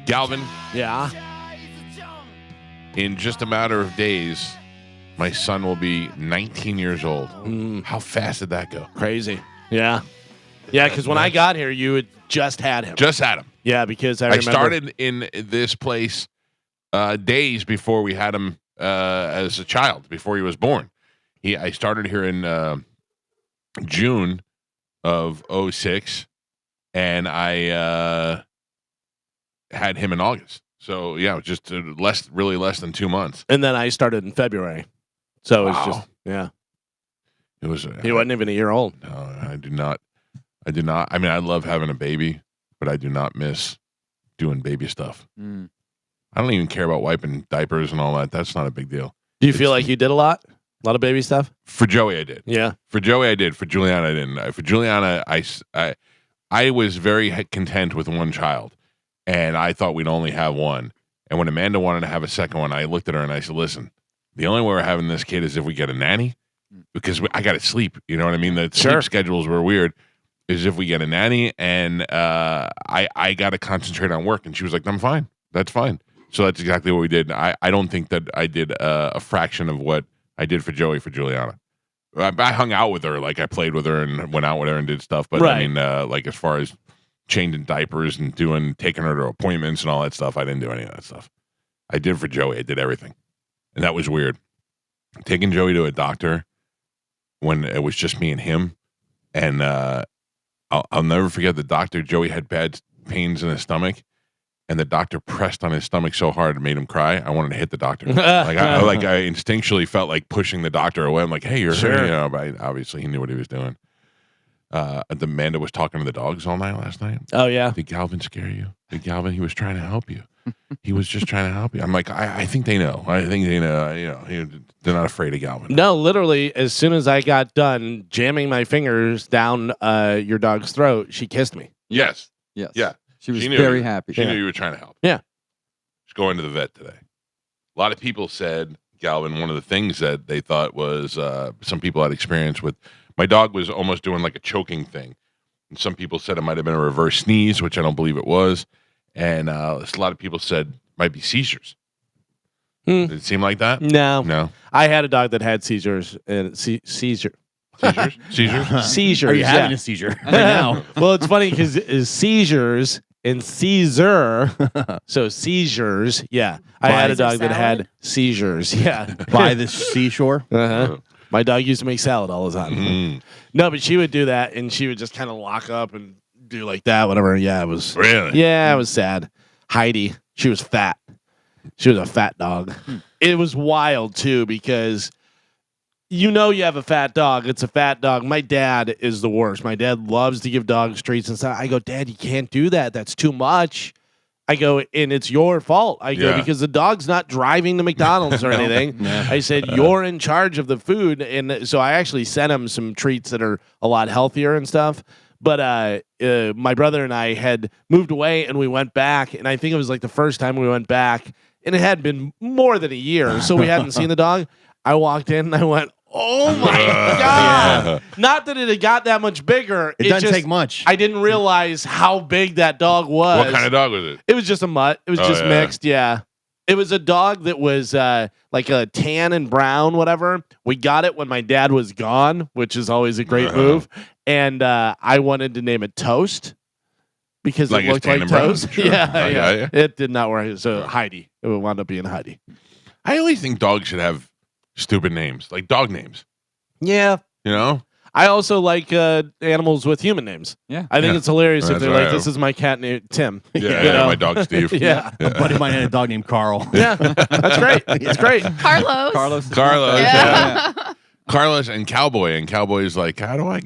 Galvin, Yeah. in just a matter of days, my son will be 19 years old. How fast did that go? Crazy. Yeah. Yeah, because when I got here, you had just had him. Just had him. Yeah, because I I remember. started in this place days before we had him as a child, before he was born. I started here in June of 06, and I had him in August. So, yeah, just really less than 2 months. And then I started in February. So it's just, yeah. It was. He wasn't even a year old. No, I do not. I mean, I love having a baby, but I do not miss doing baby stuff. I don't even care about wiping diapers and all that. That's not a big deal. Do you feel like you did a lot? A lot of baby stuff? For Joey, I did. Yeah. For Joey, I did. For Juliana, I didn't. For Juliana, I was very content with one child, and I thought we'd only have one. And when Amanda wanted to have a second one, I looked at her and I said, listen, the only way we're having this kid is if we get a nanny, because I got to sleep. You know what I mean? The sleep schedules were weird. Is if we get a nanny, and I got to concentrate on work. And she was like, I'm fine. That's fine. So that's exactly what we did. I don't think that I did a fraction of what I did for Joey for Juliana. I hung out with her, like I played with her and went out with her and did stuff. But I mean, like as far as changing diapers and taking her to appointments and all that stuff, I didn't do any of that stuff. I did for Joey. I did everything. And that was weird. Taking Joey to a doctor when it was just me and him. And I'll never forget the doctor. Joey had bad pains in his stomach. And the doctor pressed on his stomach so hard it made him cry. I wanted to hit the doctor. I instinctually felt like pushing the doctor away. I'm like, hey, you're hurting. You know, but obviously he knew what he was doing. Amanda was talking to the dogs all night last night. Oh, yeah. Did Galvin scare you? Did Galvin? He was trying to help you. He was just trying to help you. I'm like, I think they know. I think they know. You know, they're not afraid of Galvin. No, literally, as soon as I got done jamming my fingers down your dog's throat, she kissed me. Yes. Yes. Yeah. She was very happy. She knew you were trying to help. Yeah. She's going to the vet today. A lot of people said, Galvin, one of the things that they thought was some people had experience with, my dog was almost doing like a choking thing. And some people said it might have been a reverse sneeze, which I don't believe it was. And a lot of people said it might be seizures. Did it seem like that? No. I had a dog that had seizures. Seizures? Seizures. Are you having a seizure right now? Well, it's funny because it's seizures and Caesar. So seizures. Yeah. I had a dog that had seizures. Yeah. By the seashore? Uh-huh. My dog used to make salad all the time. No, but she would do that, and she would just kind of lock up and do like that, whatever. Yeah, it was. Really? Yeah, it was sad. Heidi, she was fat. She was a fat dog. It was wild, too, because you know you have a fat dog. It's a fat dog. My dad is the worst. My dad loves to give dogs treats and stuff. I go, Dad, you can't do that. That's too much. I go, and it's your fault. I go, because the dog's not driving to McDonald's or anything. I said, you're in charge of the food. And so I actually sent him some treats that are a lot healthier and stuff. But my brother and I had moved away, and we went back. And I think it was like the first time we went back, and it had been more than a year. So we hadn't seen the dog. I walked in, and I went, oh, my God. Yeah. Not that it had got that much bigger. It doesn't take much. I didn't realize how big that dog was. What kind of dog was it? It was just a mutt. It was just mixed, yeah. It was a dog that was like a tan and brown, whatever. We got it when my dad was gone, which is always a great move. And I wanted to name it Toast because Like it looked like toast. Sure. Yeah. It did not work. So Heidi. It would wind up being Heidi. I always think dogs should have stupid names, like dog names. Yeah. You know? I also like animals with human names. Yeah. I think it's hilarious if That's they're right. like, this is my cat named Tim. Yeah, my dog Steve. Yeah. A buddy of mine had a dog named Carl. Yeah. That's great. It's great. Carlos. Yeah. Carlos and Cowboy. And Cowboy's like, how did I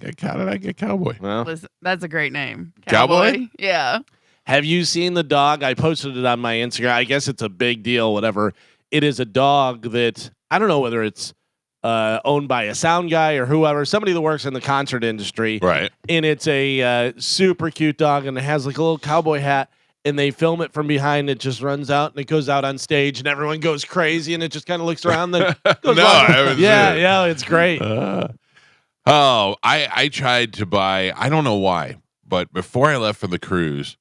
get Cowboy? Well, That's a great name. Cowboy? Yeah. have you seen the dog? I posted it on my Instagram. I guess it's a big deal, whatever. It is a dog that, I don't know whether it's owned by a sound guy or whoever, somebody that works in the concert industry. Right. And it's a super cute dog, and it has like a little cowboy hat, and they film it from behind. It just runs out, and it goes out on stage, and everyone goes crazy, and it just kind of looks around. Then goes No, I haven't seen it. yeah, it's great. I tried to buy, I don't know why, but before I left for the cruise,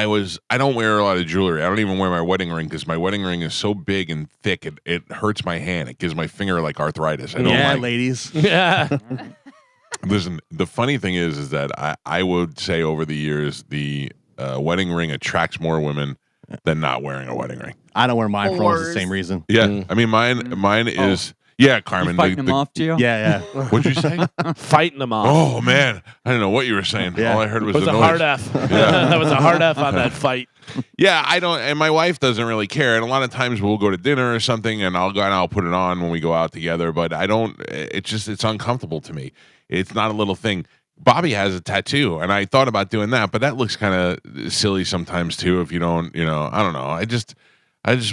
I don't wear a lot of jewelry. I don't even wear my wedding ring because my wedding ring is so big and thick it hurts my hand. It gives my finger like arthritis. I don't Yeah, like. ladies. Yeah. Listen, the funny thing is that I would say over the years the wedding ring attracts more women than not wearing a wedding ring. I don't wear mine for almost the Whores. same reason. Yeah, I mean mine is You Carmen. fighting them off, Gio? Yeah, What'd you say? Fighting them off. Oh man, I don't know what you were saying. Yeah. All I heard It was was the a noise. hard F. That was a hard F on that fight. Yeah, I don't, and my wife doesn't really care. And a lot of times we'll go to dinner or something, and I'll go and I'll put it on when we go out together. But I don't. It's uncomfortable to me. It's not a little thing. Bobby has a tattoo, and I thought about doing that, but that looks kind of silly sometimes too. If you don't, I don't know. I just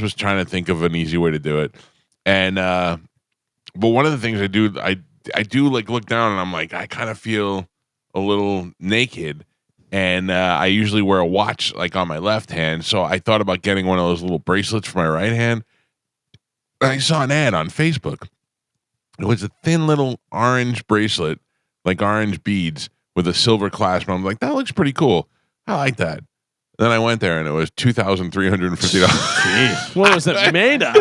was trying to think of an easy way to do it, and but one of the things I do like look down, and I'm like, I kind of feel a little naked. And I usually wear a watch like on my left hand. So I thought about getting one of those little bracelets for my right hand. And I saw an ad on Facebook. It was a thin little orange bracelet, like orange beads with a silver clasp. And I'm like, that looks pretty cool. I like that. Then I went there and it was $2,350. What was it made of?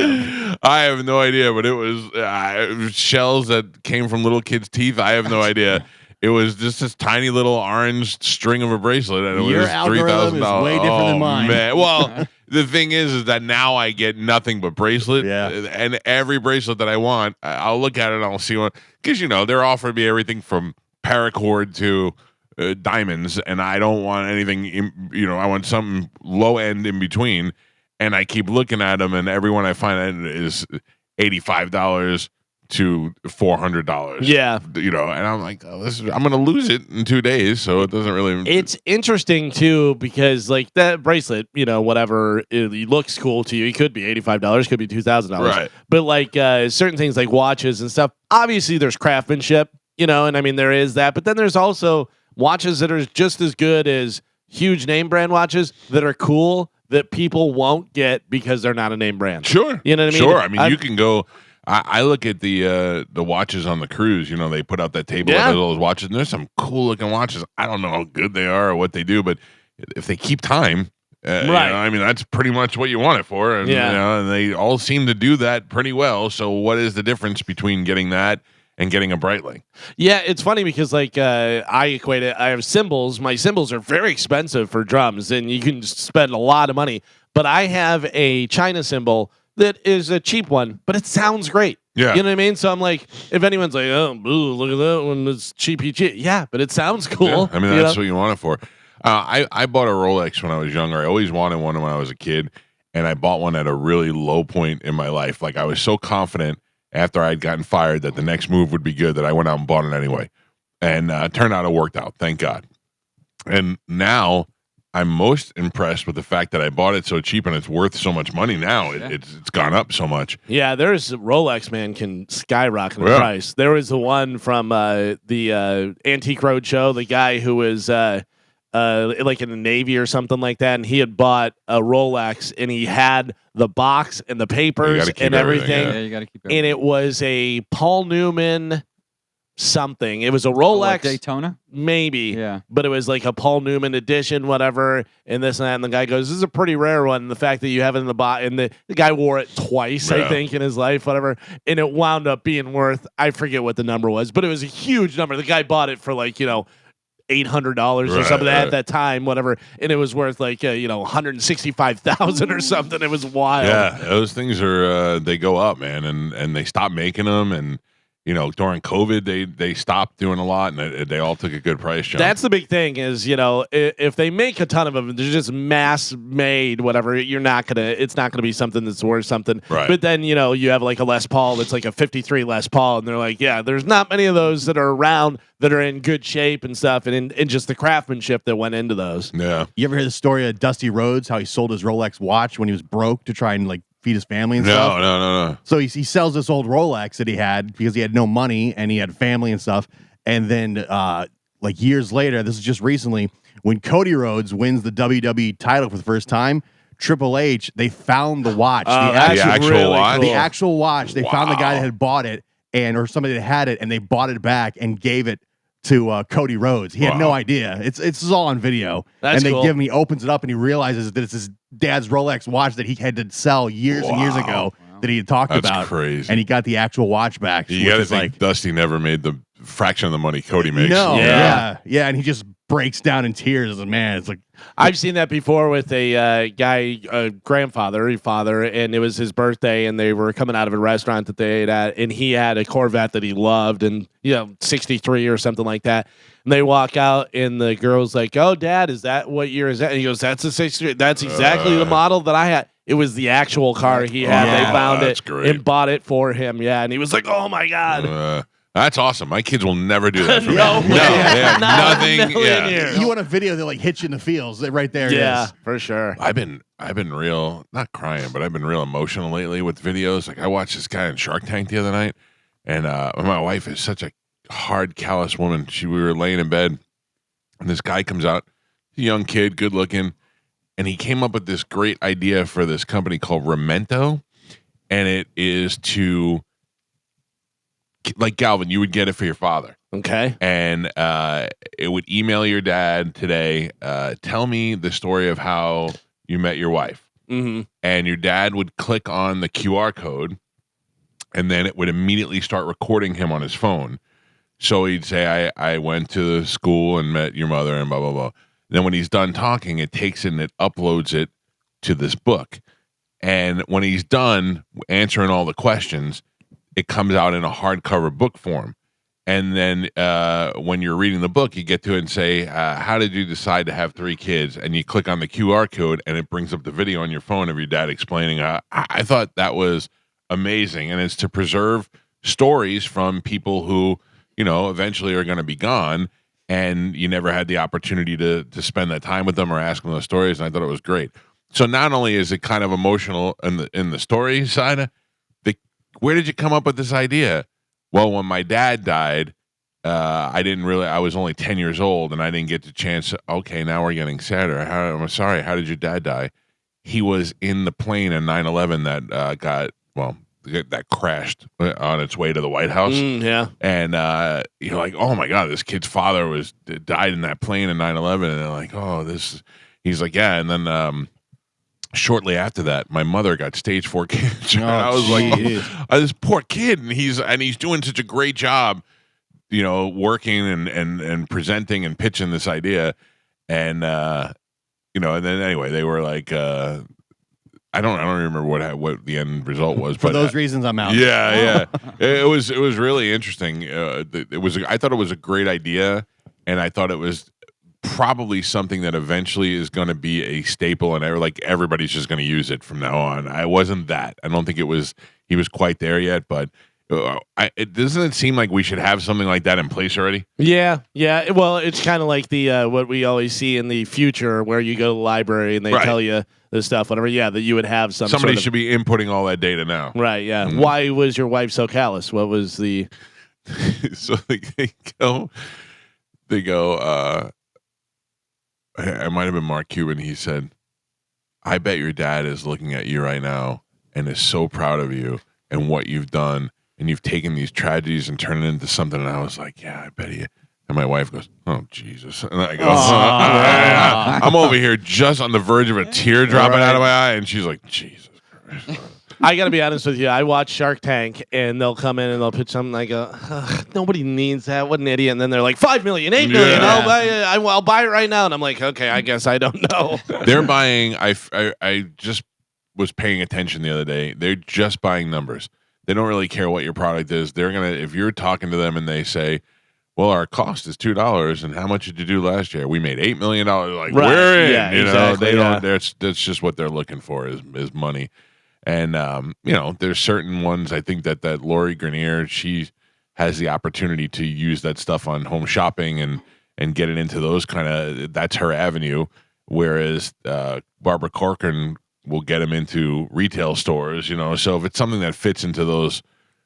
I have no idea, but it was shells that came from little kids' teeth. I have no idea. It was just this tiny little orange string of a bracelet, and it Your was algorithm is $3,000. way different than mine. Man. Well, the thing is that now I get nothing but bracelet. Yeah. And every bracelet that I want, I'll look at it and I'll see one. Because, they're offering me everything from paracord to diamonds, and I don't want anything, I want something low end in between. And I keep looking at them, and every one I find is $85 to $400. Yeah. And I'm like, I'm gonna lose it in 2 days, so it doesn't really. It's interesting too because like that bracelet, whatever it looks cool to you, it could be $85, could be $2,000, Right. But like certain things like watches and stuff, obviously there's craftsmanship, and I mean there is that, but then there's also watches that are just as good as huge name brand watches that are cool that people won't get because they're not a name brand. Sure, You know what I mean? Sure, I mean you can go. I look at the watches on the cruise. They put out that table Yeah. of those watches, and there's some cool looking watches. I don't know how good they are or what they do, but if they keep time, Right. I mean that's pretty much what you want it for, and Yeah. and they all seem to do that pretty well. So what is the difference between getting that and getting a Breitling? Yeah, it's funny because like I equate it. I have cymbals. My cymbals are very expensive for drums, and you can spend a lot of money. But I have a China cymbal that is a cheap one, but it sounds great. Yeah. You know what I mean? So I'm like, if anyone's like, oh, boo, look at that one, it's cheapy cheap. Yeah, but it sounds cool. Yeah, I mean, that's what you want it for. I bought a Rolex when I was younger. I always wanted one when I was a kid, and I bought one at a really low point in my life. Like, I was so confident after I'd gotten fired that the next move would be good that I went out and bought it anyway. And turned out it worked out, thank God. And now I'm most impressed with the fact that I bought it so cheap and it's worth so much money now. It's gone up so much. Yeah, there's Rolex, man, can skyrocket in Yeah. price. There was the one from the Antique Roadshow, the guy who was like in the Navy or something like that, and he had bought a Rolex and he had the box and the papers gotta keep and everything. Yeah, you got to keep it. And it was a Paul Newman something. It was a Oh, Rolex, what, Daytona? maybe. Yeah. But it was like a Paul Newman edition, whatever, and this and that. And the guy goes, "This is a pretty rare one." And the fact that you have it in the box, and the guy wore it twice, I Yeah. think, in his life, whatever. And it wound up being worth, I forget what the number was, but it was a huge number. The guy bought it for like, $800 or Right, something right. at that time, whatever, and it was worth like $165,000 or something. It was wild. Yeah, those things are they go up, man, and they stop making them, and during COVID they stopped doing a lot, and they all took a good price jump. That's the big thing is, if they make a ton of them, they're just mass made, whatever, it's not gonna be something that's worth something. Right. But then, you have like a Les Paul that's like a 53 Les Paul, and they're like, yeah, there's not many of those that are around that are in good shape and stuff, and just the craftsmanship that went into those. Yeah. You ever hear the story of Dusty Rhodes, how he sold his Rolex watch when he was broke to try and like feed his family and stuff? No. So he sells this old Rolex that he had because he had no money and he had family and stuff. And then like years later, this is just recently, when Cody Rhodes wins the WWE title for the first time, Triple H, they found the watch. That's the actual really watch? cool. The actual watch. They found the guy Wow. that had bought it or somebody that had it, and they bought it back and gave it to Cody Rhodes. He had no Wow. idea. It's all on video. That's and they cool. give him. He opens it up and he realizes that it's his dad's Rolex watch that he had to sell years and years ago that he had talked That's about. crazy. And he got the actual watch back. You which got to is think like Dusty never made the fraction of the money Cody makes. no, Yeah. yeah, and he just breaks down in tears. And man, it's like I've seen that before with a guy, father, and it was his birthday, and they were coming out of a restaurant that they ate at, and he had a Corvette that he loved, and 63 or something like that. And they walk out, and the girl's like, "Oh, Dad, is that what year is that?" And he goes, "That's a 63. That's exactly the model that I had." It was the actual car he had. Yeah. They found That's it great. and bought it for him. Yeah, and he was like, "Oh my God." That's awesome. My kids will never do that for me. No, No, they have not a nothing. million Yeah. years. you want a video that like hits you in the feels. Right there. Yeah, It is. for sure. I've been real, not crying, but I've been real emotional lately with videos. Like I watched this guy in Shark Tank the other night, and my wife is such a hard, callous woman. We were laying in bed, and this guy comes out, a young kid, good looking, and he came up with this great idea for this company called Memento, and it is to, like Galvin, you would get it for your father. Okay. And it would email your dad today, tell me the story of how you met your wife. Mm-hmm. And your dad would click on the QR code, and then it would immediately start recording him on his phone. So he'd say, I went to school and met your mother and blah, blah, blah. And then when he's done talking, it takes it and it uploads it to this book. And when he's done answering all the questions, it comes out in a hardcover book form. And then when you're reading the book, you get to it and say, how did you decide to have 3 kids? And you click on the QR code, and it brings up the video on your phone of your dad explaining. I thought that was amazing. And it's to preserve stories from people who, eventually are going to be gone, and you never had the opportunity to spend that time with them or ask them those stories. And I thought it was great. So not only is it kind of emotional in the story side, where did you come up with this idea? Well, when my dad died, I was only 10 years old, and I didn't get the chance. Okay, now we're getting sadder. I'm sorry. How did your dad die? He was in the plane in 9/11 that crashed on its way to the White House. Yeah. And you're like, oh my God, this kid's father died in that plane in 9/11. And they're like, he's like, yeah. And then shortly after that, my mother got stage 4 cancer. And I was like, this poor kid, and he's doing such a great job, working and presenting and pitching this idea, and and then anyway, they were like, I don't remember what the end result was. For but those reasons, I'm out. Yeah. It was really interesting. I thought it was a great idea, and I thought it was probably something that eventually is going to be a staple, and everybody's just going to use it from now on. I wasn't that. I don't think he was quite there yet, but doesn't it seem like we should have something like that in place already? Yeah. Well, it's kind of like the what we always see in the future, where you go to the library and they tell you the stuff, whatever. Yeah, that you would have somebody should be inputting all that data now. Right. Yeah. Mm-hmm. Why was your wife so callous? What was the? So they go. It might have been Mark Cuban. He said, "I bet your dad is looking at you right now and is so proud of you and what you've done, and you've taken these tragedies and turned it into something." And I was like, "Yeah, I bet he." And my wife goes, "Oh Jesus!" And I go, "I'm over here just on the verge of a tear dropping out of my eye," and she's like, "Jesus Christ." I got to be honest with you. I watch Shark Tank, and they'll come in and they'll pitch something. I go, nobody needs that. What an idiot! And then they're like, 5 million, 8 million. Yeah. I'll buy it right now. And I'm like, okay, I guess I don't know. They're buying. I just was paying attention the other day. They're just buying numbers. They don't really care what your product is. They're gonna, if you're talking to them and they say, "Well, our cost is $2, and how much did you do last year? We made $8 million." Like, Right. we're in. Yeah, exactly, They yeah. don't. That's just what they're looking for is money. And there's certain ones. I think that Lori Grenier, she has the opportunity to use that stuff on home shopping and get it into those kind of. That's her avenue. Whereas Barbara Corcoran will get them into retail stores. So if it's something that fits into those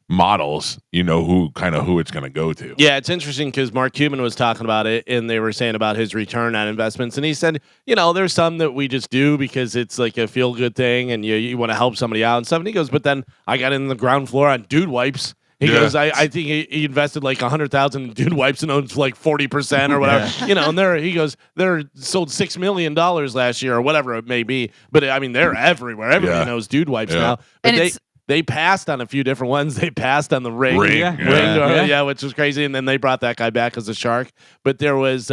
models, who it's going to go to. Yeah, it's interesting because Mark Cuban was talking about it, and they were saying about his return on investments, and he said, there's some that we just do because it's like a feel good thing, and you want to help somebody out and stuff. And he goes, but then I got in the ground floor on dude wipes, He Yeah. goes, I think he invested like 100,000 in dude wipes and owns like 40% or whatever. And he goes, they're sold $6 million last year or whatever it may be. But I mean, they're everywhere. Everybody knows dude wipes now. But And they passed on a few different ones. They passed on the ring, which was crazy. And then they brought that guy back as a shark. But there was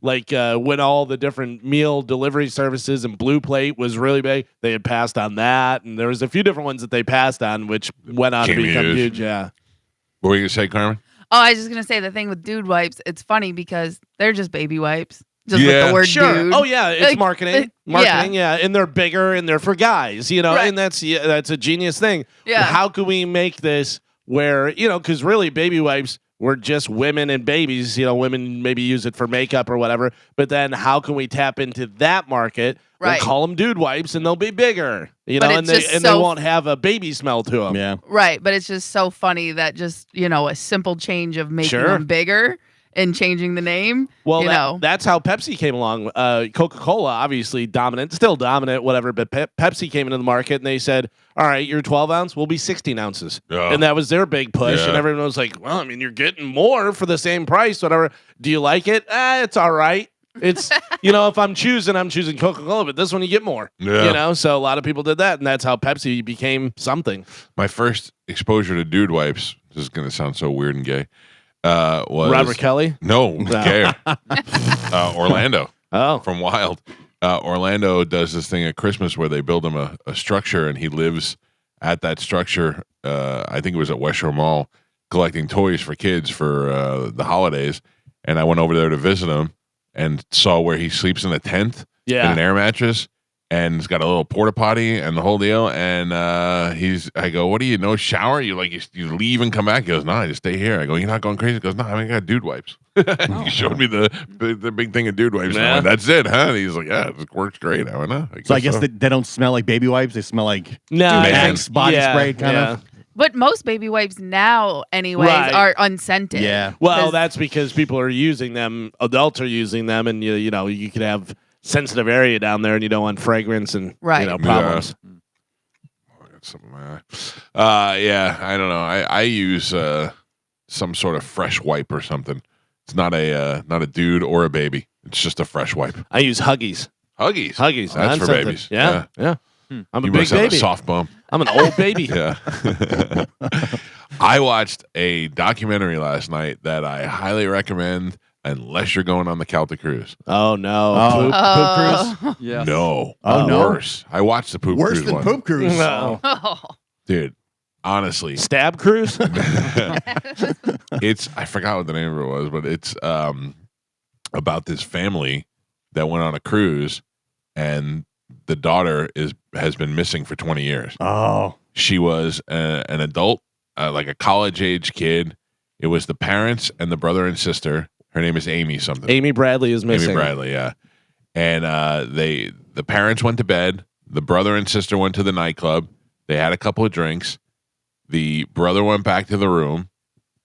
when all the different meal delivery services and Blue Plate was really big, they had passed on that. And there was a few different ones that they passed on, which went on to become huge. Yeah. What were you going to say, Carmen? Oh, I was just gonna say the thing with dude wipes. It's funny because they're just baby wipes, just with the word dude. Oh yeah, it's Like, marketing. And they're bigger and they're for guys. Right. And that's a genius thing. Yeah. How can we make this where because really baby wipes were just women and babies. Women maybe use it for makeup or whatever. But then how can we tap into that market? Right. We'll call them dude wipes and they'll be bigger. But They won't have a baby smell to them. Yeah. Right, but it's just so funny that just a simple change of making them bigger and changing the name. Well, that's how Pepsi came along. Coca-Cola, obviously dominant, still dominant, whatever. But Pepsi came into the market and they said, "All right, your 12 ounce will be 16 ounces," and that was their big push. And everyone was like, "Well, I mean, you're getting more for the same price, whatever. Do you like it? It's all right." It's if I'm choosing Coca-Cola, but this one you get more. So a lot of people did that, and that's how Pepsi became something. My first exposure to dude wipes, this is going to sound so weird and gay, was Robert Kelly. No, gay. Orlando. Oh, From Wild. Orlando does this thing at Christmas where they build him a structure, and he lives at that structure. I think it was at West Shore Mall, collecting toys for kids for the holidays. And I went over there to visit him and saw where he sleeps in a tent in an air mattress, and he's got a little porta potty and the whole deal. And I go, "What do you know? Shower? You leave and come back?" He goes, "No, I just stay here." I go, "You're not going crazy?" He goes, "No, I got dude wipes." He showed me the big thing of dude wipes. And I went, "That's it, huh?" And he's like, "Yeah, it works great." I went, "No." So I guess they don't smell like baby wipes. They smell like Axe body spray kind of. But most baby wipes now, anyways, are unscented. Yeah. Well, that's because people are using them. Adults are using them, and you could have sensitive area down there, and you don't want fragrance and problems. I got something. I don't know. I use some sort of fresh wipe or something. It's not a dude or a baby. It's just a fresh wipe. I use Huggies. Huggies. That's for something. babies. Yeah. I'm a You big must have baby. a soft bum. I'm an old baby. Yeah. I watched a documentary last night that I highly recommend unless you're going on the Calta cruise. Oh no! Poop cruise. Yes. No. Oh, no. Worse. I watched the poop Worse cruise than one. poop cruise. No. Dude, honestly. Stab cruise. I forgot what the name of it was, but it's about this family that went on a cruise, and the daughter has been missing for 20 years. Oh. She was an adult, like a college age kid. It was the parents and the brother and sister. Her name is Amy something. Amy Bradley is missing. Amy Bradley, yeah. And the parents went to bed. The brother and sister went to the nightclub. They had a couple of drinks. The brother went back to the room.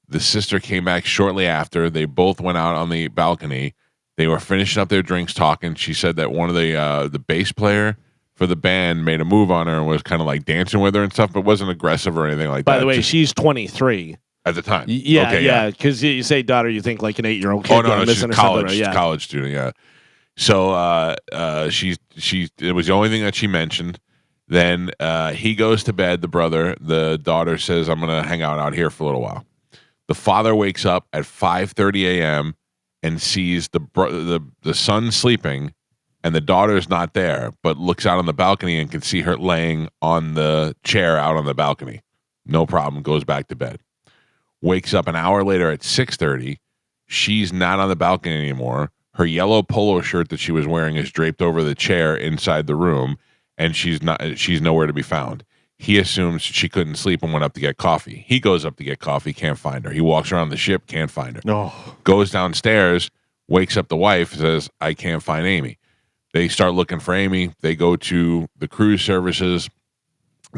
The sister came back shortly after. They both went out on the balcony. They were finishing up their drinks talking. She said that one of the bass player for the band made a move on her and was kind of like dancing with her and stuff, but wasn't aggressive or anything like that. By the way, she's 23 at the time. Yeah. Because you say daughter, you think like an 8-year-old kid. Oh no, she's missing or college. something, right? College student. Yeah. So she it was the only thing that she mentioned. Then he goes to bed. The brother, the daughter says, "I'm gonna hang out here for a little while." The father wakes up at 5:30 a.m. and sees the son sleeping, and the daughter's not there, but looks out on the balcony and can see her laying on the chair out on the balcony. No problem. Goes back to bed. Wakes up an hour later at 6:30. She's not on the balcony anymore. Her yellow polo shirt that she was wearing is draped over the chair inside the room, and she's nowhere to be found. He assumes she couldn't sleep and went up to get coffee. He goes up to get coffee, can't find her. He walks around the ship, can't find her. Oh. Goes downstairs, wakes up the wife, says, "I can't find Amy." They start looking for Amy. They go to the cruise services.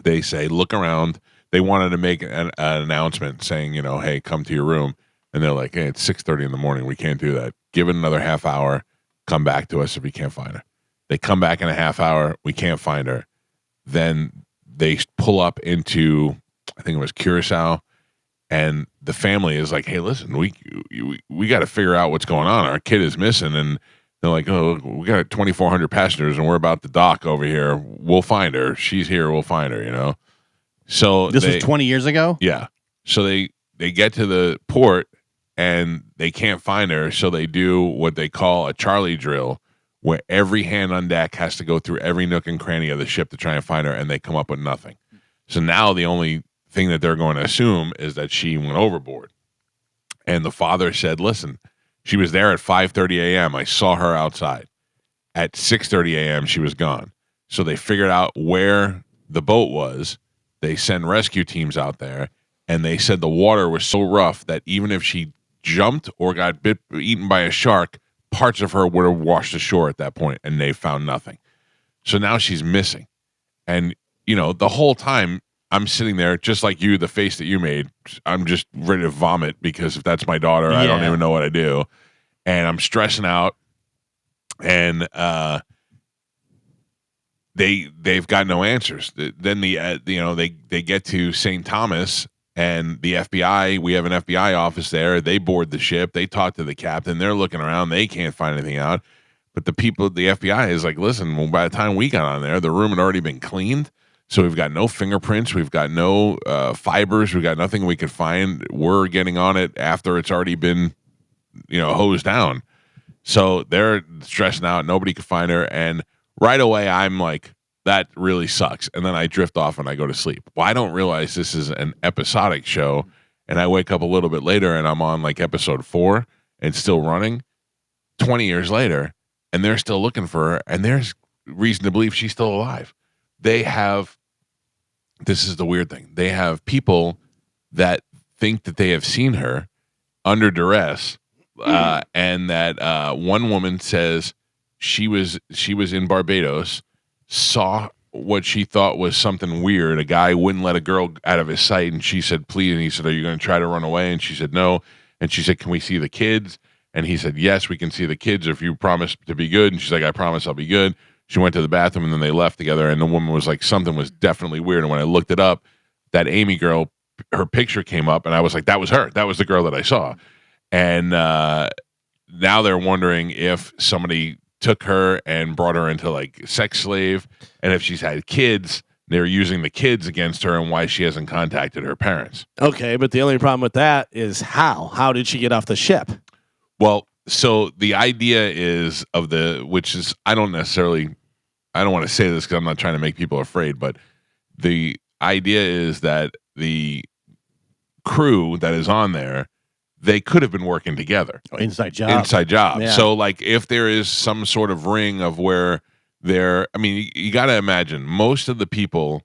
They say, "Look around." They wanted to make an announcement saying, "Hey, come to your room." And they're like, "Hey, it's 6:30 in the morning. We can't do that. Give it another half hour. Come back to us if we can't find her." They come back in a half hour. We can't find her. Then they pull up into, I think it was Curacao, And the family is like, hey, listen, we got to figure out what's going on. Our kid is missing. And they're like, oh, we got 2,400 passengers and we're about to dock over here. We'll find her. She's here. We'll find her, you know? So this was 20 years ago? Yeah. So they get to the port and they can't find her. So they do what they call a Charlie drill, where every hand on deck has to go through every nook and cranny of the ship to try and find her, and they come up with nothing. So now the only thing that they're going to assume is that she went overboard. And the father said, listen, she was there at 5:30 a.m. I saw her outside. At 6:30 a.m. she was gone. So they figured out where the boat was. They send rescue teams out there, and they said the water was so rough that even if she jumped or got eaten by a shark, parts of her would have washed ashore at that point, and they found nothing. So now she's missing. And, you know, the whole time I'm sitting there, just like you, the face that you made, I'm just ready to vomit because if that's my daughter, I don't even know what I do. And I'm stressing out. And they've got no answers. Then they get to St. Thomas and the FBI. We have an FBI office there. They board the ship. They talk to the captain. They're looking around. They can't find anything out. But the FBI is like, listen, well, by the time we got on there, the room had already been cleaned. So we've got no fingerprints. We've got no fibers. We've got nothing we could find. We're getting on it after it's already been, hosed down. So they're stressing out. Nobody could find her. And right away, I'm like, that really sucks. And then I drift off and I go to sleep. Well, I don't realize this is an episodic show. And I wake up a little bit later and I'm on like episode 4 and still running 20 years later. And they're still looking for her. And there's reason to believe she's still alive. This is the weird thing. They have people that think that they have seen her under duress. And that one woman says she was in Barbados, saw what she thought was something weird. A guy wouldn't let a girl out of his sight, and she said, please. And he said, are you going to try to run away? And she said, no. And she said, can we see the kids? And he said, yes, we can see the kids if you promise to be good. And she's like, I promise I'll be good. She went to the bathroom, and then they left together, and the woman was like, something was definitely weird. And when I looked it up, that Amy girl, her picture came up, and I was like, that was her. That was the girl that I saw. And now they're wondering if somebody took her and brought her into like sex slave, and if she's had kids, they're using the kids against her, and why she hasn't contacted her parents. Okay, but the only problem with that is how? How did she get off the ship? Well, so the idea is which is, I don't want to say this because I'm not trying to make people afraid, but the idea is that the crew that is on there, they could have been working together. Oh, inside job. Yeah. So like if there is some sort of ring of where you got to imagine most of the people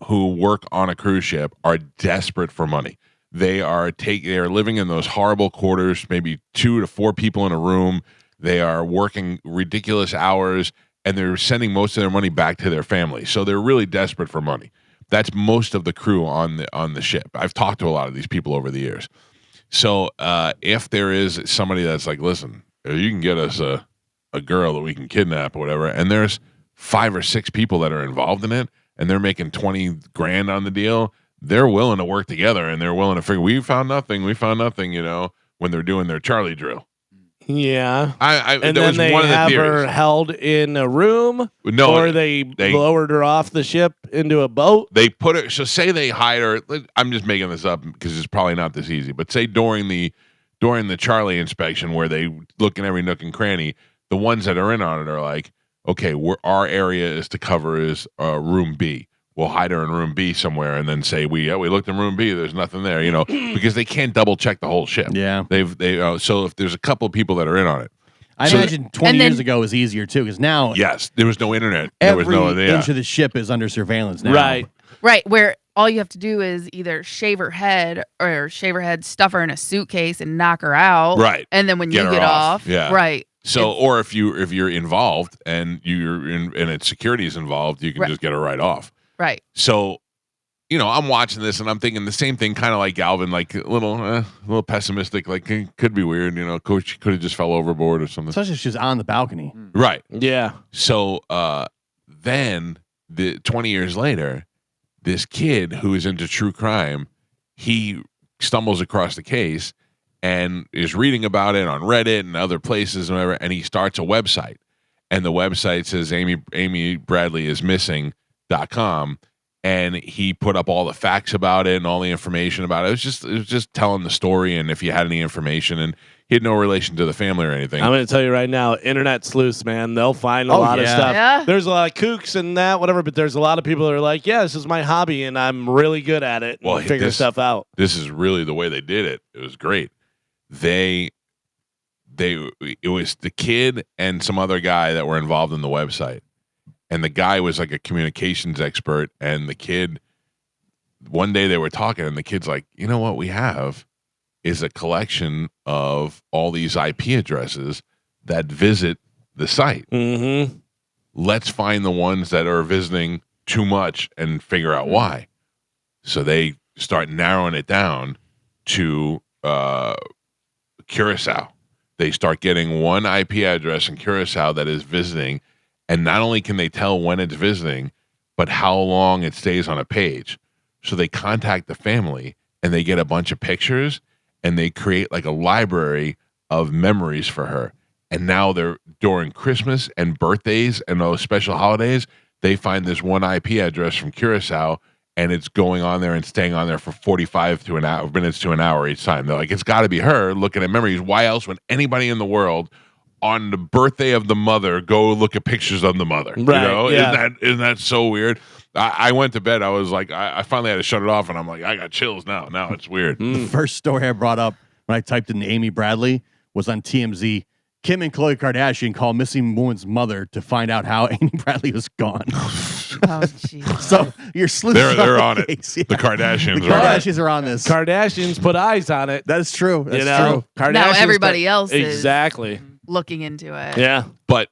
who work on a cruise ship are desperate for money. They are living in those horrible quarters, maybe 2 to 4 people in a room. They are working ridiculous hours, and they're sending most of their money back to their family. So they're really desperate for money. That's most of the crew on the ship. I've talked to a lot of these people over the years. So if there is somebody that's like, listen, you can get us a girl that we can kidnap or whatever, and there's 5 or 6 people that are involved in it, and they're making $20,000 on the deal, they're willing to work together, and they're willing to figure, we found nothing, when they're doing their Charlie drill. Yeah. And then they have her held in a room? No. Or they lowered her off the ship into a boat? They put her, so say they hide her, I'm just making this up because it's probably not this easy, but say during the Charlie inspection where they look in every nook and cranny, the ones that are in on it are like, okay, our area is to cover is room B. We'll hide her in room B somewhere and then say, we looked in room B, there's nothing there, because they can't double check the whole ship. Yeah. So if there's a couple of people that are in on it. I imagine 20 years ago was easier too, because now. Yes, there was no internet. Every inch of the ship is under surveillance now. Right. Where all you have to do is either shave her head, stuff her in a suitcase and knock her out. Right. And then when you get off. Yeah. Right. So, or if you're involved and and security is involved, you can just get her right off. Right. So, I'm watching this and I'm thinking the same thing, kind of like Galvin, like a little pessimistic, like could be weird, coach could have just fell overboard or something. Especially if she's on the balcony. Right. Yeah. So, then 20 years later, this kid who is into true crime, he stumbles across the case and is reading about it on Reddit and other places and whatever, and he starts a website. And the website says Amy Bradley is missing.com. And he put up all the facts about it and all the information about it. It was just telling the story and if he had any information, and he had no relation to the family or anything. I'm going to tell you right now, internet sleuths, man, they'll find a lot of stuff. Yeah. There's a lot of kooks and that, whatever, but there's a lot of people that are like, yeah, this is my hobby and I'm really good at it. Well, figure stuff out. This is really the way they did it. It was great. It was the kid and some other guy that were involved in the website. And the guy was like a communications expert. And the kid, one day they were talking, and the kid's like, you know what we have is a collection of all these IP addresses that visit the site. Mm-hmm. Let's find the ones that are visiting too much and figure out why. So they start narrowing it down to Curacao. They start getting one IP address in Curacao that is visiting. And not only can they tell when it's visiting, but how long it stays on a page. So they contact the family and they get a bunch of pictures and they create like a library of memories for her. And now they're during Christmas and birthdays and those special holidays, they find this one IP address from Curacao and it's going on there and staying on there for 45 minutes to an hour each time. They're like, it's got to be her looking at memories. Why else would anybody in the world on the birthday of the mother go look at pictures of the mother? Right, you know, yeah. isn't that so weird? I went to bed. I was like, I finally had to shut it off, and I'm like, I got chills now. Now it's weird. The first story I brought up when I typed in Amy Bradley was on TMZ. Kim and Khloe Kardashian call missing woman's mother to find out how Amy Bradley was gone. Oh, jeez. So you're sleuths. They're on it. Case, yeah. The Kardashians The are on it. Kardashians are on this. Kardashians put eyes on it. That is true. That's true. true. Now everybody else is exactly looking into it. Yeah. But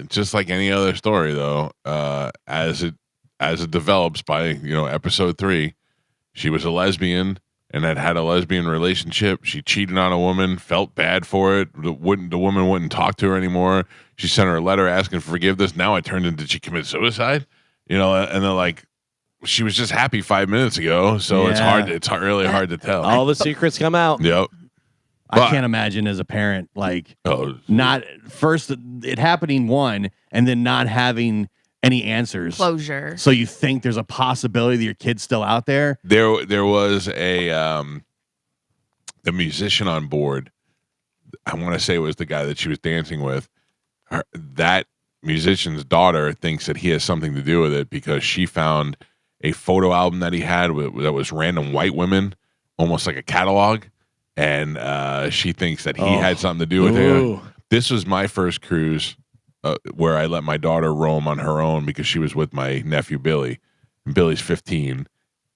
just like any other story, though, as it develops by episode 3, she was a lesbian and had a lesbian relationship. She cheated on a woman, felt bad for it. The woman wouldn't talk to her anymore. She sent her a letter asking for forgiveness. Now it turned into she commit suicide. And they're like, she was just happy 5 minutes ago. So it's hard. It's really hard to tell. All the secrets come out. Yep. I can't imagine as a parent, not first it happening one and then not having any answers. Closure. So you think there's a possibility that your kid's still out there? There was the musician on board. I want to say it was the guy that she was dancing with. That musician's daughter thinks that he has something to do with it because she found a photo album that he had that was random white women, almost like a catalog. And she thinks that he had something to do with it. This was my first cruise where I let my daughter roam on her own because she was with my nephew Billy. And Billy's 15,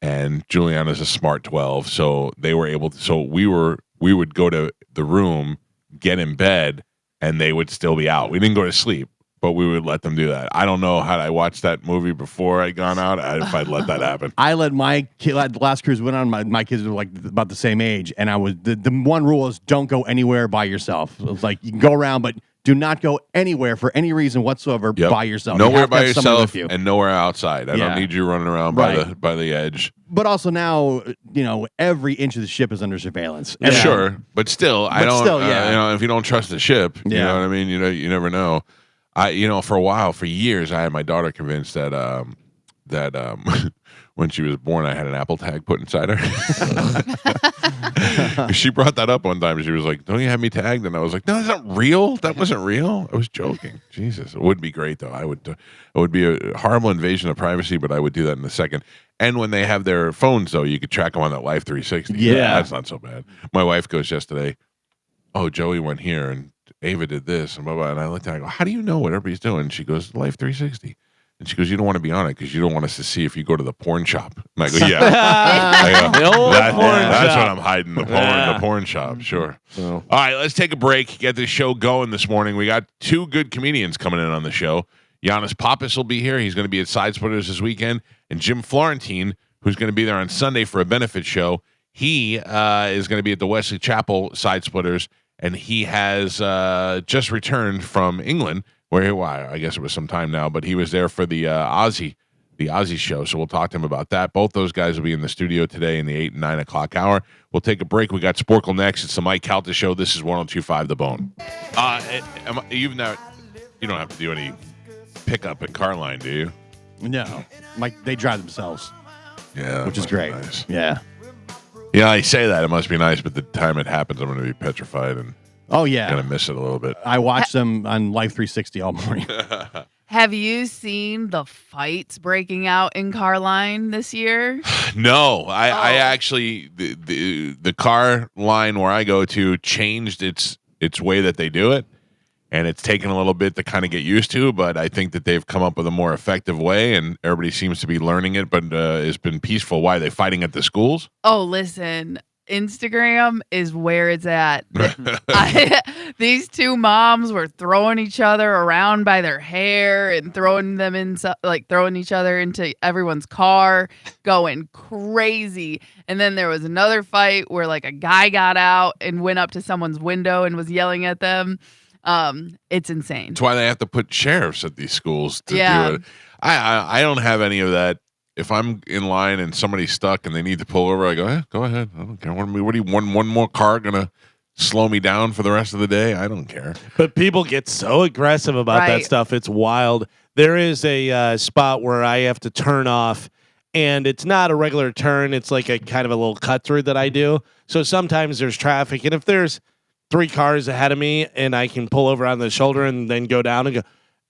and Juliana's a smart 12. So they were able to. So we would go to the room, get in bed, and they would still be out. We didn't go to sleep, but we would let them do that. I don't know had I watched that movie before I'd gone out, if I'd let that happen. I let my kid, the last cruise went on, my kids were like about the same age, and I was the one rule is don't go anywhere by yourself. It was like you can go around, but do not go anywhere for any reason whatsoever by yourself. Nowhere by yourself and nowhere outside. I don't need you running around by the edge. But also now, every inch of the ship is under surveillance. And sure, but still, I don't. If you don't trust the ship, you know what I mean. You never know. For a while, for years, I had my daughter convinced that when she was born, I had an Apple tag put inside her. She brought that up one time. She was like, "Don't you have me tagged?" And I was like, "No, that's not real. That wasn't real. I was joking." Jesus, it would be great though. It would be a horrible invasion of privacy, but I would do that in a second. And when they have their phones, though, you could track them on that Life 360. Yeah, that's not so bad. My wife goes yesterday, "Oh, Joey went here and Ava did this and blah blah." And I looked at her, I go, "How do you know what everybody's doing?" And she goes, "Life 360." And she goes, "You don't want to be on it because you don't want us to see if you go to the porn shop." And I go, "Yeah." That's what I'm hiding, the porn shop, sure. So. All right, let's take a break, get this show going this morning. We got 2 good comedians coming in on the show. Giannis Pappas will be here. He's going to be at Side Splitters this weekend. And Jim Florentine, who's going to be there on Sunday for a benefit show. He is going to be at the Wesley Chapel Side Splitters, and he has just returned from England, where I guess it was some time now, but he was there for the Aussie the Ozzy show. So we'll talk to him about that. Both those guys will be in the studio today in the 8 and 9 o'clock hour. We'll take a break. We got Sporkle next. It's the Mike Calta show. This is 102.5 The Bone. You don't have to do any pickup at Carline, do you? No, they drive themselves. Yeah, which is great. Nice. Yeah. Yeah, I say that it must be nice, but the time it happens, I'm going to be petrified and going to miss it a little bit. I watch them on Life 360 all morning. Have you seen the fights breaking out in Carline this year? No, I actually the car line where I go to changed its way that they do it, and it's taken a little bit to kind of get used to. But I think that they've come up with a more effective way, and everybody seems to be learning it. But it's been peaceful. Why are they fighting at the schools? Oh, listen. Instagram is where it's at. These two moms were throwing each other around by their hair and throwing each other into everyone's car, going crazy. And then there was another fight where like a guy got out and went up to someone's window and was yelling at them. It's insane. That's why they have to put sheriffs at these schools to do it. I don't have any of that. If I'm in line and somebody's stuck and they need to pull over, I go, go ahead. I don't care. What do you want? One more car gonna slow me down for the rest of the day? I don't care. But people get so aggressive about that stuff. It's wild. There is a spot where I have to turn off, and it's not a regular turn. It's like a kind of a little cut through that I do. So sometimes there's traffic, and if there's 3 cars ahead of me and I can pull over on the shoulder and then go down and go.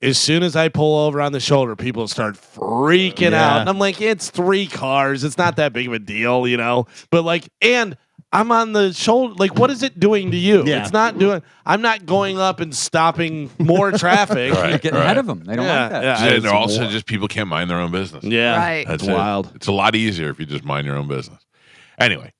As soon as I pull over on the shoulder, people start freaking out. And I'm like, it's 3 cars. It's not that big of a deal, you know? But and I'm on the shoulder. Like, what is it doing to you? Yeah. It's not doing, I'm not going up and stopping more traffic. Getting ahead of them. They don't like that. Yeah, they're also just people can't mind their own business. Yeah. Right. That's wild. It's a lot easier if you just mind your own business. Anyway,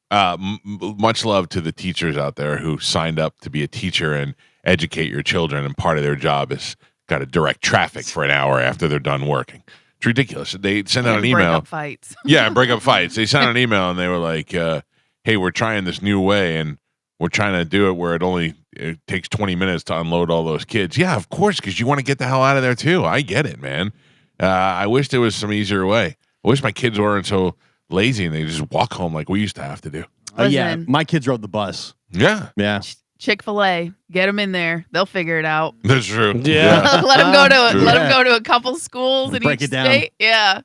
much love to the teachers out there who signed up to be a teacher and educate your children. And part of their job is got to direct traffic for an hour after they're done working. It's ridiculous. They send out an email. Break up fights. Yeah, and break up fights. They sent out an email and they were like, hey, we're trying this new way and we're trying to do it where it takes 20 minutes to unload all those kids. Yeah, of course, because you want to get the hell out of there too. I get it, man. I wish there was some easier way. I wish my kids weren't so lazy and they just walk home like we used to have to do. Yeah, my kids rode the bus. Yeah. Yeah. Chick-fil-A, get them in there. They'll figure it out. That's true. Yeah. let them go to a couple schools in Break each it down. state. Yeah.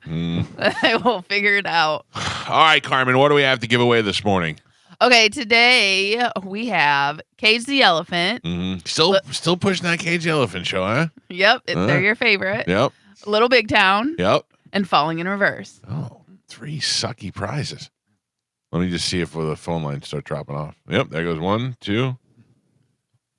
They will figure it out. All right, Carmen, what do we have to give away this morning? Okay, today we have Cage the Elephant. Still pushing that Cage the Elephant show, huh? Yep, they're your favorite. Yep. Little Big Town. Yep. And Falling in Reverse. Oh, 3 sucky prizes. Let me just see if the phone lines start dropping off. Yep, there goes 1, 2.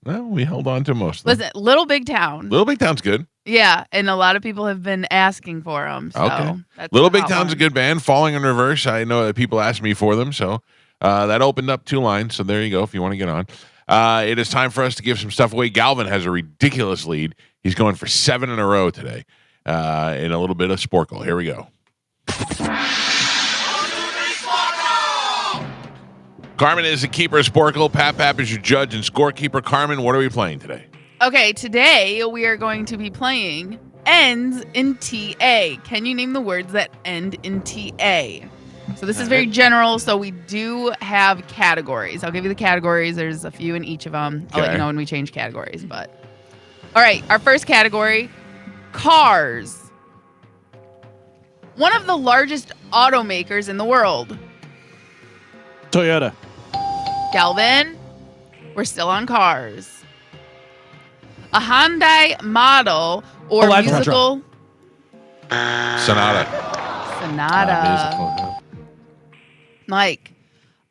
Well, we held on to most of them. Listen, Little Big Town. Little Big Town's good. Yeah, and a lot of people have been asking for them. So Okay. that's Little a Big hot Town's one. a good band. Falling in Reverse, I know that people asked me for them, so that opened up 2 lines. So there you go if you want to get on. It is time for us to give some stuff away. Galvin has a ridiculous lead. He's going for 7 in a row today in a little bit of Sporkle. Here we go. Carmen is the keeper of Sporkle. Pap is your judge and scorekeeper. Carmen, what are we playing today? Okay, today we are going to be playing Ends in TA. Can you name the words that end in TA? So this is very general, so we do have categories. I'll give you the categories. There's a few in each of them. I'll let you know when we change categories. But all right, our first category, cars. One of the largest automakers in the world. Toyota. Galvin, we're still on cars. A Hyundai model or Electra. musical. Sonata. Sonata. Mike,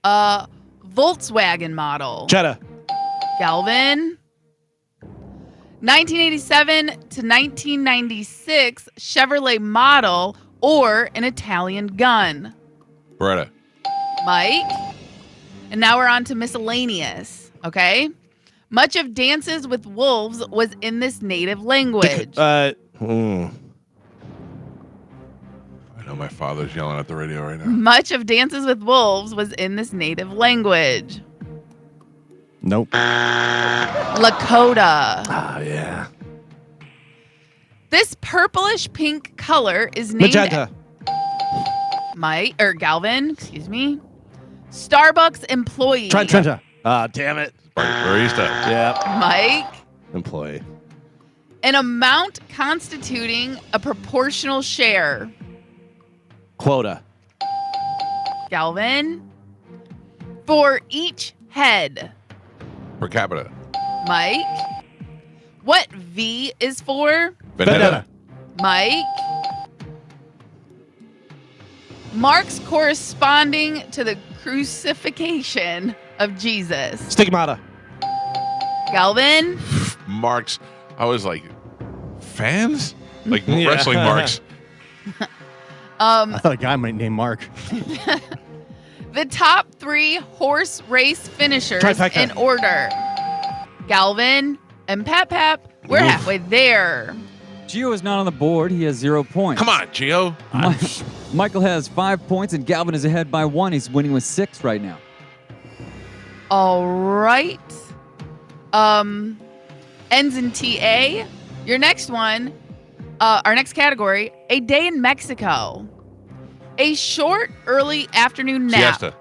Volkswagen model. Jetta. Galvin. 1987 to 1996 Chevrolet model or an Italian gun. Beretta. Mike. And now we're on to miscellaneous, okay? Much of Dances with Wolves was in this native language. I know my father's yelling at the radio right now. Much of Dances with Wolves was in this native language. Nope. Lakota. Ah, yeah. This purplish pink color is named Magenta. Galvin, excuse me. Starbucks employee. Trenta. Damn it. Barista. Yeah. Mike. Employee. An amount constituting a proportional share. Quota. Galvin. For each head. Per capita. Mike. What V is for? Vendetta. Mike. Marks corresponding to the crucifixion of Jesus. Stigmata. Galvin. Marks. I was like, fans? Like Yeah. wrestling marks. I thought a guy might name Mark. The top 3 horse race finishers Trifecta. in order. Galvin and Pap. We're Oof. halfway there. Gio is not on the board. He has 0 points. Come on, Gio. Michael has 5 points, and Galvin is ahead by 1. He's winning with 6 right now. All right. Ends in TA. Your next one, our next category, a day in Mexico. A short early afternoon nap. Siesta.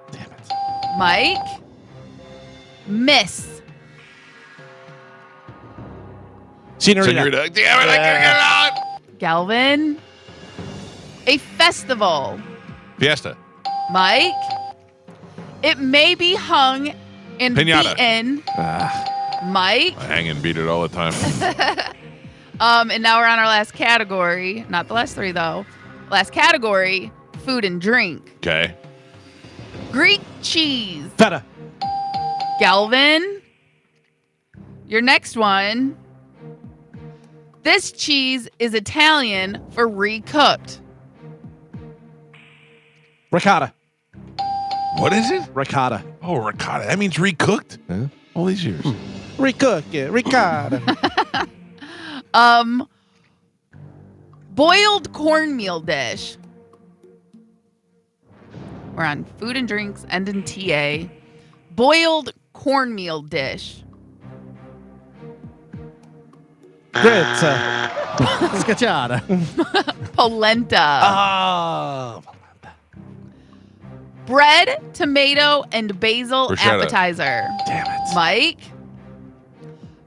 Mike. Miss. Senorita. Senorita. Damn it, I can't get it out. Galvin. A festival. Fiesta. Mike. It may be hung and Piñata. beaten. Mike. I hang and beat it all the time. And now we're on our last category. Not the last 3 though. Last category, food and drink. Okay. Greek cheese. Feta. Galvin. Your next one. This cheese is Italian for recooked. Ricotta. What is it? Ricotta. Oh, ricotta. That means recooked? Huh? All these years. Recook it. Ricotta. Boiled cornmeal dish. We're on food and drinks and in TA. Boiled cornmeal dish. Grits. Scacciata. Polenta. Oh. Bread, tomato, and basil Bruschetta. appetizer. Damn it. Mike.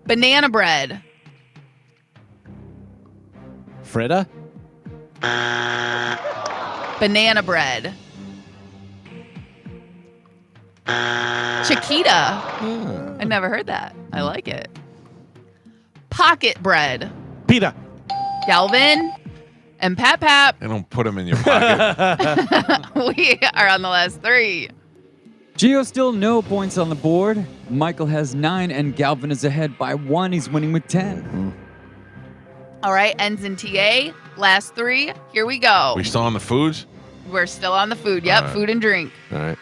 Banana bread. Frida. Banana bread. Chiquita. I never heard that. I like it. Pocket bread. Pita. Galvin and Pap. They don't put them in your pocket. We are on the last 3. Gio still no points on the board. Michael has 9, and Galvin is ahead by 1. He's winning with 10. All right, ends in TA. Last 3. Here we go. We still on the foods? We're still on the food. Yep, All right. food and drink. All right.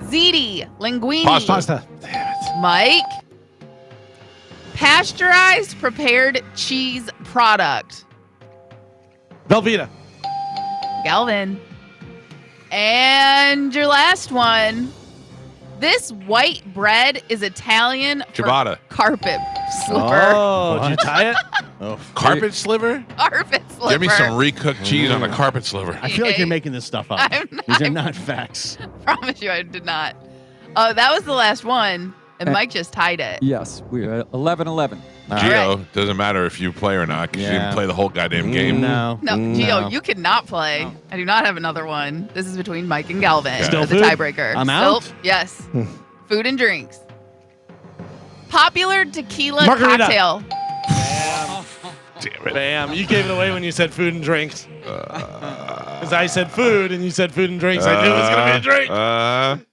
Ziti, linguine. Pasta. Damn it. Mike. Pasteurized prepared cheese product. Velveeta. Galvin. And your last one. This white bread is Italian for Ciabatta. carpet slipper. Oh, did you tie it? Oh, Carpet sliver? Carpet slipper. Give me some recooked cheese on a carpet sliver. I feel like you're making this stuff up. I'm These are not- not facts. Promise you I did not. Oh, that was the last one. And Mike just tied it. Yes, we're at 11-11. Gio, right. doesn't matter if you play or not because you Yeah. didn't play the whole goddamn game. No. No, Gio, you cannot play. I do not have another one. This is between Mike and Galvin. Still as a food? tiebreaker. I'm Still- out? Yes. Food and drinks. Popular tequila Margarita. cocktail. Damn it. Bam. You gave it away when you said food and drinks. Because I said food and you said food and drinks. I knew it was going to be a drink.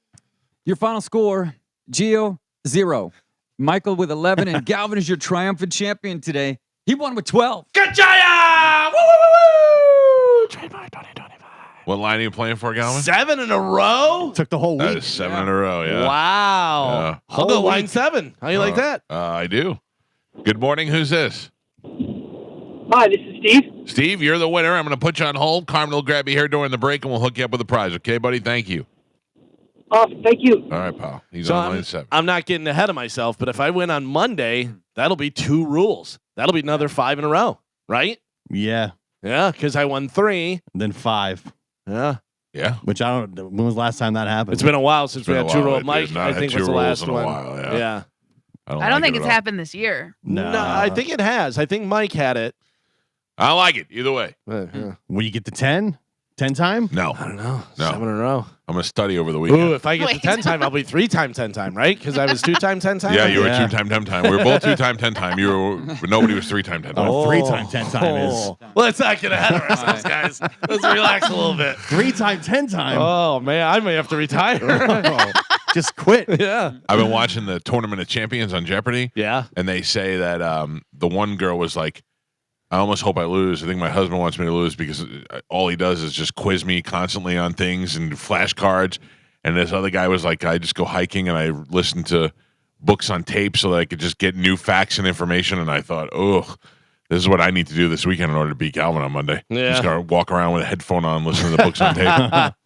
Your final score, Gio, 0. Michael with 11, and Galvin is your triumphant champion today. He won with 12. Kachaya! Woo, woo, woo, woo! Trademark 2025. What line are you playing for, Galvin? 7 in a row? Took the whole That week. is 7 in a row, yeah. Wow. Yeah. I'll go Whole line week. 7. How you like that? I do. Good morning. Who's this? Hi, this is Steve. Steve, you're the winner. I'm going to put you on hold. Carmen will grab you here during the break, and we'll hook you up with a prize. Okay, buddy? Thank you. Thank you. All right, pal. He's So on line 7. I'm not getting ahead of myself, but if I win on Monday, that'll be 2 rules. That'll be another 5 in a row, right? Yeah. Yeah, because I won 3. And then 5. Yeah. Yeah. Which I don't know. When was the last time that happened? It's been a while since we been had a while. two-roll We've Mike. not I had think two was the rolls last in a one. while, yeah. I don't like think it it's at all. happened this year. No. No, I think it has. I think Mike had it. I don't like it either way. Yeah. Will you get the 10? 10 time? No. I don't know. No. 7 in a row. I'm going to study over the weekend. Ooh, if I get the Wait. 10 time, I'll be 3 time 10 time, right? Because I was 2 time 10 time. Yeah, you were Yeah. 2 time 10 time. We were both 2 time 10 time. You were, but nobody was 3 time 10 time. Oh, 3 time 10 time is. Let's not get ahead of ourselves, guys. Let's relax a little bit. 3 time 10 time. Oh man, I may have to retire. Oh, just quit. Yeah. I've been watching the Tournament of Champions on Jeopardy, Yeah. and they say that the one girl was like, I almost hope I lose. I think my husband wants me to lose because all he does is just quiz me constantly on things and flashcards. And this other guy was like, I just go hiking and I listen to books on tape so that I could just get new facts and information. And I thought, oh, this is what I need to do this weekend in order to beat Calvin on Monday. Yeah. Just gotta walk around with a headphone on, listening to the books on tape,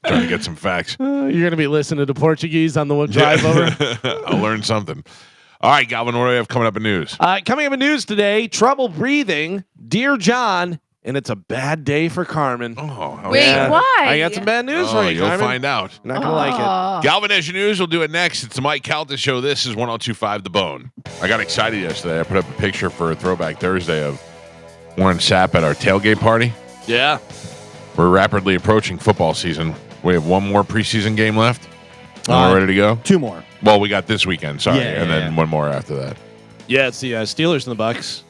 trying to get some facts. You're gonna be listening to Portuguese on the drive over. I'll learn something. All right, Galvin, what do we have coming up in news? Coming up in news today: trouble breathing, Dear John, and it's a bad day for Carmen. Oh, how Wait, sad. why? I got some bad news Oh, for you, you'll Carmen. find out. You're not gonna like it. Oh. Galvin has your news. We'll do it next. It's the Mike Calta Show. This is 102.5 The Bone. I got excited yesterday. I put up a picture for a Throwback Thursday of Warren Sapp at our tailgate party. Yeah. We're rapidly approaching football season. We have one more preseason game left. And we're ready to go. 2 more. Well, we got this weekend, sorry, Yeah, and yeah, then yeah. one more after that. Yeah, it's the Steelers and the Bucks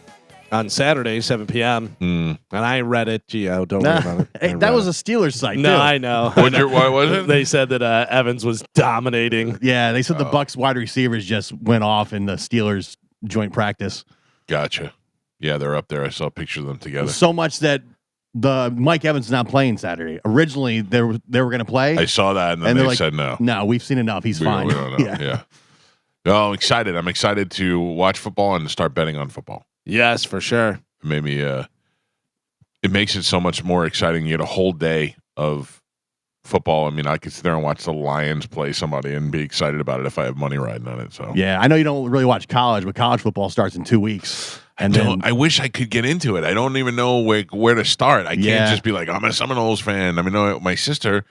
on Saturday, 7 p.m. Mm. And I read it. Don't worry about it. Hey, that was a Steelers site, No, too. I know. What was it? They said that Evans was dominating. Yeah, they said the Bucks wide receivers just went off in the Steelers joint practice. Gotcha. Yeah, they're up there. I saw pictures of them together. So much that the Mike Evans is not playing Saturday. Originally, they were going to play. I saw that, and then And they they're like, said no. No, we've seen enough. He's fine. We don't know. Yeah. No, I'm excited. I'm excited to watch football and start betting on football. Yes, for sure. It made me. It makes it so much more exciting. You get a whole day of football. I mean, I could sit there and watch the Lions play somebody and be excited about it if I have money riding on it. So Yeah, I know you don't really watch college, but college football starts in 2 weeks. And then I wish I could get into it. I don't even know where to start. I can't Yeah. just be like, I'm a Seminoles fan. I mean, my sister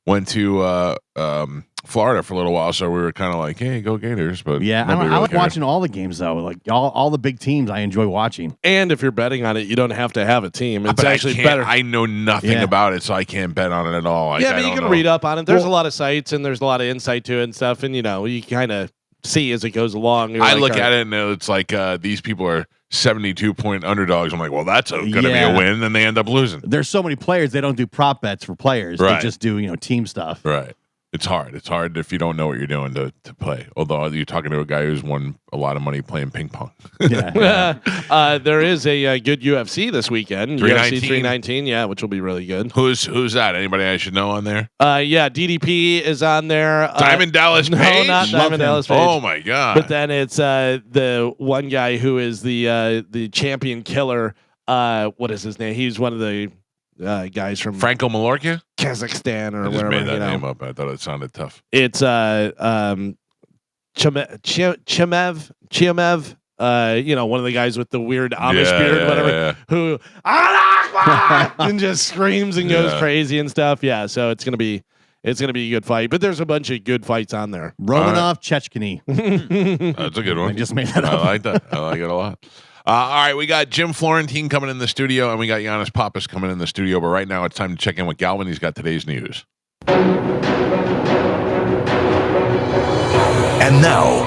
went to Florida for a little while, so we were kind of like, hey, go Gators. But yeah, nobody I really like cared. watching all the games though. Like all the big teams, I enjoy watching. And if you're betting on it, you don't have to have a team. It's But actually I can't, better. I know nothing Yeah. about it, so I can't bet on it at all. Like, yeah, I but you don't can know. read up on it. There's Well- a lot of sites and there's a lot of insight to it and stuff. And, you kind of see as it goes along. You're I like, look all right. at it and it's like these people are 72-point underdogs. I'm like, well, that's going to be Yeah. a win. Then they end up losing. There's so many players, they don't do prop bets for players. Right. They just do, team stuff. Right. It's hard. It's hard if you don't know what you're doing to play. Although you're talking to a guy who's won a lot of money playing ping pong. Yeah. There is a good UFC this weekend. 319? UFC 319, yeah, which will be really good. Who's that? Anybody I should know on there? Yeah, DDP is on there. Diamond Dallas No, Page? not Love Diamond him. Dallas Page. Oh my god! But then it's the one guy who is the champion killer. What is his name? He's one of the guys from Franco Malorca? Kazakhstan or I just wherever. made that name up. I thought it sounded tough. It's Chimev. One of the guys with the weird Amish beard, whatever, yeah. who and just screams and goes Yeah. crazy and stuff. Yeah, so it's gonna be a good fight. But there's a bunch of good fights on there. Romanov Chechkany. That's a good I one. just made that I up. like that. I like it a lot. All right, we got Jim Florentine coming in the studio, and we got Giannis Pappas coming in the studio. But right now, it's time to check in with Galvin. He's got today's news. And now,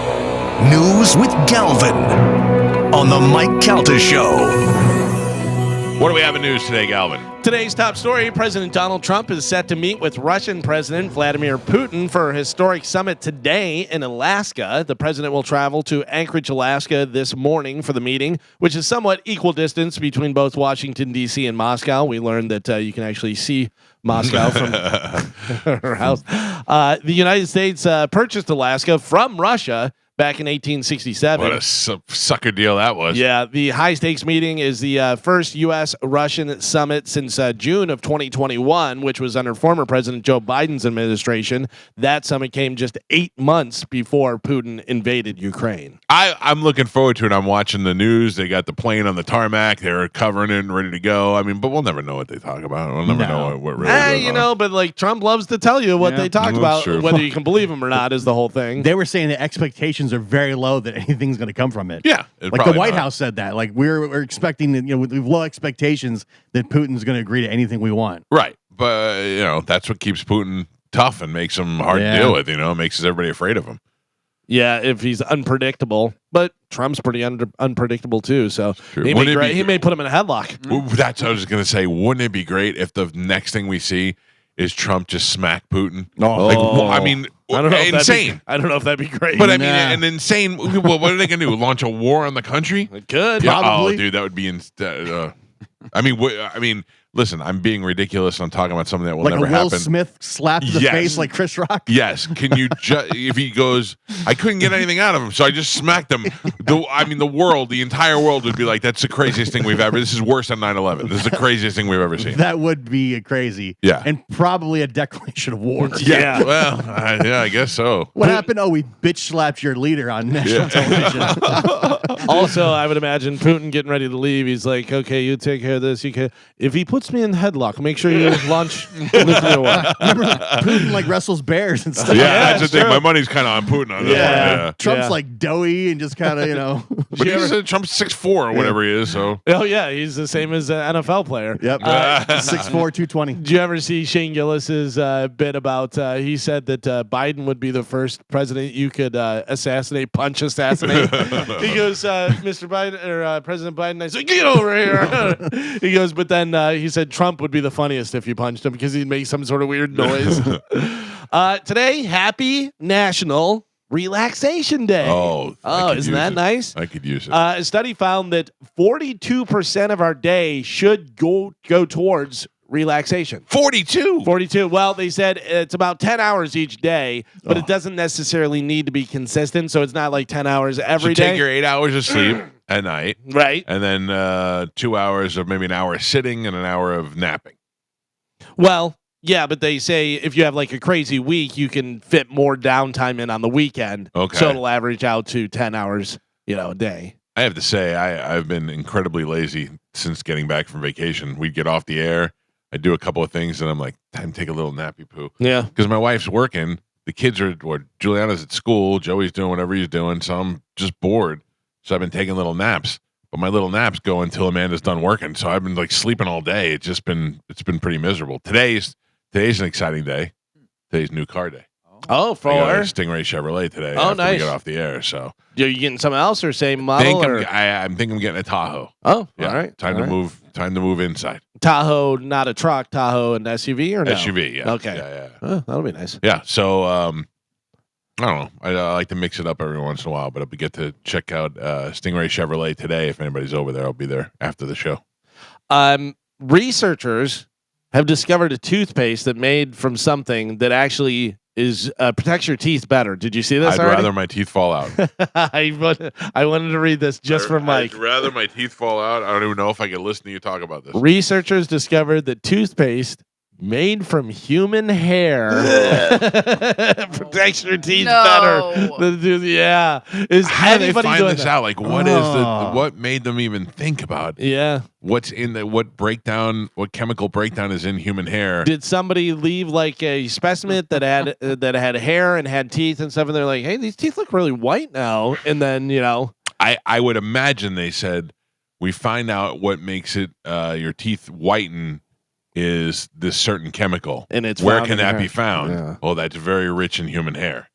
news with Galvin on the Mike Calta Show. What do we have in news today, Galvin? Today's top story: President Donald Trump is set to meet with Russian President Vladimir Putin for a historic summit today in Alaska. The president will travel to Anchorage, Alaska this morning for the meeting, which is somewhat equal distance between both Washington, D.C. and Moscow. We learned that you can actually see Moscow from her house. The United States purchased Alaska from Russia back in 1867. What a sucker deal that was. Yeah, the high stakes meeting is the first U.S.-Russian summit since June of 2021, which was under former President Joe Biden's administration. That summit came just 8 months before Putin invaded Ukraine. I'm looking forward to it. I'm watching the news. They got the plane on the tarmac. They're covering it and ready to go. I mean, but we'll never know what they talk about. We'll never know what really goes You on. know, but like Trump loves to tell you what they talked That's about. true. Whether you can believe him or not is the whole thing. They were saying the expectations are very low that anything's going to come from it. Yeah. Like the White House said that. Like we're expecting, with low expectations that Putin's going to agree to anything we want. Right. But, that's what keeps Putin tough and makes him hard to deal with, makes everybody afraid of him. Yeah, if he's unpredictable. But Trump's pretty unpredictable too. So he may put him in a headlock. Ooh, that's what I was going to say. Wouldn't it be great if the next thing we see is Trump just smack Putin? I mean, I don't know insane. I don't know if that'd be great. But I mean, an insane. What are they going to do? Launch a war on the country? It could probably. Oh, dude, that would be. I mean, listen, I'm being ridiculous. And I'm talking about something that will never happen. Like a Will happen. Smith slap to the face like Chris Rock? Yes. Can you if he goes, I couldn't get anything out of him, so I just smacked him. The entire world would be like, that's the craziest thing we've ever. This is worse than 9/11. This is the craziest thing we've ever seen. That would be crazy. Yeah. And probably a declaration of war. Yeah. Well, I guess so. What happened? Oh, we bitch slapped your leader on national television. Also, I would imagine Putin getting ready to leave. He's like, okay, you take care of this. You can. If he puts me in headlock, make sure you launch nuclear war. Remember, Putin wrestles bears and stuff. Yeah, that's the thing. My money's kind of on Putin on this one. Yeah. Trump's like doughy and just kind of, But Trump's 6'4" or whatever he is. So. Oh yeah, he's the same as an NFL player. Yep. 6'4", 220. Did you ever see Shane Gillis's bit about? He said that Biden would be the first president you could punch assassinate. He goes, Mr. Biden or President Biden. I said, get over here. He goes, but then he said Trump would be the funniest if you punched him because he'd make some sort of weird noise. Today, happy National Relaxation Day. Oh, isn't that nice? I could use it. A study found that 42% of our day should go towards relaxation. 42. Well, they said it's about 10 hours each day, but it doesn't necessarily need to be consistent. So it's not like 10 hours every day. Take your 8 hours of sleep at night. Right. And then 2 hours of maybe an hour of sitting and an hour of napping. Well, yeah, but they say if you have like a crazy week, you can fit more downtime in on the weekend. Okay. So it'll average out to 10 hours, a day. I have to say, I've been incredibly lazy since getting back from vacation. We'd get off the air. I do a couple of things, and I'm like, time to take a little nappy poo. Yeah. Because my wife's working. The kids Juliana's at school. Joey's doing whatever he's doing. So I'm just bored. So I've been taking little naps. But my little naps go until Amanda's done working. So I've been like sleeping all day. It's been pretty miserable. Today's an exciting day. Today's new car day. Oh, for I got a Stingray Chevrolet today. Oh, after nice. We get off the air. So Are you getting something else or same model? I think I'm getting a Tahoe. Oh, Yeah. all right. Time to move. Time to move inside. Tahoe, not a truck. Tahoe, an SUV or no? SUV. Yeah. Okay. Yeah. Oh, that'll be nice. Yeah. So I don't know. I like to mix it up every once in a while, but I'll get to check out Stingray Chevrolet today. If anybody's over there, I'll be there after the show. Researchers have discovered a toothpaste that made from something that actually is protects your teeth better. Did you see this? I'd already? rather my teeth fall out. I wanted to read this just for Mike. I'd rather my teeth fall out. I don't even know if I can listen to you talk about this. Researchers discovered that toothpaste made from human hair protects your teeth better. Yeah. How do they anybody find doing this that? out? Like, what made them even think about? Yeah. What's in what chemical breakdown is in human hair? Did somebody leave like a specimen that had hair and had teeth and stuff, and they're like, hey, these teeth look really white now, and then I would imagine they said we find out what makes it your teeth whiten is this certain chemical, and it's where found can in that hair. be found? Yeah. Oh, that's very rich in human hair.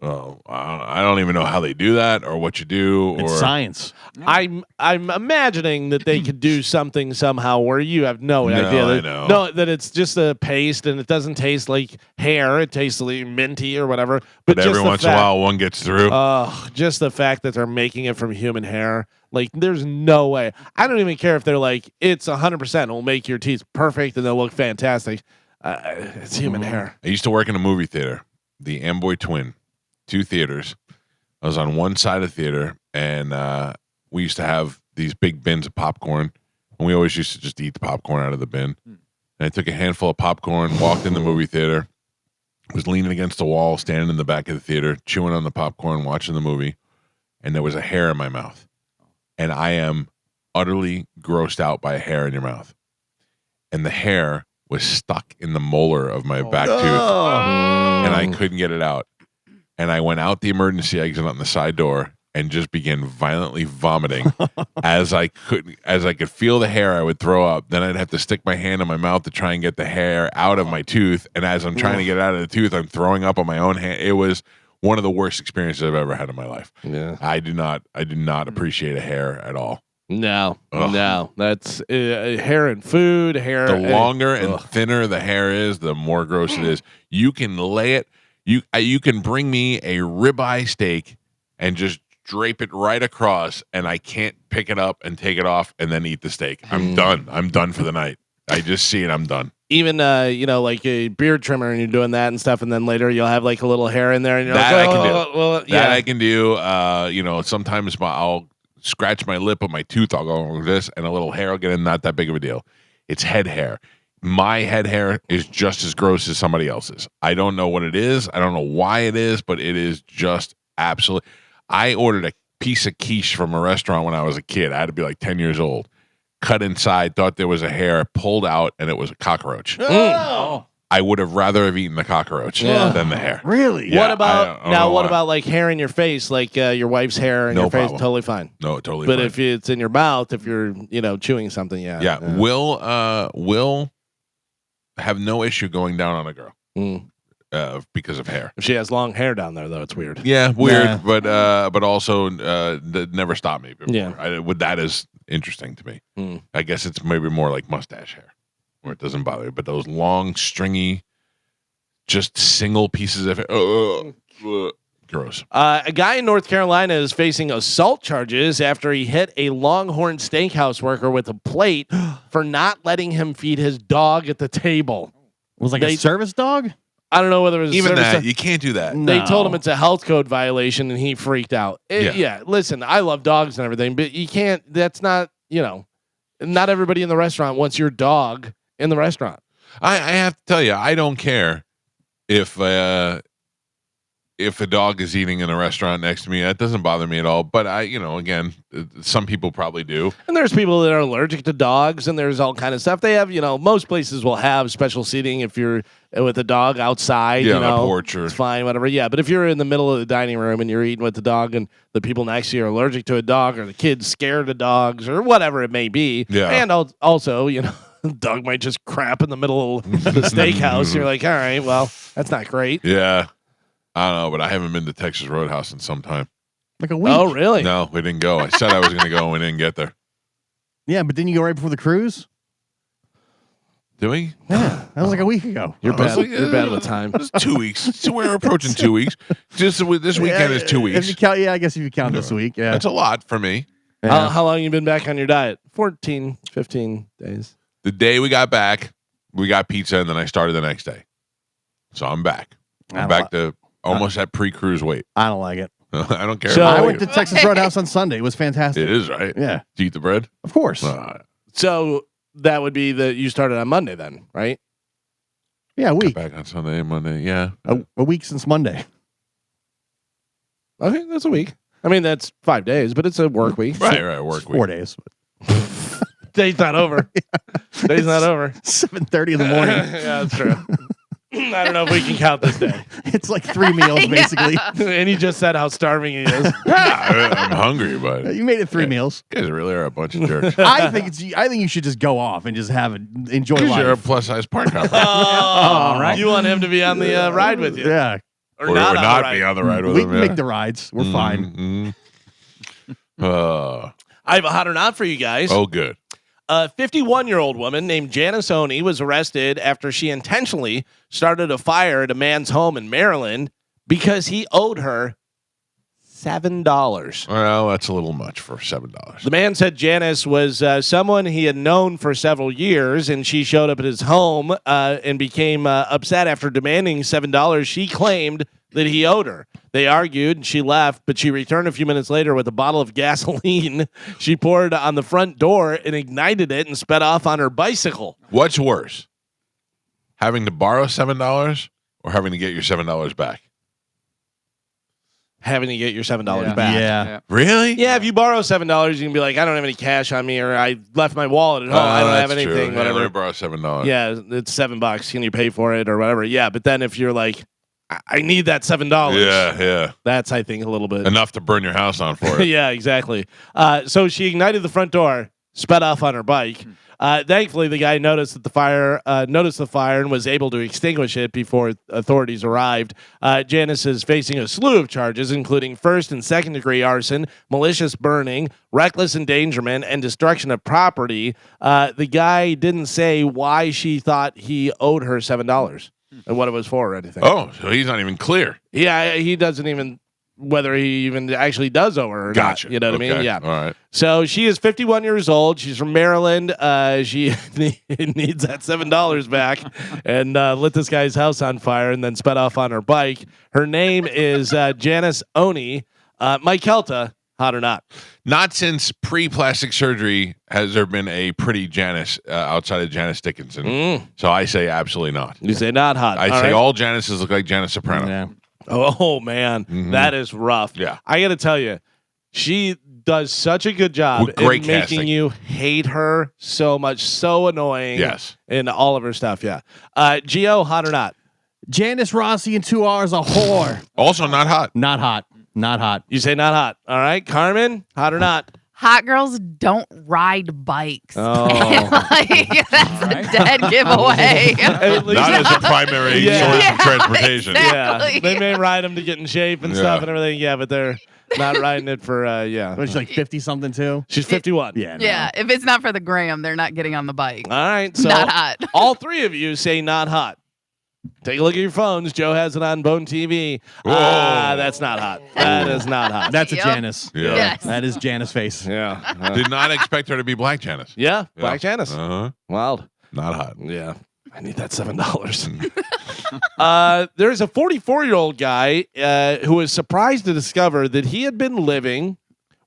Oh, I don't even know how they do that or what you do. It's or science. I'm imagining that they could do something somehow where you have no idea. I That, know. No, that it's just a paste and it doesn't taste like hair. It tastes like minty or whatever. But just every the once in a fact- while, one gets through. Just the fact that they're making it from human hair. Like, there's no way. I don't even care if they're like, it's 100%. It'll make your teeth perfect and they'll look fantastic. It's human hair. I used to work in a movie theater, the Amboy Twin, 2 theaters. I was on one side of the theater, and we used to have these big bins of popcorn, and we always used to just eat the popcorn out of the bin. And I took a handful of popcorn, walked in the movie theater, was leaning against the wall, standing in the back of the theater, chewing on the popcorn, watching the movie, and there was a hair in my mouth. And I am utterly grossed out by a hair in your mouth. And the hair was stuck in the molar of my back tooth, and I couldn't get it out. And I went out the emergency exit on the side door and just began violently vomiting as I could feel the hair. I would throw up. Then I'd have to stick my hand in my mouth to try and get the hair out of my tooth. And as I'm trying to get it out of the tooth, I'm throwing up on my own hand. It was one of the worst experiences I've ever had in my life. Yeah. I did not appreciate a hair at all. No, Ugh. no, that's hair and food. Hair. The longer and thinner the hair is, the more gross it is. You can lay it. You can bring me a ribeye steak and just drape it right across, and I can't pick it up and take it off and then eat the steak. I'm done. I'm done for the night. I just see it. I'm done. Even like a beard trimmer, and you're doing that and stuff, and then later you'll have like a little hair in there, and you're That like, I can do. Well, That I can do. Sometimes I'll scratch my lip with my tooth. I'll go like this, and a little hair will get in. Not that big of a deal. It's head hair. My head hair is just as gross as somebody else's. I don't know what it is. I don't know why it is, but it is just absolutely. I ordered a piece of quiche from a restaurant when I was a kid. I had to be like 10 years old. Cut inside, thought there was a hair, pulled out, and it was a cockroach. Oh. I would have rather have eaten the cockroach than the hair. Really? Yeah, what about what about like hair in your face, like your wife's hair in No your face? problem. Totally fine. No, totally. But fine. if it's in your mouth, if you're chewing something, yeah, will have no issue going down on a girl because of hair. If she has long hair down there, though, it's weird. Yeah, weird, Yeah. but also never stopped me before. Yeah. That is interesting to me. I guess it's maybe more like mustache hair, where it doesn't bother me. But those long, stringy, just single pieces of hair, gross. A guy in North Carolina is facing assault charges after he hit a Longhorn Steakhouse worker with a plate for not letting him feed his dog at the table. Was like a service dog? I don't know whether it was Even service that, you can't do that. They No. told him it's a health code violation, and he freaked out. Listen, I love dogs and everything, but you can't. That's not. Not everybody in the restaurant wants your dog in the restaurant. I have to tell you, I don't care if a dog is eating in a restaurant next to me. That doesn't bother me at all. But again, some people probably do. And there's people that are allergic to dogs, and there's all kind of stuff. They have, most places will have special seating if you're with a dog outside. Yeah, on a porch or it's fine, whatever. Yeah, but if you're in the middle of the dining room and you're eating with the dog, and the people next to you are allergic to a dog, or the kid's scared of dogs, or whatever it may be, and also, the dog might just crap in the middle of the steakhouse. You're like, all right, well, that's not great. Yeah. I don't know, but I haven't been to Texas Roadhouse in some time. Like a week. Oh, really? No, we didn't go. I said I was going to go, and we didn't get there. Yeah, but didn't you go right before the cruise? Did we? Yeah, that was like a week ago. You're bad. like, You're bad with time. It's 2 weeks. So we're approaching 2 weeks. Just this weekend is 2 If weeks. you count, I guess if you count this week, yeah. That's a lot for me. How long you been back on your diet? 14, 15 days. The day we got back, we got pizza, and then I started the next day. So I'm back. I'm back to almost at pre-cruise weight. I don't like it. I don't care. So- I went to Texas Roadhouse on Sunday. It was fantastic. It is, right? Yeah, Do you eat the bread? of course. So that would be you started on Monday then, right? Yeah, a week. Back on Sunday, Monday. Yeah. A week since Monday. Okay, that's a week. I mean, that's 5 days, but it's a work week. Right. Work week. 4 days. Day's not over. Day's not over. 7:30 in the morning. Yeah, that's true. I don't know if we can count this day. It's like 3 meals, basically. And he just said how starving he is. I'm hungry, but You made it 3 meals. you guys really are a bunch of jerks. I think you should just go off and just enjoy Because you're a life. plus-size park hopper. Oh, right. You want him to be on the ride with you. Yeah, Or Or not, not on be the ride. on the ride with we him. can make the rides. We're fine. I have a hot or not for you guys. Oh, good. A 51-year-old woman named Janice Oney was arrested after she intentionally started a fire at a man's home in Maryland because he owed her $7. Well, that's a little much for $7. The man said Janice was someone he had known for several years, and she showed up at his home and became upset after demanding $7 she claimed that he owed her. They argued and she left, but she returned a few minutes later with a bottle of gasoline. She poured on the front door and ignited it and sped off on her bicycle. What's worse? Having to borrow $7 or having to get your $7 back? Having to get your $7 Yeah. back. Yeah. Really? Yeah, if you borrow $7, you can be like, I don't have any cash on me, or I left my wallet at home. I don't have that's anything, true. whatever. Yeah, let me borrow $7. Yeah, it's $7. Can you pay for it or whatever? Yeah, but then if you're like, I need that $7. Yeah. That's, I think, a little bit. Enough to burn your house on for it. Yeah, exactly. So she ignited the front door, sped off on her bike. Thankfully, the guy noticed the fire and was able to extinguish it before authorities arrived. Janice is facing a slew of charges, including first and second degree arson, malicious burning, reckless endangerment, and destruction of property. The guy didn't say why she thought he owed her $7 and what it was for or anything. Oh, so he's not even clear. Yeah, he doesn't even whether he even actually does owe her or Gotcha. not. You know what I mean? Okay. Yeah. All right. So she is 51 years old. She's from Maryland. She needs that $7 back and lit this guy's house on fire and then sped off on her bike. Her name is Janice Oni. Mike Calta, hot or not? Not since pre-plastic surgery has there been a pretty Janice outside of Janice Dickinson. So I say absolutely not. You say not hot. I say all Janices look like Janice Soprano. Yeah. Oh, man. That is rough. Yeah. I got to tell you, she does such a good job With great in making casting. you hate her so much, so annoying. Yes. In all of her stuff, yeah. Gio, hot or not? Janice Rossi in 2 hours, a whore. Also not hot. Not hot. Not hot. You say not hot. All right. Carmen, hot or not? Hot girls don't ride bikes. Oh. Like, that's Alright. a dead giveaway. At least- Not as a primary Yeah. source Yeah, of transportation. exactly. Yeah, Exactly. they may ride them to get in shape and Yeah. stuff and everything. Yeah, but they're not riding it for, yeah. What, she's like 50 something too? She's 51. Yeah. no. Yeah, if it's not for the gram, they're not getting on the bike. All right. So Not hot. all three of you say not hot. Take a look at your phones. Joe has it on Bone TV. Whoa. That's not hot. That is not hot. That's a Yep. Janice. Yeah. Yes. That is Janice face. Yeah. Did not expect her to be Black Janice. Yeah. Yeah. Black Janice. Uh-huh. Wild. Not hot. Yeah. I need that $7. There's a 44-year-old guy who was surprised to discover that he had been living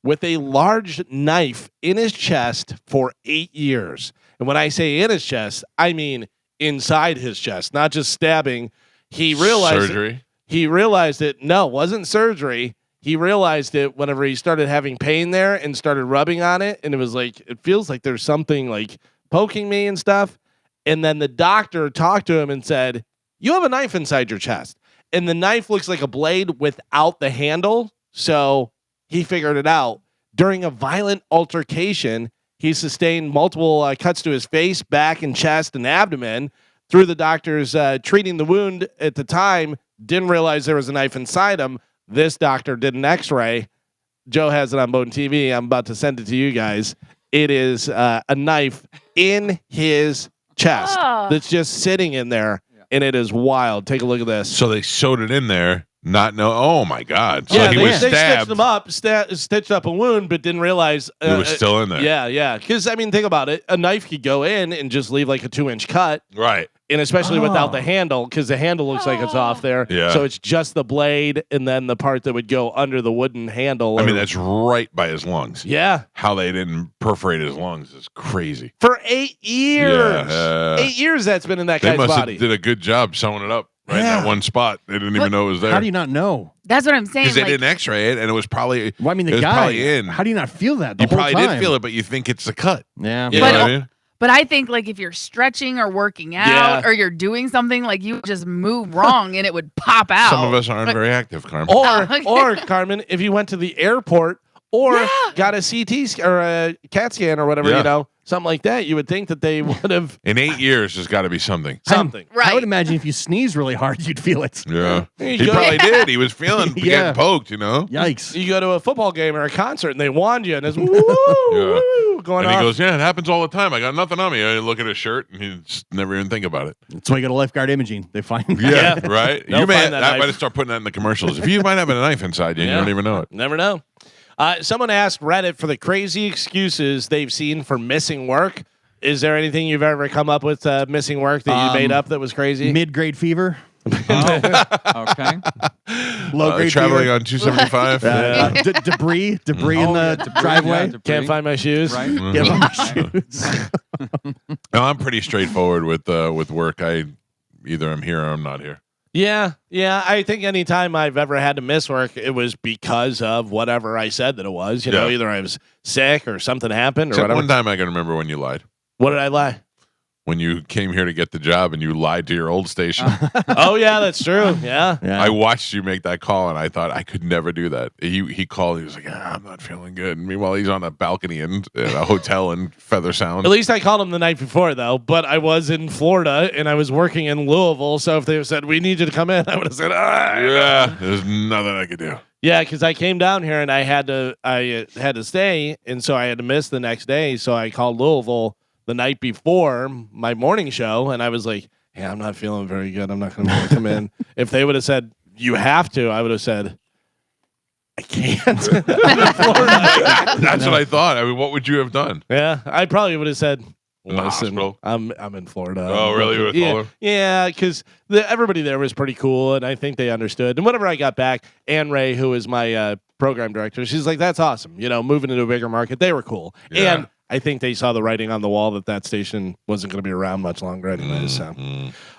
with a large knife in his chest for 8 years. And when I say in his chest, I mean inside his chest, not just stabbing. He realized Surgery. He realized it. No, it wasn't surgery. He realized it whenever he started having pain there and started rubbing on it. And it was like, it feels like there's something like poking me and stuff. And then the doctor talked to him and said, you have a knife inside your chest. And the knife looks like a blade without the handle. So he figured it out. During a violent altercation, he sustained multiple cuts to his face, back, and chest and abdomen. Through the doctors treating the wound at the time, didn't realize there was a knife inside him. This doctor did an x-ray. Joe has it on Bone TV. I'm about to send it to you guys. It is a knife in his chest Oh. that's just sitting in there, and it is wild. Take a look at this. So they sewed it in there. Oh my God. So he they, was they stitched stabbed. him up, stitched up a wound, but didn't realize He was still in there. Yeah. Because I mean, think about it. A knife could go in and just leave like a 2-inch cut, Right. and especially without Oh. the handle, because the handle looks like it's off there. Yeah. So it's just the blade and then the part that would go under the wooden handle. I mean, or- that's right by his lungs. yeah. How they didn't perforate his lungs is crazy. For 8 years. Yeah, 8 years that's been in that They guy's must body. have did a good job sewing it up right in Yeah. that one spot. They didn't even know it was there. How do you not know? That's what I'm saying. Because they Like, didn't X-ray it, and it was probably Well, I mean, it the was guy. probably in. How do you not feel that the You whole probably time? did feel it, but you think it's the cut. Yeah. You But- know what I mean? but I think like if you're stretching or working out Yeah. or you're doing something, like you just move wrong and it would pop out. Some of us aren't very active, Carmen. Or, Okay. or Carmen, if you went to the airport or Yeah. got a CT or a CAT scan or whatever, Yeah. you know, something like that, you would think that they would have In 8 years, there's got to be something. something. Right. I would imagine if you sneeze really hard, you'd feel it. Yeah, There you he go. probably did. He was feeling Yeah. getting poked, you know. Yikes. You go to a football game or a concert and they wand you and it's woo, Yeah. woo, going And he off. goes, "Yeah, it happens all the time. I got nothing on me." I look at his shirt, and he just never even think about it. That's why you go to lifeguard imaging. They find Yeah, right. They'll You may find that that knife. might start putting that in the commercials. If you might have a knife inside you, and Yeah. you don't even know it. Never know. Someone asked Reddit for the crazy excuses they've seen for missing work. Is there anything you've ever come up with missing work that you made up that was crazy? mid-grade fever. Oh, okay. Low grade traveling beer. on 275. Debris in Oh, the debris, driveway. yeah, debris. Can't find my shoes. Right. Give 'em shoes. No, I'm pretty straightforward with work. I either I'm here or I'm not here. Yeah. I think anytime I've ever had to miss work, it was because of whatever I said that it was. You know, Yeah. either I was sick or something happened or Except whatever. one time I can remember when you lied. What did I lie? When you came here to get the job and you lied to your old station. Oh yeah, that's true. Yeah. Yeah. I watched you make that call and I thought I could never do that. He called. He was like, I'm not feeling good. And meanwhile, he's on a balcony in a hotel in Feather Sound. At least I called him the night before, though. But I was in Florida and I was working in Louisville. So if they had said, we need you to come in, I would have said, Yeah, there's nothing I could do. Yeah, because I came down here and I had to stay. And so I had to miss the next day. So I called Louisville the night before my morning show. And I was like, hey, I'm not feeling very good. I'm not going to be able to come in. If they would have said, you have to, I would have said, I can't. I'm in Florida. That's what I thought. I mean, what would you have done? Yeah, I probably would have said, In the listen, hospital? I'm in Florida. Oh, really? You would've Yeah, told her? yeah, because everybody there was pretty cool, and I think they understood. And whenever I got back, Ann Ray, who is my program director, she's like, "That's awesome. You know, moving into a bigger market, they were cool." Yeah. And I think they saw the writing on the wall that station wasn't going to be around much longer anyway. So,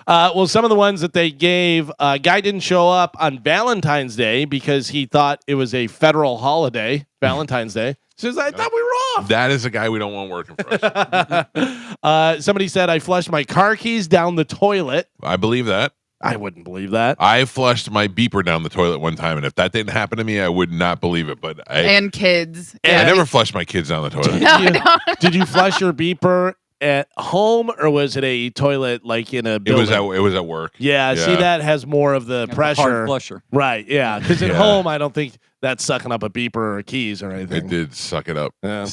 well, some of the ones that they gave, guy didn't show up on Valentine's Day because he thought it was a federal holiday, Valentine's Day. Says, I thought we were off. That is a guy we don't want working for us. Somebody said I flushed my car keys down the toilet. I believe that. I wouldn't believe that. I flushed my beeper down the toilet one time, and if that didn't happen to me, I would not believe it. But And kids. I Yeah. never flushed my kids down the toilet. No, You- no. Did you flush your beeper at home or was it a toilet like in a It building? was at work. Yeah, see, that has more of the Yeah, pressure. hard flusher. Right, yeah. Because at Yeah. home, I don't think that's sucking up a beeper or keys or anything. It did suck it up. Yeah.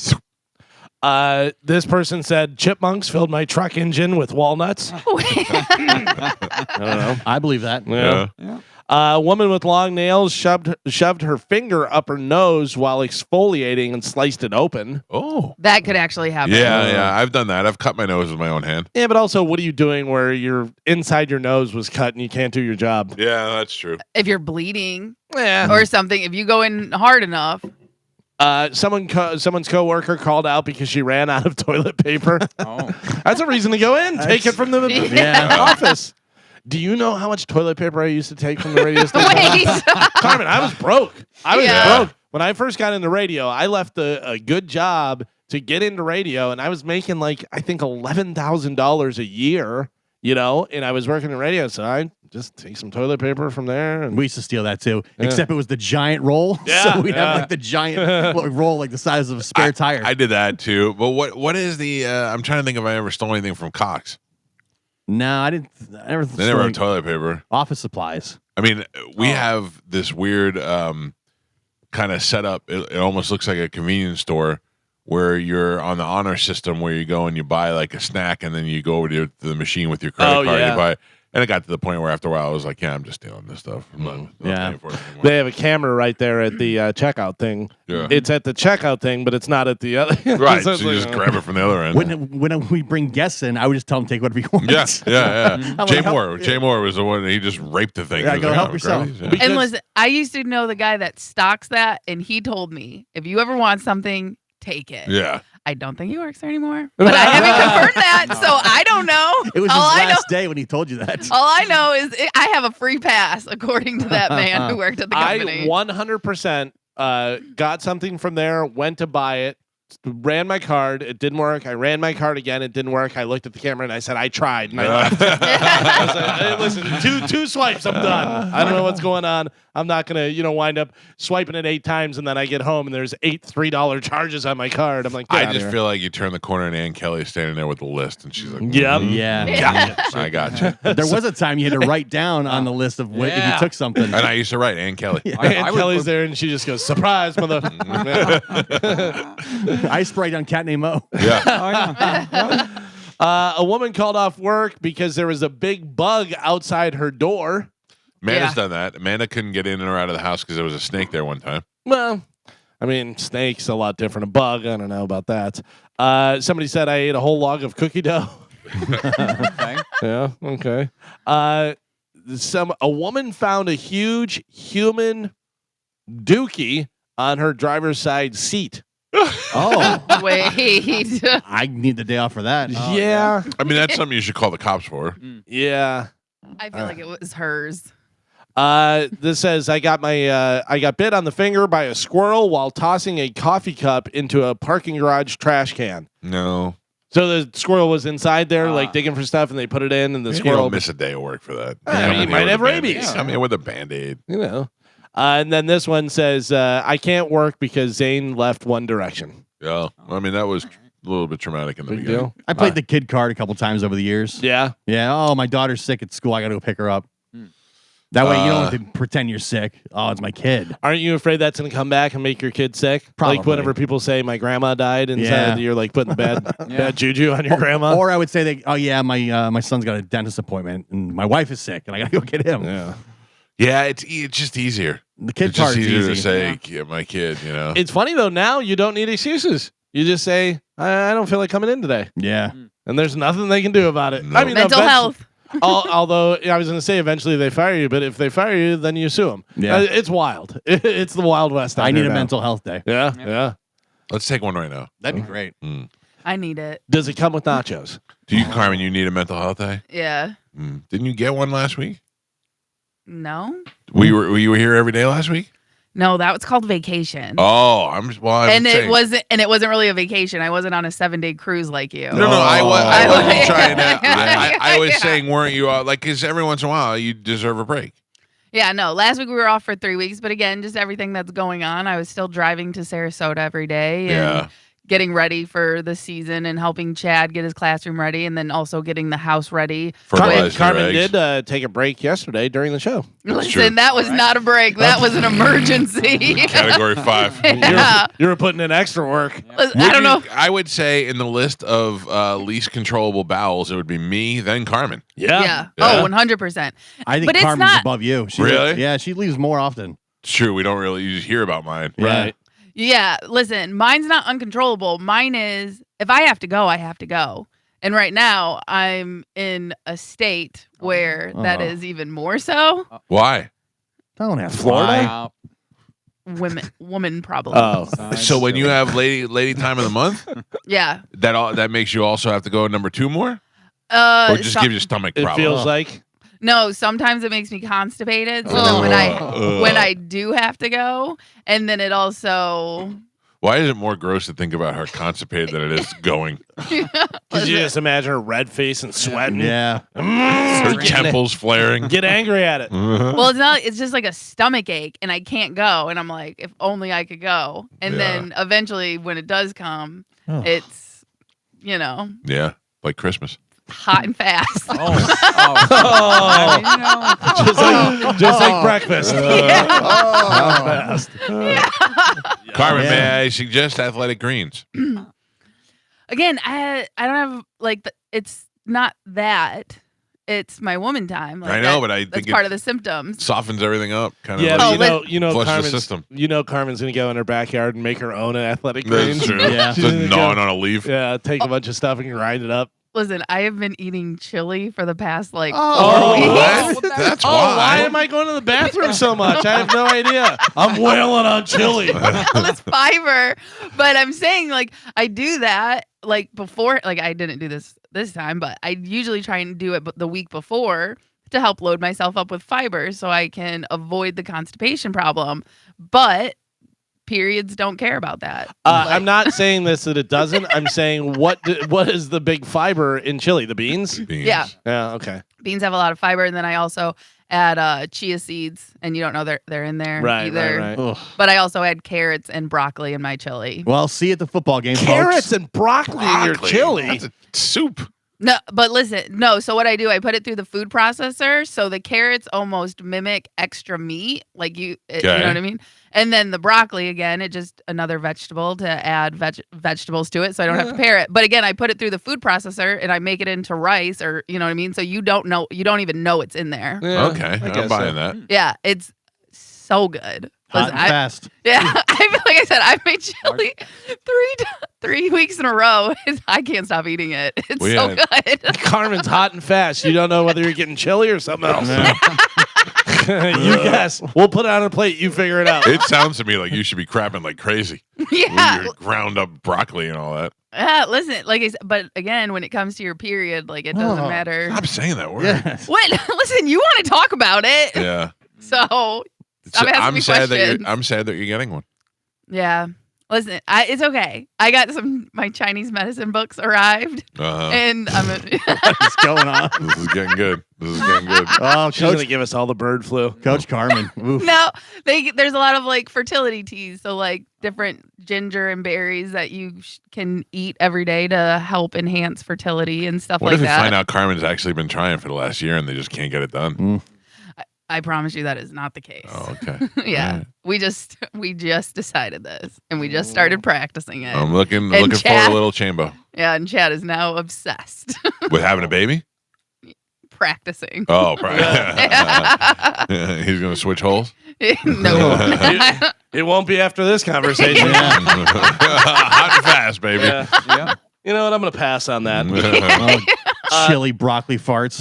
This person said chipmunks filled my truck engine with walnuts. I don't know. I believe that. Yeah. Yeah. A woman with long nails shoved her finger up her nose while exfoliating and sliced it open. Oh. That could actually happen. Yeah. I've done that. I've cut my nose with my own hand. Yeah, but also, what are you doing where your inside your nose was cut and you can't do your job? Yeah, that's true. If you're bleeding Yeah. or something, if you go in hard enough. Someone's coworker called out because she ran out of toilet paper. Oh. That's a reason to go in. Take it from the Yeah. office. Do you know how much toilet paper I used to take from the radio station? Wait. Carmen, I was broke. I was Yeah. broke. When I first got into radio, I left a good job to get into radio, and I was making like, I think $11,000 a year, you know, and I was working in radio, so I just take some toilet paper from there. And We used to steal that too, Yeah. except it was the giant roll. Yeah, So we'd yeah. have like the giant roll, like the size of a spare tire. I did that too. But what is the? I'm trying to think if I ever stole anything from Cox. No, I didn't. I never. They never stole have toilet paper. office supplies. I mean, we have this weird kind of setup. It almost looks like a convenience store where you're on the honor system where you go and you buy like a snack and then you go over to the machine with your credit Oh, card. yeah. You buy, and it got to the point where after a while I was like, yeah, I'm just stealing this stuff. I'm not Yeah. paying for it anymore. they have a camera right there at the checkout thing. Yeah. It's at the checkout thing, but it's not at the other. Right, So so it's you like, just grab it from the other end. When we bring guests in, I would just tell them take whatever you want. Yeah. I'm Jay like, help- Moore. Jay Moore was the one. He just raped the thing. Yeah, He was go like, help "Oh, yourself." grab these." Yeah. Because- And listen, I used to know the guy that stocks that, and he told me, if you ever want something, take it. Yeah. I don't think he works there anymore, but I haven't confirmed that, so I don't know. It was all his I know, last day when he told you that. all I know is I have a free pass, according to that man who worked at the I company. 100% got something from there, went to buy it, ran my card, it didn't work. I ran my card again, it didn't work. I looked at the camera and I said, I tried, and I left. I was like, hey, listen, two swipes, I'm done. I don't know what's going on. I'm not gonna, wind up swiping it 8 times and then I get home and there's 8 $3 charges on my card. I'm like, I just feel like you turn the corner and Ann Kelly's standing there with the list, and she's like, Yep. Yeah. I got you. There was a time you had to write down on the list of what if Yeah. you took something. And I used to write Ann Kelly. And Kelly's there and she just goes, surprise, mother. I sprayed on cat named Mo. Yeah. Oh, yeah. A woman called off work because there was a big bug outside her door. Amanda's Yeah. done that. Amanda couldn't get in or out of the house because there was a snake there one time. Well, I mean, snake's a lot different. A bug, I don't know about that. Somebody said I ate a whole log of cookie dough. Okay. Yeah, okay. a woman found a huge human dookie on her driver's side seat. Oh, Wait. I need the day off for that. Yeah. I mean, that's something you should call the cops for. Yeah. I feel like it was hers. This says I got bit on the finger by a squirrel while tossing a coffee cup into a parking garage trash can. No. So the squirrel was inside there, like digging for stuff, and they put it in, and the You squirrel don't miss a day of work for that. Yeah, Come you in might here have with a Band-Aid. rabies. Come here with a Band-Aid. you know. And then this one says I can't work because Zane left One Direction. Yeah. I mean, that was a little bit traumatic in the Big beginning. deal. I played the kid card a couple times over the years. Yeah. Yeah. Oh, my daughter's sick at school. I got to go pick her up. That way you don't have to pretend you're sick. Oh, it's my kid. Aren't you afraid that's going to come back and make your kid sick? Probably. Like whenever people say my grandma died and Yeah. you're like putting bad juju on your grandma. Or I would say, oh, yeah, my son's got a dentist appointment and my wife is sick and I got to go get him. Yeah. Yeah, it's just easier. The kid It's just part is easier easy. to say, yeah, my kid, you know. It's funny though, now you don't need excuses. You just say, I don't feel like coming in today. Yeah. And there's nothing they can do about it. No. I mean, Mental health. Although I was going to say eventually they fire you, but if they fire you, then you sue them. Yeah. It's wild. It's the Wild West. out I need there a now. mental health day. Yeah. Let's take one right now. That'd be great. I need it. Does it come with nachos? Do you, Carmen, you need a mental health day? Yeah. Didn't you get one last week? No. Were you were here every day last week? No, that was called vacation. Oh, I was and saying. it wasn't really a vacation. I wasn't on a 7-day cruise like you. No, I wasn't was- trying to. I was saying, weren't you like? Because every once in a while, you deserve a break. Yeah, no. Last week we were off for 3 weeks, but again, just everything that's going on. I was still driving to Sarasota every day and Yeah. getting ready for the season and helping Chad get his classroom ready, and then also getting the house ready. Fertilize your Carmen eggs. did take a break yesterday during the show. Listen, true. that was not a break. That was an emergency. Category 5. Yeah. You were putting in extra work. Listen, I don't know. I would say in the list of least controllable bowels, it would be me, then Carmen. Yeah. Yeah. Oh, 100%. I think But it's Carmen's not- above you. She Really? Yeah, she leaves more often. It's true. We don't really you just hear about mine. Yeah. Right. Yeah, listen, mine's not uncontrollable. Mine is if I have to go, I have to go. And right now, I'm in a state where that Oh. is even more so. Why? Don't have Florida? Woman problem. Oh. So when you have lady time of the month, Yeah. that makes you also have to go a number 2 more, or just so- gives you stomach It problems. feels like. No, sometimes it makes me constipated. So then when I do have to go, and then it also Why is it more gross to think about her constipated than it is going? Could you just imagine her red face and sweating? Yeah. Her temples flaring. Get angry at it. well, it's just like a stomach ache, and I can't go. And I'm like, if only I could go. And Yeah. then eventually, when it does come, it's Yeah, like Christmas. hot and fast. I mean, you know, Just like breakfast. Carmen, Yeah. may I suggest athletic greens? Again, I don't have it's not that. It's my woman time. Like I know, that- but I that's think part it of the symptoms. softens everything up. Kind of. Yeah, like, but you know, flush the Carmen's, system. Carmen's gonna go in her backyard and make her own athletic That's greens. true. Yeah. Just gnawing on a leaf. Yeah, take a bunch of stuff and grind it up. Listen, I have been eating chili for the past 4 Oh, weeks. what? That's Oh, why. why am I going to the bathroom so much? I have no idea. I'm wailing on chili. All this fiber. But I'm saying I do that before. I didn't do this time, but I usually try and do it the week before to help load myself up with fiber so I can avoid the constipation problem. But periods don't care about that. I'm not saying this that it doesn't. I'm saying what is the big fiber in chili? The beans? Beans. Yeah. Yeah. Okay. Beans have a lot of fiber, and then I also add chia seeds, and you don't know they're in there either. Right. Ugh. But I also add carrots and broccoli in my chili. Well, see you at the football game, Carrots folks. and broccoli in your Broccoli. chili. That's a soup. No, but listen, so what I do, I put it through the food processor, so the carrots almost mimic extra meat, you know what I mean? And then the broccoli, again, it's just another vegetable to add vegetables to it, so I don't have to pair it. But again, I put it through the food processor, and I make it into rice, or you know what I mean? So you don't even know it's in there. Yeah, Okay, I I'm guess buying so. that. Yeah, it's so good. Hot and fast. Yeah, like I said, I've made chili 3 weeks in a row. I can't stop eating it. It's We so had- good. Carmen's hot and fast. You don't know whether you're getting chili or something else. You guess. We'll put it on a plate. You figure it out. It sounds to me like you should be crapping like crazy. Yeah. With your ground up broccoli and all that. Listen, like I said, but again, when it comes to your period, like it doesn't matter. Stop saying that word. Yes. What? Listen, you want to talk about it. Yeah. So stop asking me questions. I'm sad that you're getting one. Yeah. Listen, it's okay. I got my Chinese medicine books arrived, and What's going on? This is getting good. Oh, She's going to give us all the bird flu. Coach Carmen. Oof. No, there's a lot of like fertility teas, so like different ginger and berries that you can eat every day to help enhance fertility and stuff What like if we that. find out Carmen's actually been trying for the last year and they just can't get it done? I promise you that is not the case. Oh, okay. Yeah, All right. we just decided this, and we just started practicing it. I'm looking for Chad- a little chamber Yeah, and Chad is now obsessed with having a baby. practicing. Oh, he's gonna switch holes. No. It won't be after this conversation. Hot and fast, baby. Yeah. You know what? I'm going to pass on that. Chili broccoli farts.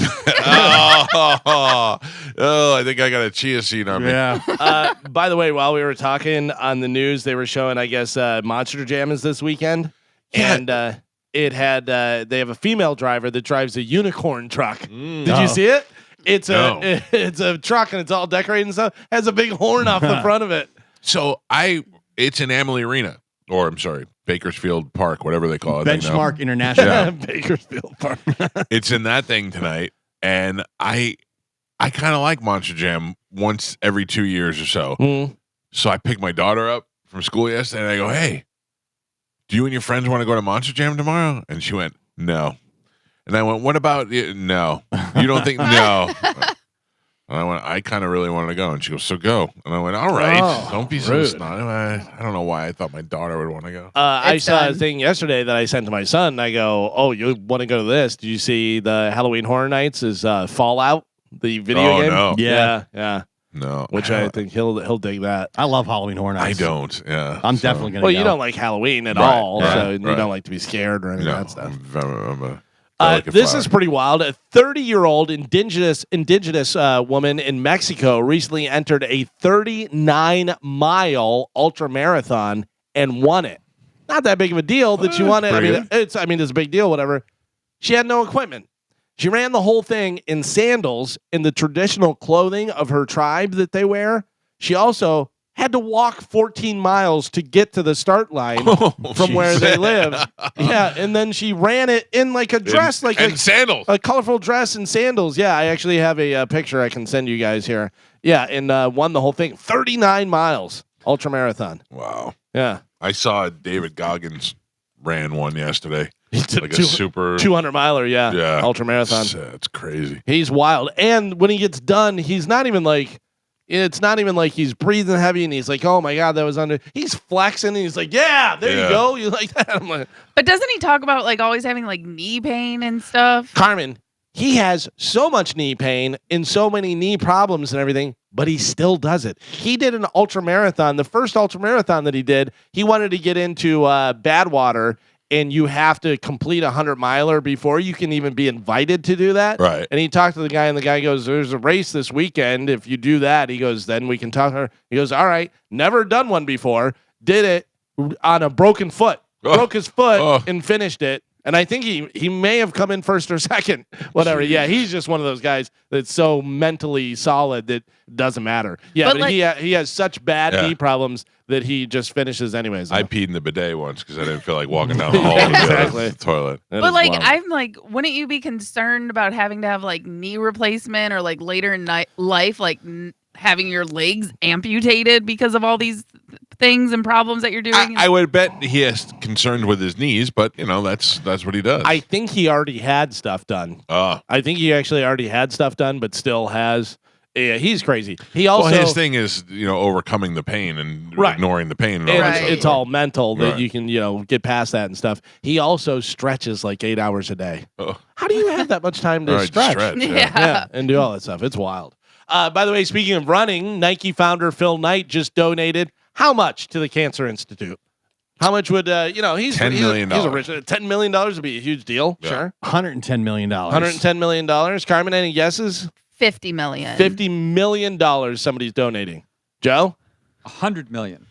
I think I got a chia seed on me. Yeah. By the way, while we were talking on the news, they were showing, I guess, Monster Jam is this weekend. Yeah. And it had, they have a female driver that drives a unicorn truck. Did you Oh. see it? It's No. it's a truck and it's all decorated and stuff. Has a big horn off the front of it. So it's in Amalie Arena, or I'm sorry, Bakersfield Park, whatever they call it. Benchmark International. Yeah. Bakersfield Park. It's in that thing tonight, and I kind of like Monster Jam once every 2 years or so. Mm. So I picked my daughter up from school yesterday, and I go, "Hey, do you and your friends want to go to Monster Jam tomorrow?" And she went, "No." And I went, "What about you?" "No." "You don't think?" "No." And I went, "I kind of really wanted to go." And she goes, "So go." And I went, "All right, Oh, don't be so rude. snotty." I don't know why I thought my daughter would want to go. I It's saw a done. thing yesterday that I sent to my son. I go, "Oh, you want to go to this? Did you see the Halloween Horror Nights? Is Fallout the video Oh, game? no. Yeah. No, Which I think he'll dig that. I love Halloween Horror I Nights. don't. Yeah, I'm so- definitely going to Well, go. you don't like Halloween at Right, all, right, so you right. don't like to be scared or any No, of that stuff. I like it This fire. is pretty wild. A 30-year-old indigenous woman in Mexico recently entered a 39-mile ultra marathon and won it. Not that big of a deal that she won it. pretty It's a big deal. Whatever. She had no equipment. She ran the whole thing in sandals in the traditional clothing of her tribe that they wear. She also had to walk 14 miles to get to the start line from where they live. Yeah, and then she ran it in like a dress, and sandals. a colorful dress and sandals. Yeah, I actually have a picture I can send you guys here. Yeah, and won the whole thing. 39 miles, ultra marathon. Wow. Yeah. I saw David Goggins ran one yesterday. It's Like a super 200 miler, yeah. Ultra marathon. That's crazy. He's wild. And when he gets done, he's not even like, it's not even like he's breathing heavy and he's like, oh my God, that was under. He's flexing and he's like, yeah, there you go. You like that? I'm like, But doesn't he talk about like always having like knee pain and stuff? Carmen, he has so much knee pain and so many knee problems and everything, but he still does it. He did an ultra marathon. The first ultra marathon that he did, he wanted to get into Badwater, and you have to complete a 100-miler before you can even be invited to do that. Right. And he talked to the guy, and the guy goes, there's a race this weekend. If you do that, he goes, then we can talk to her. He goes, all right, never done one before, did it on a broken foot, broke his foot and finished it. And I think he may have come in first or second, whatever. Jeez. Yeah, he's just one of those guys that's so mentally solid that doesn't matter. Yeah, But but like- he has such bad Yeah. knee problems that he just finishes anyways. I peed in the bidet once because I didn't feel like walking down the hall to Exactly. the toilet. That But is like, wild. I'm like, wouldn't you be concerned about having to have like knee replacement or like later in life, like having your legs amputated because of all these things and problems that you're doing? I would bet he has concerns with his knees, but that's what he does. I think he already had stuff done. I think he actually already had stuff done, but still has. Yeah, he's crazy. He also his thing is overcoming the pain and Right. ignoring the pain. And all and that Right. stuff. it's all mental that Right. you can get past that and stuff. He also stretches like 8 hours a day. Oh. How do you have that much time to All right, stretch? stretch. Yeah. Yeah, and do all that stuff. It's wild. By the way, speaking of running, Nike founder Phil Knight just donated how much to the Cancer Institute? How much would he's $10 million. He's a rich. $10 million would be a huge deal. Yeah. Sure. $110 million. $110 million. Carmen, any guesses? 50 million. $50 million somebody's donating. Joe? 100 million.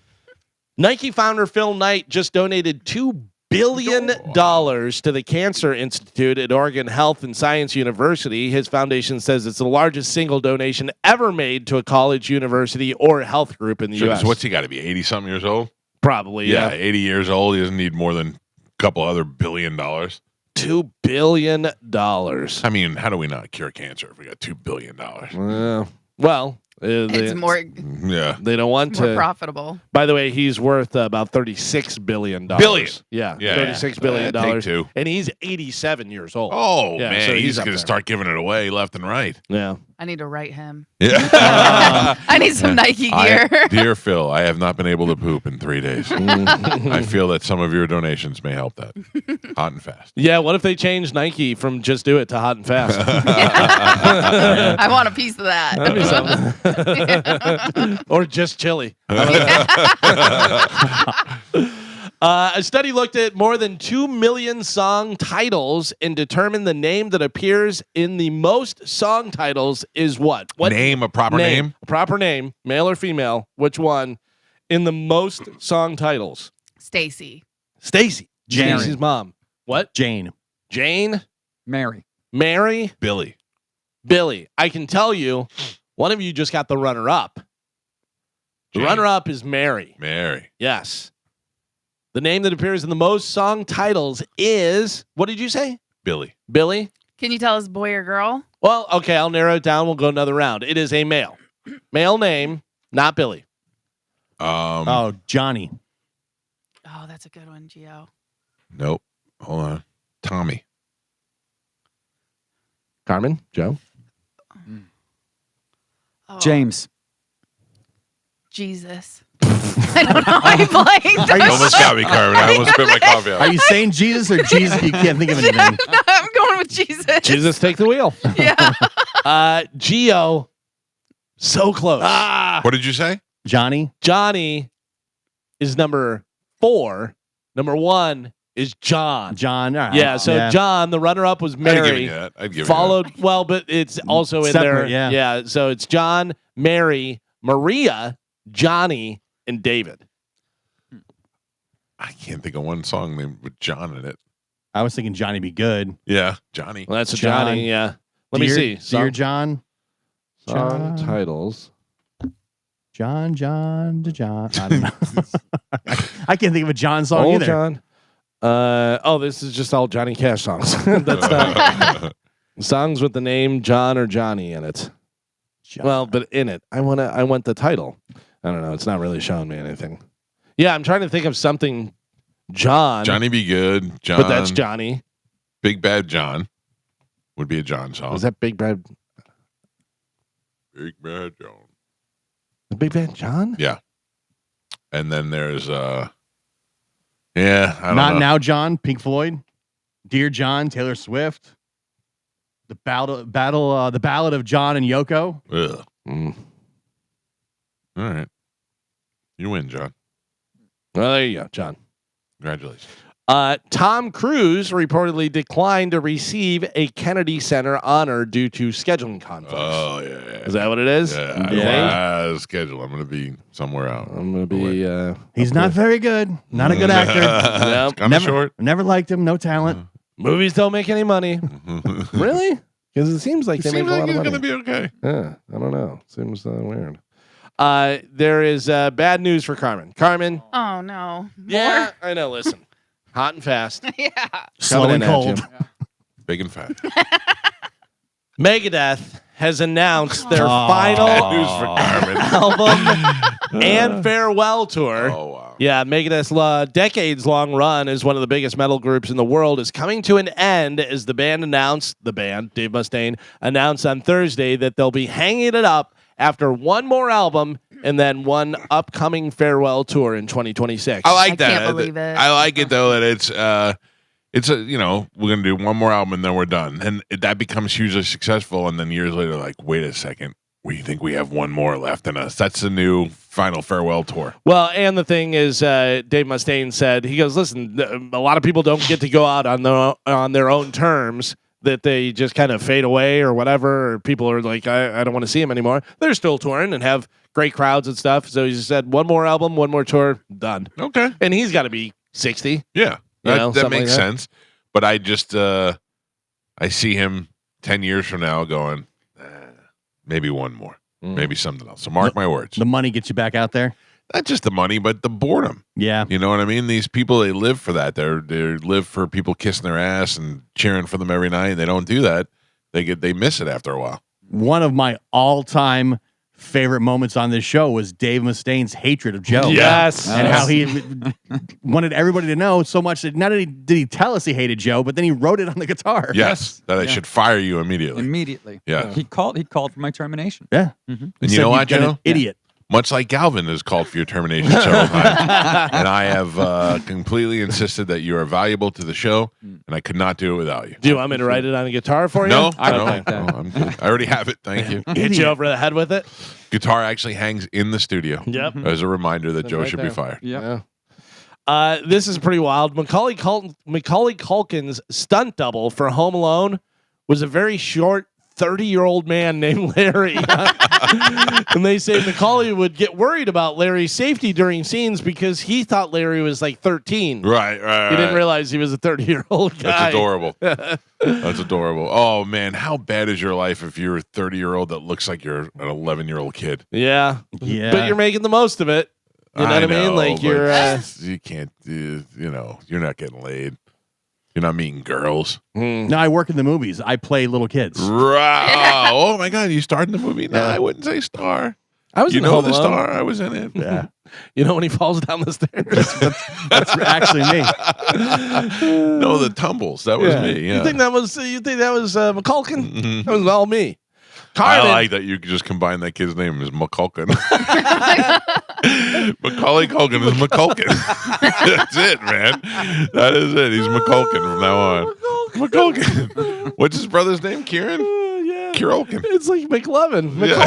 Nike founder Phil Knight just donated $2 billion to the Cancer Institute at Oregon Health and Science University. His foundation says it's the largest single donation ever made to a college, university, or health group in the U.S. So what's he got to be? 80-something years old? Probably, Yeah, 80 years old. He doesn't need more than a couple other $1 billion. $2 billion. I mean, how do we not cure cancer if we got $2 billion? It's more Yeah. They don't want more to. profitable. By the way, he's worth about $36 billion. Billion. Yeah, Yeah. $36 billion. Take two. And he's 87 years old. Oh, Yeah, man. so he's he's up going to there. start giving it away left and right. Yeah. I need to write him. Yeah. I need some Nike gear. Dear Phil, I have not been able to poop in 3 days. I feel that some of your donations may help that. Hot and fast. Yeah, what if they change Nike from Just Do It to Hot and Fast? I want a piece of that. Or just chili. A study looked at more than 2 million song titles and determined the name that appears in the most song titles is what? What Name a proper name? Proper name, male or female. Which one in the most song titles? Stacy. Stacy. Jane. Stacy's mom. What? Jane. Jane? Mary. Mary? Billy. Billy. I can tell you, one of you just got the runner-up. The Jane. runner-up is Mary. Mary. Yes. The name that appears in the most song titles is, what did you say? Billy. Billy? Can you tell us boy or girl? Well, okay, I'll narrow it down. We'll go another round. It is a male. Male name, not Billy. Oh, Johnny. Oh, that's a good one, Gio. Nope. Hold on. Tommy. Carmen? Joe? Oh, James. Jesus. I don't know. I blanked. You almost got me, Carmen. I almost spit my coffee Are out. you saying Jesus or Jesus? You can't think of anything. I'm going with Jesus. Jesus, take the wheel. Yeah. Gio, so close. What did you say? Johnny. Johnny is number 4. Number 1 is John. John. All right. Yeah, so John, the runner-up was I'd give Mary. you that. I'd give you Followed, well, but it's also in Separate, there. yeah. So it's John, Mary, Maria, Johnny, and David. that. I can't think of one song named with John in it. I was thinking Johnny Be Good. Yeah. Johnny. Well, that's a John. Johnny, yeah. Let me see. Dear John. Song John. titles. John. I don't know. I can't think of a John song Old either. John. This is just all Johnny Cash songs. That's not songs with the name John or Johnny in it. John. Well, but in it, I want the title. I don't know. It's not really showing me anything. Yeah, I'm trying to think of something. John. Johnny Be Good. John. But that's Johnny. Big Bad John would be a John song. Is that Big Bad? Big Bad John? The Big Bad John? Yeah. And then there's I don't Not know. Now John, Pink Floyd. Dear John, Taylor Swift. The Ballad of John and Yoko. Ugh. Mm. All right. You win, John. Well, there you go, John. Congratulations. Tom Cruise reportedly declined to receive a Kennedy Center honor due to scheduling conflicts. Oh, yeah. Is that what it is? Yeah. Schedule. I'm going to be somewhere out. I'm going to be. He's not very good. Not a good actor. Nope. Kind of short. Never liked him. No talent. Movies don't make any money. Really? Because it seems like It they make seems a like lot of he's money. going to be okay. Yeah, I don't know. Seems weird. There is bad news for Carmen. Carmen. Oh, no. Yeah, I know. Listen. Hot and fast. Yeah. Slow Coming and in at cold. you. Big and fat. Megadeth has announced their Oh. final Bad news for Carmen. album and farewell tour. Oh, wow. Yeah, Megadeth's decades-long run as one of the biggest metal groups in the world is coming to an end as the band, Dave Mustaine, announced on Thursday that they'll be hanging it up after one more album and then one upcoming farewell tour in 2026. I like I that. can't believe it. I like it, though, that it's a, we're going to do one more album and then we're done. And that becomes hugely successful. And then years later, like, wait a second. We think we have one more left in us. That's the new final farewell tour. Well, and the thing is, Dave Mustaine said, he goes, listen, a lot of people don't get to go out on their own terms, that they just kind of fade away or whatever, or people are like, I don't want to see him anymore. They're still touring and have great crowds and stuff. So he just said, one more album, one more tour, done. Okay. And he's got to be 60. Yeah, that something makes like that. sense. But I just, I see him 10 years from now going, maybe one more, maybe something else. So mark my words. The money gets you back out there. Not just the money, but the boredom. Yeah. You know what I mean? These people, they live for that. They live for people kissing their ass and cheering for them every night. They don't do that. They miss it after a while. One of my all-time favorite moments on this show was Dave Mustaine's hatred of Joe. Yes. And how he wanted everybody to know so much that not only did he tell us he hated Joe, but then he wrote it on the guitar. Yes, that I should fire you immediately. Immediately. Yeah. He called for my termination. Yeah. And you know what, Joe? Idiot. Much like Galvin has called for your termination several times. And I have completely insisted that you are valuable to the show, and I could not do it without you. Do you want me to write it on a guitar for you? No, I no, like that. no, I'm good. I already have it. Thank you. Hit you over the head with it? Guitar actually hangs in the studio. Yep. As a reminder that Joe right should there. be fired. Yep. Yeah. This is pretty wild. Macaulay Culkin's stunt double for Home Alone was a very short 30-year-old man named Larry. And they say Macaulay would get worried about Larry's safety during scenes because he thought Larry was like 13. Right. He didn't realize he was a 30-year-old guy. That's adorable. That's adorable. Oh, man. How bad is your life if you're a 30-year-old that looks like you're an 11-year-old kid? Yeah. Yeah. But you're making the most of it. You know what I mean? Like but you're you can't, you're not getting laid. You're not meeting girls. No, I work in the movies. I play little kids. Right. Oh, my God. You starred in the movie? No, I wouldn't say star. I was You in know Home the Alone. star? I was in it. Yeah. You know when he falls down the stairs? That's actually me. No, the tumbles. That was me. Yeah. You think that was McCulkin? That was all me. I Carmen. like that you just combine that kid's name as McCulkin. Macaulay Culkin is McCulkin. That's it, man. That is it. He's McCulkin from now on. McCulkin. What's his brother's name? Kieran? Yeah. Kierolkin. It's like McLovin. Yeah.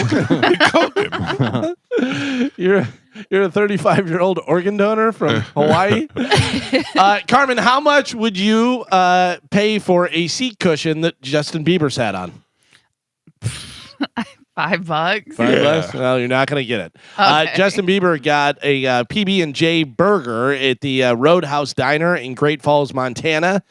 McCulkin. You're a 35-year-old organ donor from Hawaii. Carmen, how much would you pay for a seat cushion that Justin Bieber sat on? $5. $5? Well, you're not going to get it. Okay. Justin Bieber got a PB&J burger at the Roadhouse Diner in Great Falls, Montana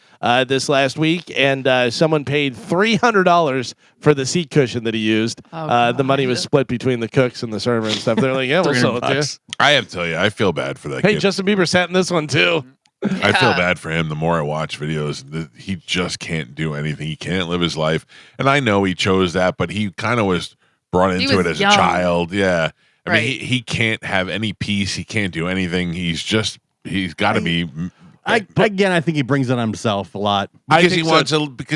this last week, and someone paid $300 for the seat cushion that he used. The money was split between the cooks and the server and stuff. They're like, yeah, we'll sell it to you. I have to tell you, I feel bad for that Hey, kid. Justin Bieber sat in this one, too. I feel bad for him. The more I watch videos, he just can't do anything. He can't live his life. And I know he chose that, but he kind of was brought into it was as young. a child. Yeah. I Right. mean, he can't have any peace. He can't do anything. He's got to be. I think he brings it on himself a lot. Because think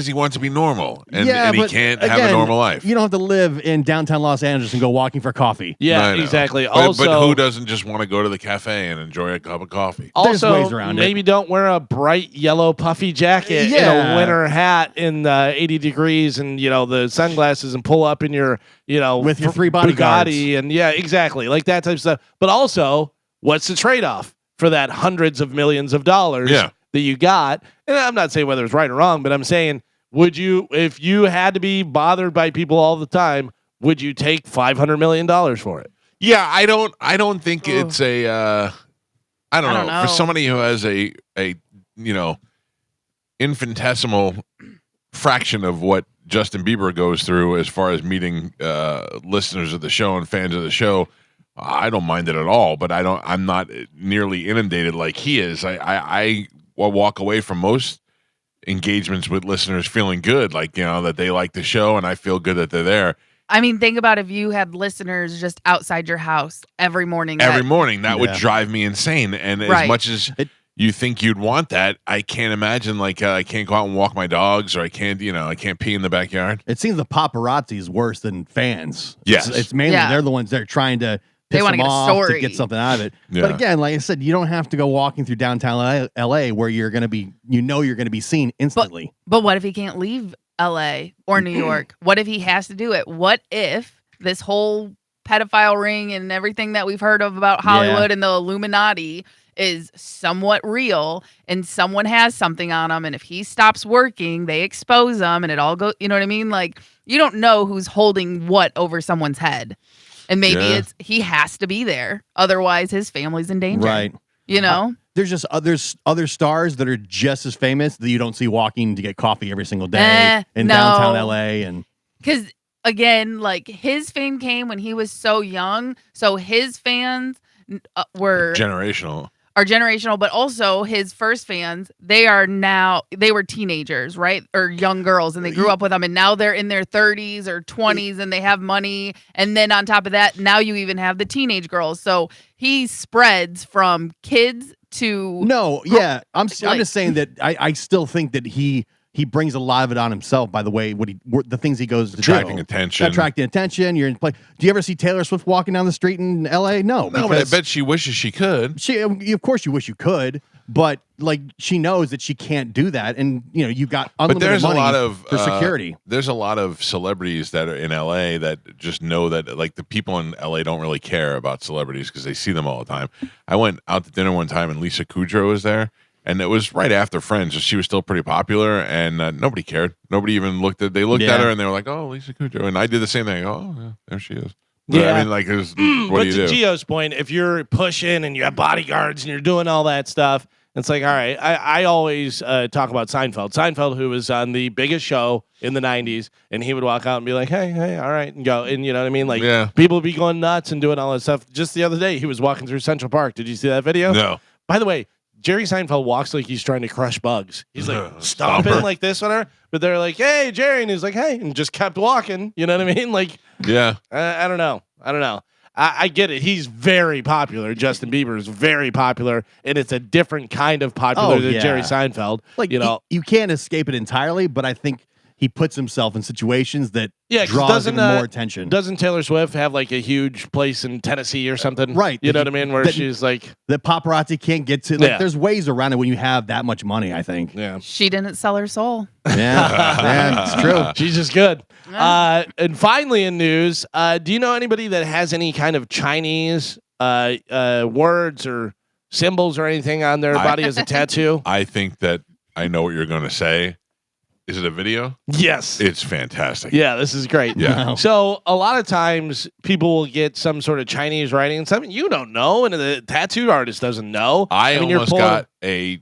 he wants to be normal, and he but can't have a again, normal life. You don't have to live in downtown Los Angeles and go walking for coffee. Yeah, I know. exactly. But who doesn't just want to go to the cafe and enjoy a cup of coffee? There's Also, ways around it. maybe don't wear a bright yellow puffy jacket and a Yeah. winter hat in 80 degrees and, the sunglasses and pull up in your, With your 3 bodyguards. Bugatti and exactly. Like that type of stuff. But also, what's the trade-off for that hundreds of millions of dollars that you got? And I'm not saying whether it's right or wrong, but I'm saying, if you had to be bothered by people all the time, would you take $500 million for it? Yeah, I don't think it's a. I don't know. For somebody who has a infinitesimal fraction of what Justin Bieber goes through as far as meeting listeners of the show and fans of the show, I don't mind it at all. But I'm not nearly inundated like he is. I walk away from most engagements with listeners feeling good, like that they like the show, and I feel good that they're there. I mean, think about if you had listeners just outside your house every morning. That would drive me insane. And as much as you think you'd want that, I can't imagine I can't go out and walk my dogs, or I can't pee in the backyard. It seems the paparazzi is worse than fans. Yes. It's mainly they're the ones that are trying to piss wanna them get a off story. to get something out of it. Yeah. But again, like I said, you don't have to go walking through downtown LA where you're going to be, you're going to be seen instantly. But what if he can't leave LA or New York? What if he has to do it? What if this whole pedophile ring and everything that we've heard of about Hollywood and the Illuminati is somewhat real, and someone has something on him, and if he stops working, they expose him, and it all goes, you know what I mean? Like, you don't know who's holding what over someone's head. And maybe he has to be there. Otherwise, his family's in danger. Right. You know? There's just other stars that are just as famous that you don't see walking to get coffee every single day in downtown LA. And because again, like his fame came when he was so young. So his fans are generational, but also his first fans, they were teenagers, right? Or young girls, and they grew up with him, and now they're in their 30s or 20s and they have money. And then on top of that, now you even have the teenage girls. So he spreads from kids to I'm just saying that I still think that he brings a lot of it on himself by the way the things he goes to attracting attention. You're in play. Do you ever see Taylor Swift walking down the street in LA? No, but I bet she wishes she could. Of course you wish you could, but like she knows that she can't do that, and you know you've got unlimited money for security. There's a lot of celebrities that are in LA that just know that like the people in LA don't really care about celebrities because they see them all the time. I went out to dinner one time and Lisa Kudrow was there. And it was right after Friends, so she was still pretty popular, and nobody cared. Nobody even looked at. They looked at her, and they were like, "Oh, Lisa Kudrow," and I did the same thing. Oh, yeah, there she is. But, I mean, like, what do you do? To Gio's point, if you're pushing and you have bodyguards and you're doing all that stuff, it's like, all right. I always talk about Seinfeld. Seinfeld, who was on the biggest show in the '90s, and he would walk out and be like, "Hey, all right," and go, and you know what I mean? Like, people would be going nuts and doing all that stuff. Just the other day, he was walking through Central Park. Did you see that video? No. By the way, Jerry Seinfeld walks like he's trying to crush bugs. He's like stomping like this on her, but they're like, "Hey, Jerry," and he's like, "Hey," and just kept walking. You know what I mean? Like, I don't know. I get it. He's very popular. Justin Bieber is very popular, and it's a different kind of popular than Jerry Seinfeld. Like, you know, you can't escape it entirely, but I think he puts himself in situations that draws even more attention. Doesn't Taylor Swift have like a huge place in Tennessee or something? Right. You know what I mean? Where she's like... The paparazzi can't get to... Like, there's ways around it when you have that much money, I think. Yeah. She didn't sell her soul. Yeah, it's true. She's just good. And finally in news, do you know anybody that has any kind of Chinese words or symbols or anything on their body as a tattoo? I think that I know what you're going to say. Is it a video? Yes. It's fantastic. Yeah, this is great. Yeah. So a lot of times people will get some sort of Chinese writing and something you don't know, and the tattoo artist doesn't know. I mean, almost got a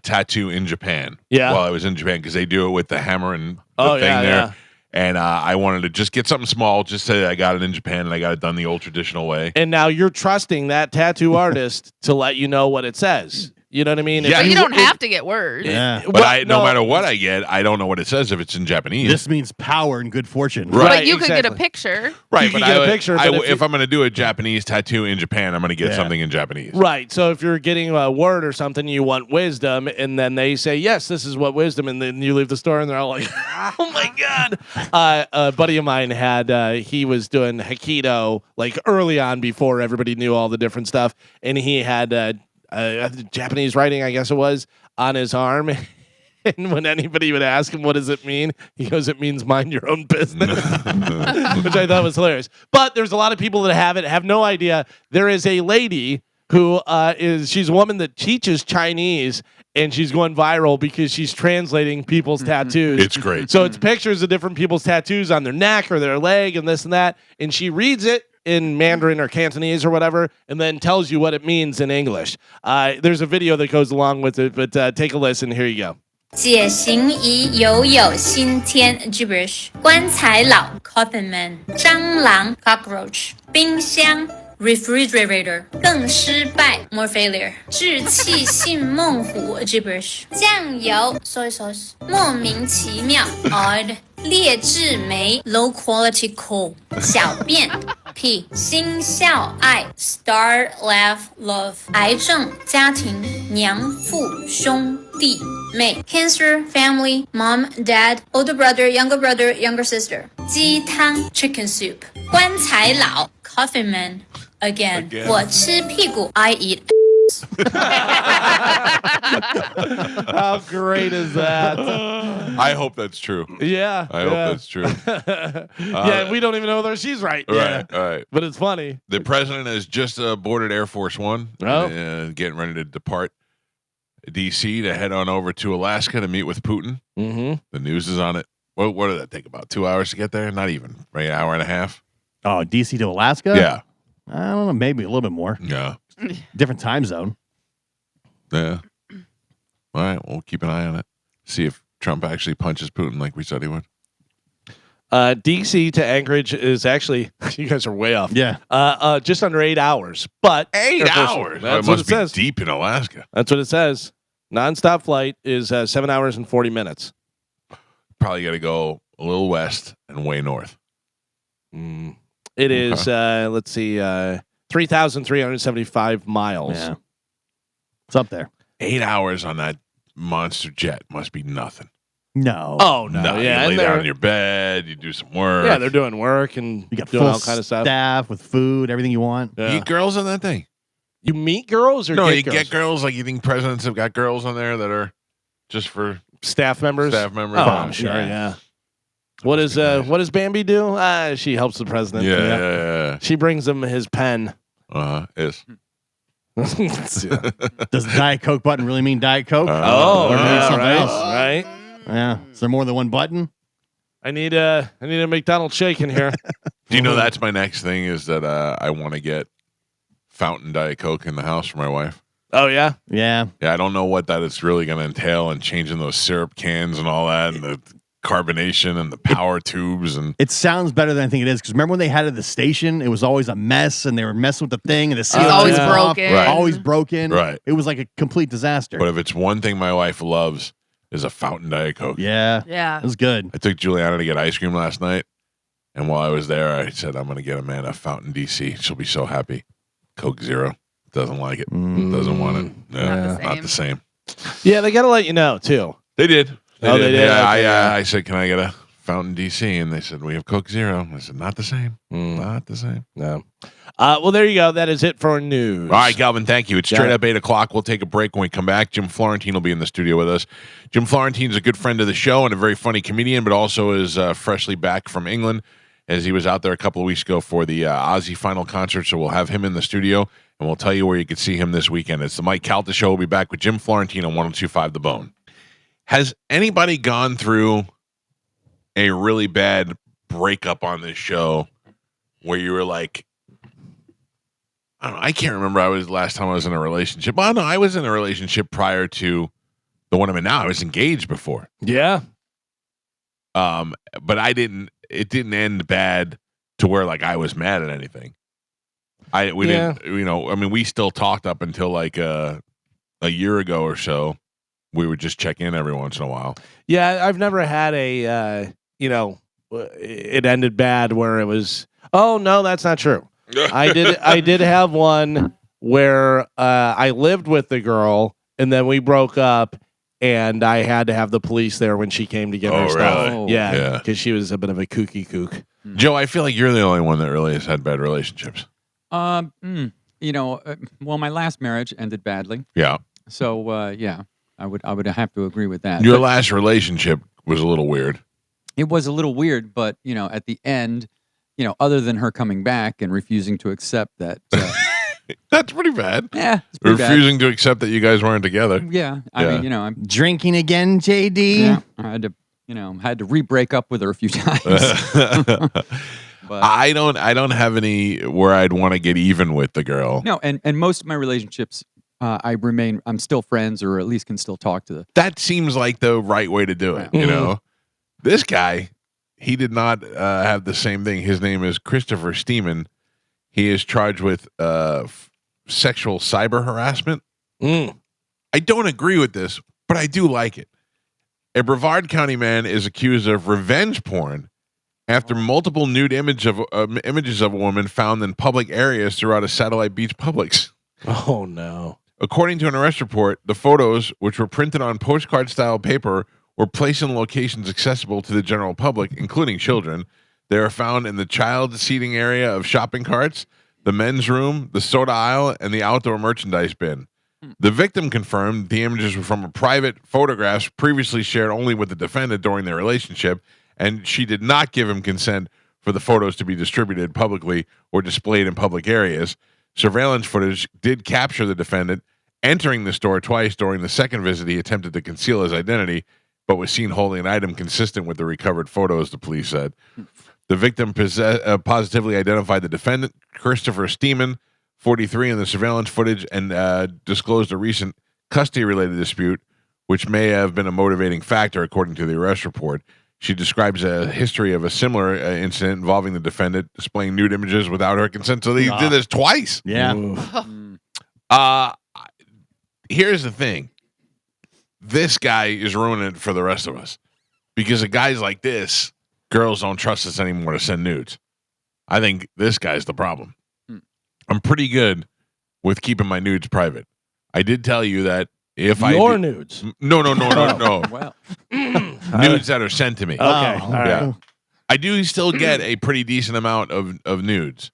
tattoo in Japan. Yeah. While I was in Japan because they do it with the hammer and the thing there. Yeah. And I wanted to just get something small, just say I got it in Japan and I got it done the old traditional way. And now you're trusting that tattoo artist to let you know what it says. You know what I mean? Yeah, but you don't have to get words. Yeah. But no matter what I get, I don't know what it says if it's in Japanese. This means power and good fortune. Right. But you could get a picture. Right, you could get a picture. If I'm going to do a Japanese tattoo in Japan, I'm going to get something in Japanese. Right. So if you're getting a word or something, you want wisdom, and then they say, yes, this is what wisdom, and then you leave the store, and they're all like, oh, my God. A buddy of mine he was doing Aikido, like early on before everybody knew all the different stuff, and he had... Japanese writing, I guess it was, on his arm. And when anybody would ask him, what does it mean? He goes, it means mind your own business, which I thought was hilarious. But there's a lot of people that have no idea. There is a lady who she's a woman that teaches Chinese, and she's going viral because she's translating people's tattoos. It's great. So it's pictures of different people's tattoos on their neck or their leg and this and that. And she reads it in Mandarin or Cantonese or whatever, and then tells you what it means in English. There's a video that goes along with it, but take a listen. Here you go. 解行仪犹有新天 gibberish 棺材佬 coffin man 蟑螂 cockroach 冰箱 refrigerator 更失败 more failure 志气信孟虎 gibberish 酱油 soy sauce 莫名其妙 odd 劣质煤 low quality coal 小便 pee 心笑爱 star laugh love 癌症家庭娘父兄弟妹 cancer family mom dad older brother younger sister 鸡汤 chicken soup 棺材佬 coffin man again 我吃屁股 I eat Peace. How great is that? I hope that's true. Yeah. I hope that's true. Yeah, we don't even know whether she's right. Right, right. But it's funny. The president has just boarded Air Force One, getting ready to depart D.C. to head on over to Alaska to meet with Putin. Mm-hmm. The news is on it. What did that take? About 2 hours to get there? Not even, right? An hour and a half? Oh, DC to Alaska? Yeah. I don't know, maybe a little bit more. Yeah. Different time zone. Yeah. All right, we'll keep an eye on it. See if Trump actually punches Putin like we said he would. DC to Anchorage is actually, you guys are way off. Yeah. Just under 8 hours. But 8 hours? That's it what must it be says. deep in Alaska. That's what it says. Nonstop flight is 7 hours and 40 minutes. Probably got to go a little west and way north. It is, let's see, 3,375 miles. Yeah. It's up there. 8 hours on that monster jet must be nothing. No. Oh, no. You Yeah. lay And down in they're, your bed, you do some work. yeah, they're doing work and You got doing full all kind of stuff. staff with food, everything you want. You Yeah. get girls on that thing? You meet girls or No, get you girls? get girls. Like, you think presidents have got girls on there that are just for Staff members? staff members? Oh, I'm sure, yeah. What does Bambi do? She helps the president. Yeah. She brings him his pen. Is. Does the Diet Coke button really mean Diet Coke? Oh, Or maybe yeah, something right, else? right. Yeah. Is there more than one button? I need a McDonald's shake in here. Do you know that's my next thing is that I want to get fountain Diet Coke in the house for my wife. Oh yeah, Yeah. Yeah, I don't know what that is really going to entail and changing those syrup cans and all that and the carbonation and the power tubes and It sounds better than I think it is. Because remember when they had it at the station, it was always a mess and they were messing with the thing and the seal always was off, broken. Right. always broken. Right. It was like a complete disaster. but if it's one thing my wife loves is a fountain Diet Coke. Yeah. Yeah. It was good. I took Juliana to get ice cream last night, and while I was there, I said, I'm going to get Amanda a fountain DC. She'll be so happy. Coke Zero. Doesn't like it. Doesn't want it. Yeah, not the same. yeah. They gotta let you know too. They did. They did? Yeah, Okay, I said, can I get a fountain DC? And they said, we have Coke Zero. I said, not the same. Not the same. No. Well, there you go. That is it for news. All right, Galvin, thank you. It's Got straight it. up 8 o'clock. We'll take a break when we come back. Jim Florentine will be in the studio with us. Jim Florentine's a good friend of the show and a very funny comedian, but also is freshly back from England as he was out there a couple of weeks ago for the Ozzy final concert. So we'll have him in the studio, and we'll tell you where you can see him this weekend. It's the Mike Calta Show. We'll be back with Jim Florentine on 102.5 The Bone. Has anybody gone through a really bad breakup on this show where you were like, I don't know, I can't remember last time I was in a relationship. Well, no, I was in a relationship prior to the one I'm in now. I was engaged before. Yeah. But it didn't end bad to where like I was mad at anything. We didn't, we still talked up until like a year ago or so. We would just check in every once in a while. Yeah. I've never had a it ended bad where it was. Oh no, that's not true. I did have one where I lived with the girl and then we broke up and I had to have the police there when she came to get her stuff. Really? Yeah, because she was a bit of a kooky kook. Joe, I feel like you're the only one that really has had bad relationships. Well, my last marriage ended badly. Yeah. So, yeah, I would have to agree with that. Your But last relationship was a little weird. it was a little weird, but, at the end, other than her coming back and refusing to accept that. That's pretty bad. Yeah, it's pretty bad. Refusing to accept that you guys weren't together. Yeah, I Yeah. mean, I'm Drinking again, JD? yeah, I had to re-break up with her a few times. But I don't have any where I'd want to get even with the girl. no, and most of my relationships, I'm still friends or at least can still talk to the. That seems like the right way to do it. Yeah. You know, this guy, he did not have the same thing. His name is Christopher Steeman. He is charged with sexual cyber harassment. I don't agree with this, but I do like it. A Brevard County man is accused of revenge porn after multiple nude images of a woman found in public areas throughout a Satellite Beach Publix. Oh no. According to an arrest report, the photos, which were printed on postcard-style paper, were placed in locations accessible to the general public, including children. They are found in the child seating area of shopping carts, the men's room, the soda aisle, and the outdoor merchandise bin. The victim confirmed the images were from a private photographs previously shared only with the defendant during their relationship, and she did not give him consent for the photos to be distributed publicly or displayed in public areas. Surveillance footage did capture the defendant entering the store twice. During the second visit, he attempted to conceal his identity, but was seen holding an item consistent with the recovered photos, the police said. The victim positively identified the defendant, Christopher Steeman, 43, in the surveillance footage, and disclosed a recent custody-related dispute, which may have been a motivating factor, according to the arrest report. She describes a history of a similar incident involving the defendant displaying nude images without her consent. So he did this twice. Yeah. Here's the thing. This guy is ruining it for the rest of us. Because of guys like this, girls don't trust us anymore to send nudes. I think this guy's the problem. I'm pretty good with keeping my nudes private. I did tell you that if Your nudes. No. Well, Nudes that are sent to me. Okay. All right. Yeah. I do still get a pretty decent amount of nudes.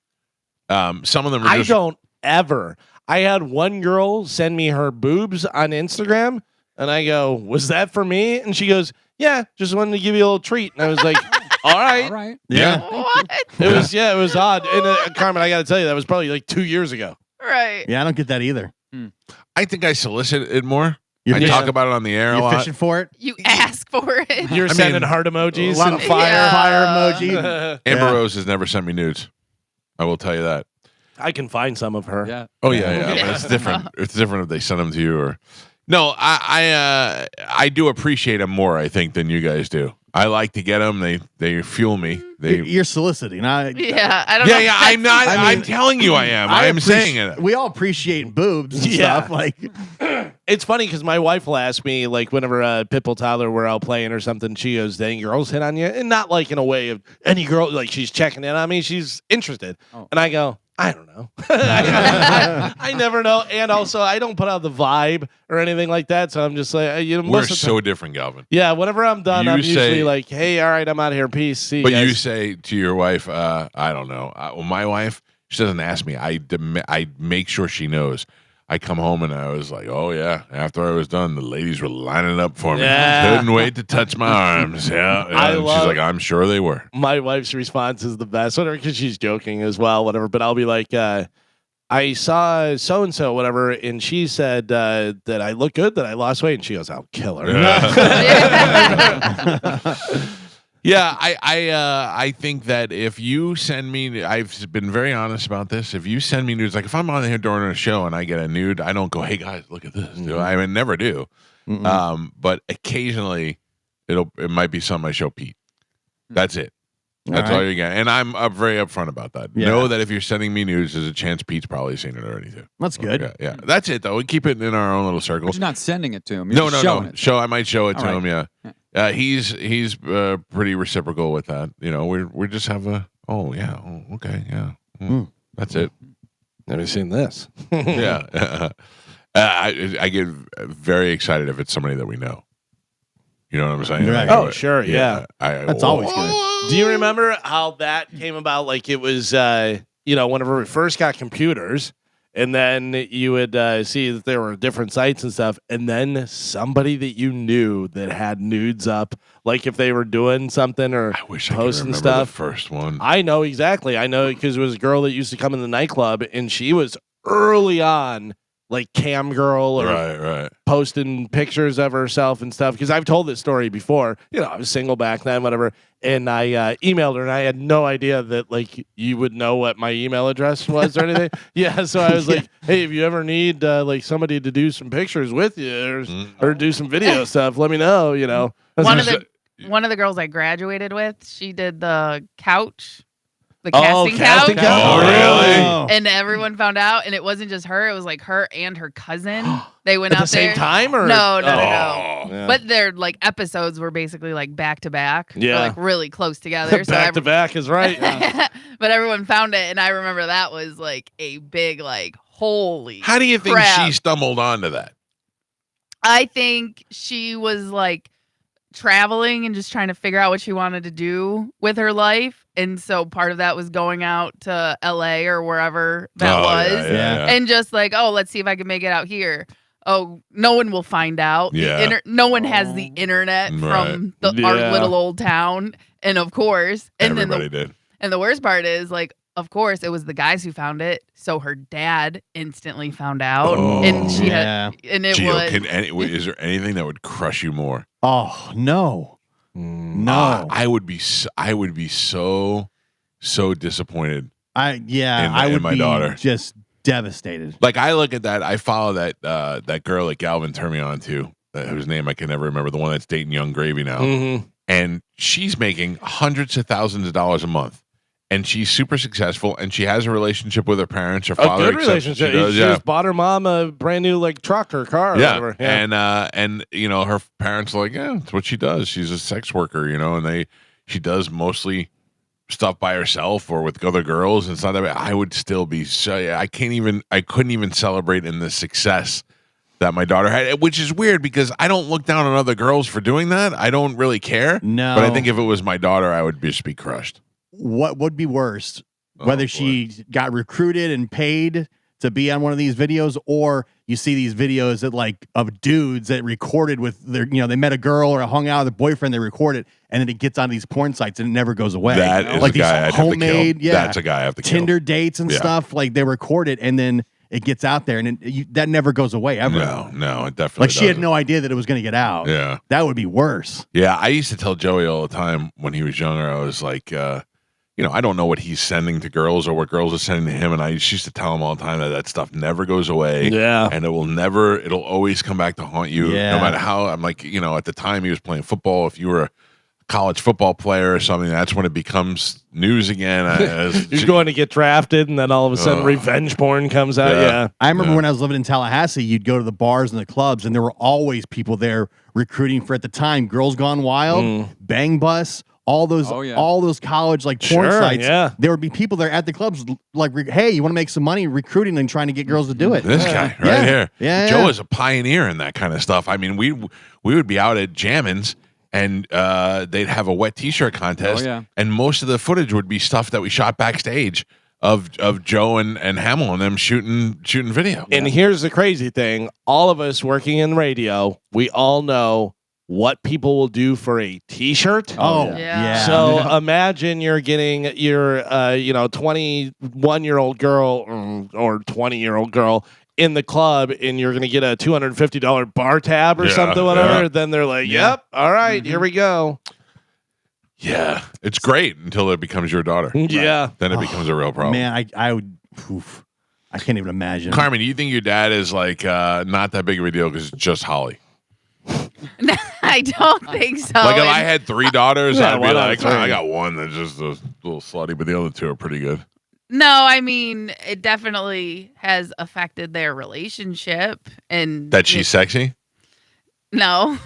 Some of them are I just don't ever. I had one girl send me her boobs on Instagram, and I go, "Was that for me?" And she goes, "Yeah, just wanted to give you a little treat." And I was like, "All right." all right. Yeah. What? It was odd. And Carmen, I got to tell you, that was probably like 2 years ago. Right. Yeah, I don't get that either. I think I solicit it more. You're I fishing- talk about it on the air a You're lot. fishing for it. You ask for it. You're sending heart emojis A lot and of fire. Yeah. fire emoji. Amber Yeah. Rose has never sent me nudes. I will tell you that. I can find some of her. Yeah. Oh yeah. But it's different. It's different if they send them to you or. No, I do appreciate them more, I think, than you guys do. I like to get them. They fuel me. You're soliciting. Yeah, I don't know. Yeah. I'm not. I mean, I'm telling you, I am. I am saying it. We all appreciate boobs and Yeah. stuff. Like, It's funny because my wife will ask me, like, whenever Pitbull Tyler we're out playing or something, she goes, "Dang, girls hit on you," and not like in a way of any girl, like she's checking in on me. She's interested, and I go, "I don't know. I never know." And also, I don't put out the vibe or anything like that, so I'm just like, We're most of the so time- different, Galvin. yeah. Whenever I'm done, You I'm say- usually like, "Hey, all right, I'm out of here. Peace. See you But guys." you say to your wife, I don't know. Well, my wife, she doesn't ask me. I make sure she knows. I come home and I was like, oh yeah. After I was done, the ladies were lining up for me. Yeah. Couldn't wait to touch my arms. Yeah. I And love- she's like, I'm sure they were. My wife's response is the best, whatever, because she's joking as well, whatever. But I'll be like, I saw so and so, whatever, and she said that I look good, that I lost weight, and she goes, "I'll kill her." Yeah, I think that if you send me, I've been very honest about this. If you send me nudes, like if I'm on here during a show and I get a nude, I don't go, "Hey guys, look at this." I never do. But occasionally, it might be something I show Pete. That's it. That's all you get, and I'm very upfront about that. Yeah. Know that if you're sending me nudes, there's a chance Pete's probably seen it already too. that's good. Yeah. That's it though. We keep it in our own little But circles. you're not sending it to him. You're No. just showing it. I might show it to All him. Yeah. He's pretty reciprocal with that. You know, we just have a. Oh yeah. Oh, okay. Yeah. That's it. Have you seen this? Yeah. I get very excited if it's somebody that we know. You know what I'm saying? Right. Oh, sure, yeah. That's always good. Do you remember how that came about? Like it was, whenever we first got computers, and then you would see that there were different sites and stuff, and then somebody that you knew that had nudes up, like if they were doing something or I wish I could posting remember stuff. the first one. I know exactly. I know because it was a girl that used to come in the nightclub, and she was early on, like cam girl or Right. posting pictures of herself and stuff. Because I've told this story before. You know, I was single back then, whatever. And I emailed her, and I had no idea that like you would know what my email address was or anything. Yeah, so I was like, "Hey, if you ever need like somebody to do some pictures with you or do some video stuff, let me know." You know, One of the girls I graduated with, she did the couch, the casting couch. Oh, really? And everyone found out, and it wasn't just her; it was like her and her cousin. They went At out the same there. time, or No. Yeah. But their like episodes were basically like back to back. Yeah. Or, like really close together. So back to back is right. But everyone found it, and I remember that was like a big like holy. How do you think crap. she stumbled onto that? I think she was like traveling and just trying to figure out what she wanted to do with her life. And so part of that was going out to LA or wherever that was. Yeah. And just like, oh, let's see if I can make it out here. oh, no one will find out. Yeah. No one has the internet from our Yeah. little old town. And of course, and Everybody did. And the worst part is, like, of course, it was the guys who found it. So her dad instantly found out, and she had, and it Gio, was. is there anything that would crush you more? Oh no, no. I would be so disappointed. I in would my be daughter. just devastated. Like, I look at that, I follow that girl that Galvin turned me on to, whose name I can never remember, the one that's dating Young Gravy now, and she's making hundreds of thousands of dollars a month. And she's super successful, and she has a relationship with her parents. Her father, a good relationship. She just bought her mom a brand new truck or car. Or whatever. And her parents are like, yeah, that's what she does. She's a sex worker, and she does mostly stuff by herself or with other girls. And it's not that bad. I would still be I couldn't even celebrate in the success that my daughter had, which is weird because I don't look down on other girls for doing that. I don't really care. No, but I think if it was my daughter, I would just be crushed. What would be worse, whether she got recruited and paid to be on one of these videos, or you see these videos of dudes that recorded with their, they met a girl or hung out with a boyfriend, they record it, and then it gets on these porn sites and it never goes away. That is like a guy these I'd have to homemade, kill. That's a guy I have to kill. Tinder dates and stuff, like they record it and then it gets out there, and that never goes away ever. No, it definitely she had no idea that it was going to get out. Yeah, that would be worse. Yeah, I used to tell Joey all the time when he was younger. I was like, I don't know what he's sending to girls or what girls are sending to him, and I used to tell him all the time that stuff never goes away. Yeah, and it'll always come back to haunt you. Yeah. No matter how. I'm like, at the time he was playing football. If you were a college football player or something, that's when it becomes news again. You're going to get drafted, and then all of a sudden, revenge porn comes out. Yeah. I remember when I was living in Tallahassee, you'd go to the bars and the clubs, and there were always people there recruiting for, at the time, Girls Gone Wild, Bang Bus, all those college porn sites. Yeah. There would be people there at the clubs hey, you want to make some money recruiting and trying to get girls to do it. This guy here, Joe is a pioneer in that kind of stuff. I mean, we would be out at Jammin's, and they'd have a wet T-shirt contest, and most of the footage would be stuff that we shot backstage of Joe and Hamill and them shooting video. And here's the crazy thing: all of us working in radio, we all know what people will do for a T-shirt. Oh, yeah. So imagine you're getting your 21-year-old girl or 20-year-old girl in the club, and you're going to get a $250 bar tab or something, whatever. Then they're like, "Yep, all right, here we go." Yeah, it's great until it becomes your daughter. Yeah, then it becomes a real problem. Man, I would. I can't even imagine. Carmen, do you think your dad is not that big of a deal because it's just Holly? I don't think so. Like, if I had 3 daughters, I'd be like, I got one that's just a little slutty, but the other 2 are pretty good. No, I mean, it definitely has affected their relationship. And that she's sexy? No,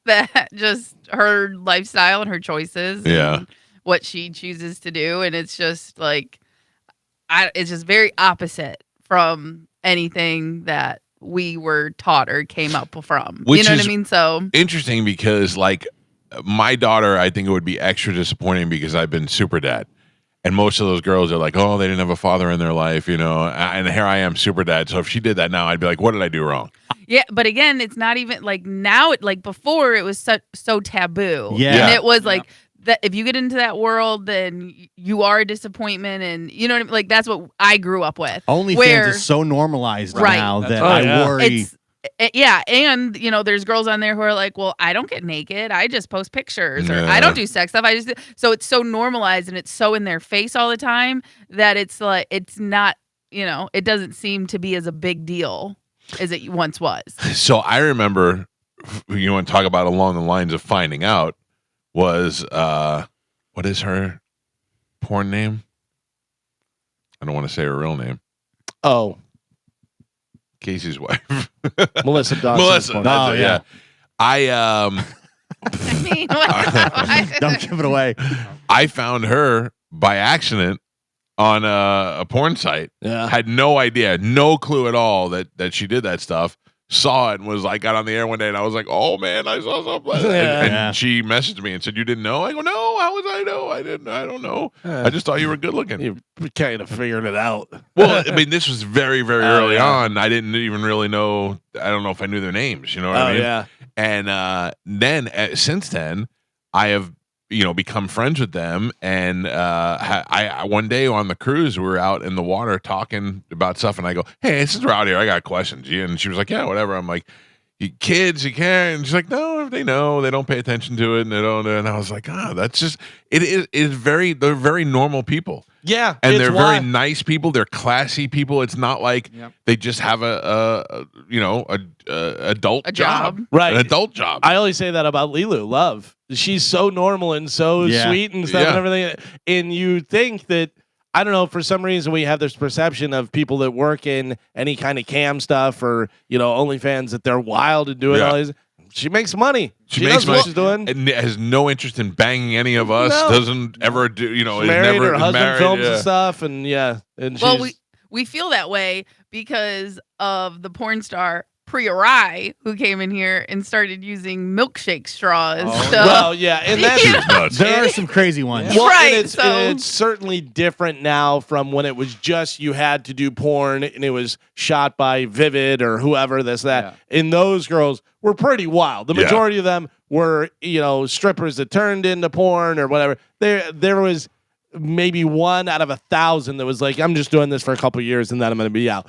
that just her lifestyle and her choices. And what she chooses to do. And it's just it's just very opposite from anything that we were taught or came up from. Which you know what I mean? So interesting because my daughter, I think it would be extra disappointing because I've been super dad. And most of those girls are like, oh, they didn't have a father in their life, and here I am, super dad. So if she did that now, I'd be like, what did I do wrong? Yeah, but again, it's not even now. Before, it was so taboo. Yeah, and it was that if you get into that world, then you are a disappointment, and you know what I mean. That's what I grew up with. OnlyFans is so normalized now that I worry. And there's girls on there who are like, well, I don't get naked, I just post pictures, or I don't do sex stuff, so it's so normalized and it's so in their face all the time that it's not, it doesn't seem to be as a big deal as it once was. So I remember, you want to talk about along the lines of finding out, was what is her porn name? I don't want to say her real name. Oh, Casey's wife. Melissa Dawson. Oh, yeah. I mean, don't give it away. I found her by accident on a porn site. Yeah. Had no idea, no clue at all that she did that stuff. saw it and was like, got on the air one day, and I was like, "Oh man, I saw something." And she messaged me and said, "You didn't know?" I go, "No, how would I know? I don't know. I just thought you were good looking." You kind of figured it out. Well, I mean, this was very, very early on. I didn't even really know. I don't know if I knew their names. You know what I mean? Yeah. And then since then, I have become friends with them. And I one day on the cruise, we were out in the water talking about stuff, and I go, "Hey, since we're out here, I got questions." And she was like, "Yeah, whatever." I'm like, "You kids, you can't." And she's like, "No, they know. They don't pay attention to it, and they don't." And I was like, that's just it is very. They're very normal people. Yeah, And they're very nice people. They're classy people. It's not like they just have a adult job. Right. An adult job. I always say that about Lilu Love. She's so normal and so sweet and stuff and everything. And you think that, I don't know, for some reason we have this perception of people that work in any kind of cam stuff or, OnlyFans, that they're wild and doing all these. She makes money. She makes knows what she's doing. And has no interest in banging any of us. No. Doesn't ever do. She's is married. never Her husband married, films and stuff, and and well, we feel that way because of the porn star Priya, who came in here and started using milkshake straws. Well, yeah, and that's there are some crazy ones. Well, right, and it's certainly different now from when it was just you had to do porn and it was shot by Vivid or whoever that. Yeah. And those girls were pretty wild. The majority of them were, strippers that turned into porn or whatever. There was maybe 1 out of 1,000 that was like, I'm just doing this for a couple of years and then I'm going to be out.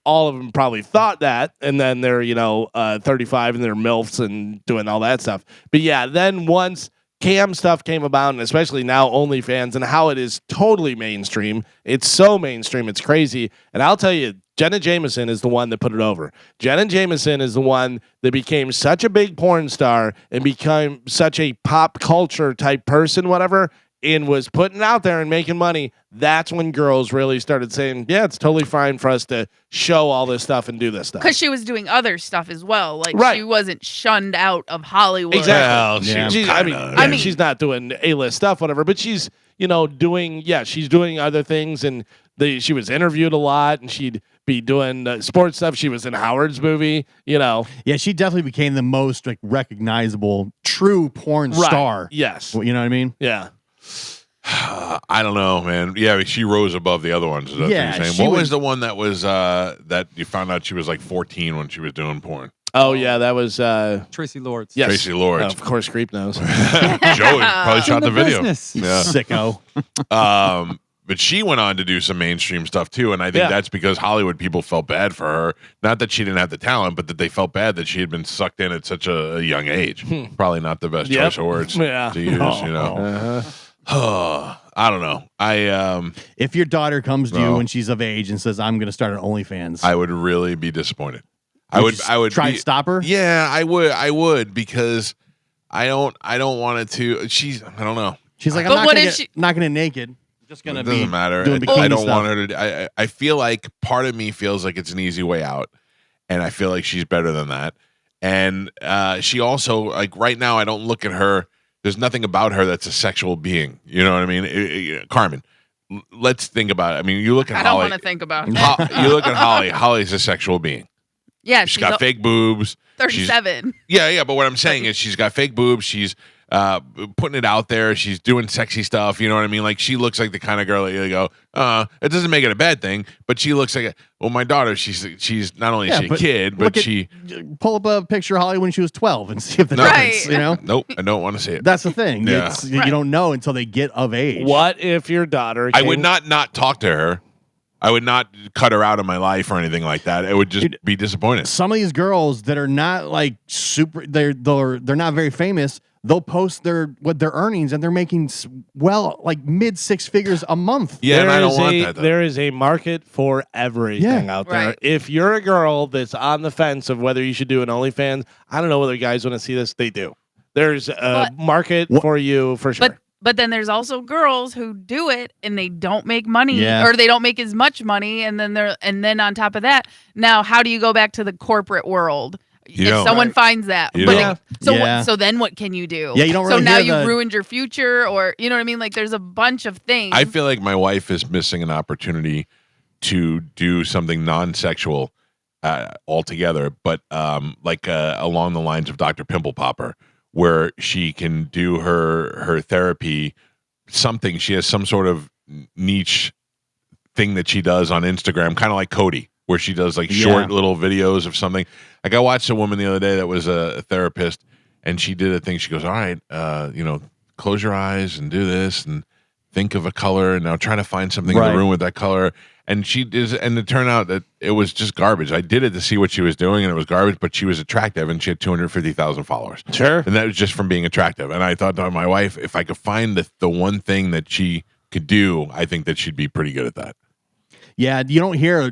All of them probably thought that, and then they're 35 and they're MILFs and doing all that stuff. But yeah, then once cam stuff came about, and especially now OnlyFans and how it is totally mainstream, it's so mainstream, it's crazy. And I'll tell you, Jenna Jameson is the one that put it over. Jenna Jameson is the one that became such a big porn star and became such a pop culture type person, whatever, and was putting it out there and making money. That's when girls really started saying, yeah, it's totally fine for us to show all this stuff and do this stuff. Because she was doing other stuff as well. Like, she wasn't shunned out of Hollywood. Exactly. Well, she's not doing A-list stuff, whatever, but she's, she's doing other things, and she was interviewed a lot, and she'd be doing sports stuff. She was in Howard's movie, Yeah, she definitely became the most recognizable true porn star. Yes. You know what I mean? Yeah. I don't know, man. Yeah, she rose above the other ones. That's what you're saying. What was the one that was that you found out she was like 14 when she was doing porn? Oh yeah, that was Tracy Lords. Yes. Tracy Lords. Of course, Creep knows. Joey probably shot the video. Yeah. Sicko. But she went on to do some mainstream stuff too, and I think that's because Hollywood people felt bad for her. Not that she didn't have the talent, but that they felt bad that she had been sucked in at such a young age. Probably not the best choice of words to use, I don't know. If your daughter comes to you when she's of age and says, "I'm going to start an OnlyFans," I would really be disappointed. I would try to stop her. Yeah, I would because I don't want it to. I don't know. She's like, I'm not going to naked. Just gonna it doesn't matter. I don't want her to. I feel like part of me feels like it's an easy way out, and I feel like she's better than that. And she also, like, right now, I don't look at her. There's nothing about her that's a sexual being. You know what I mean? Carmen, let's think about it. I mean, you look at Holly. I don't want to think about it. You look at Holly. Holly's a sexual being. Yeah, she's got fake boobs. 37. Yeah. But what I'm saying is she's got fake boobs. She's putting it out there. She's doing sexy stuff. You know what I mean? Like, she looks like the kind of girl that you go, it doesn't make it a bad thing, but she looks like my daughter, she's not only is she a kid, but she pull up a picture of Holly when she was 12 and see if the difference, Nope, I don't want to see it. That's the thing. Yeah. You don't know until they get of age. What if your daughter I would not talk to her. I would not cut her out of my life or anything like that. It would just be disappointed. Some of these girls that are not like super, they're not very famous. They'll post their earnings, and they're making like mid 6 figures a month. Yeah, and I don't want that. There is a market for everything out there. Right. If you're a girl that's on the fence of whether you should do an OnlyFans, I don't know whether guys want to see this. They do. There's a market for you for sure. But then there's also girls who do it and they don't make money or they don't make as much money, and then on top of that, now how do you go back to the corporate world? If someone finds that, so then what can you do? Yeah, you don't. Really so now you've ruined your future, or you know what I mean? Like, there's a bunch of things. I feel like my wife is missing an opportunity to do something non-sexual altogether, but like along the lines of Dr. Pimple Popper, where she can do her therapy. Something she has some sort of niche thing that she does on Instagram, kind of like Cody, where she does like short little videos of something. Like I watched a woman the other day that was a therapist, and she did a thing. She goes, "All right, close your eyes and do this, and think of a color, and now try to find something in the room with that color." And she does, and it turned out that it was just garbage. I did it to see what she was doing, and it was garbage. But she was attractive, and she had 250,000 followers. Sure, and that was just from being attractive. And I thought to my wife, if I could find the one thing that she could do, I think that she'd be pretty good at that. Yeah, you only hear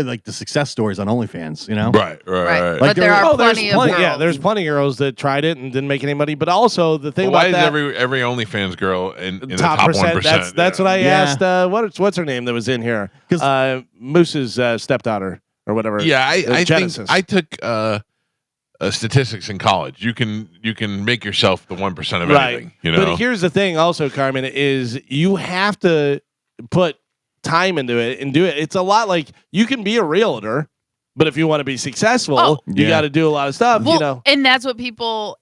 like the success stories on OnlyFans, you know? Right. Like But there are plenty of girls. Yeah, there's plenty of girls that tried it and didn't make any money. But also the thing about why that, is every OnlyFans girl in the top top percent. 1%? That's what I asked. What's her name that was in here? Moose's stepdaughter or whatever. Yeah, I think Genesis. I took statistics in college. You can make yourself the 1% of anything. You know. But here's the thing, also, Carmen, is you have to put time into it and do it. It's a lot like you can be a realtor, but if you want to be successful, you got to do a lot of stuff. Well, and that's what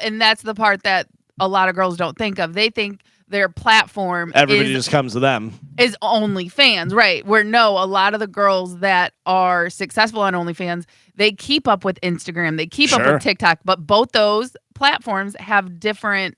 and that's the part that a lot of girls don't think of. They think their platform just comes to them is OnlyFans, right? Where no, a lot of the girls that are successful on OnlyFans, they keep up with Instagram, they keep up with TikTok, but both those platforms have different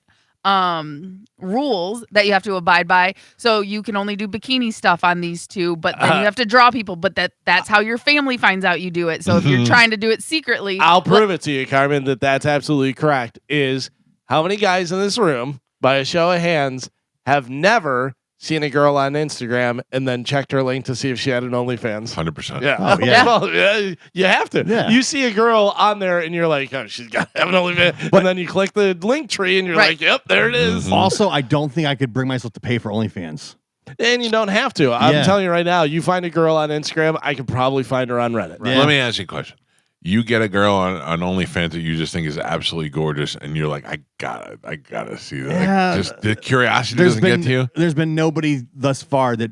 rules that you have to abide by. So you can only do bikini stuff on these two, but then you have to draw people, but that's how your family finds out you do it. So if you're trying to do it secretly, I'll prove it to you, Carmen, that's absolutely correct. Is how many guys in this room, by a show of hands, have never seen a girl on Instagram and then checked her link to see if she had an OnlyFans? 100%. Yeah. Oh, yeah. Well, you have to. Yeah. You see a girl on there and you're like, oh, she's got to have an OnlyFans. And then you click the link tree and you're like, yep, there it is. Also, I don't think I could bring myself to pay for OnlyFans. And you don't have to. I'm telling you right now, you find a girl on Instagram, I could probably find her on Reddit. Yeah. Let me ask you a question. You get a girl on OnlyFans that you just think is absolutely gorgeous, and you're like, I gotta see that. Yeah. Just the curiosity doesn't get to you. There's been nobody thus far that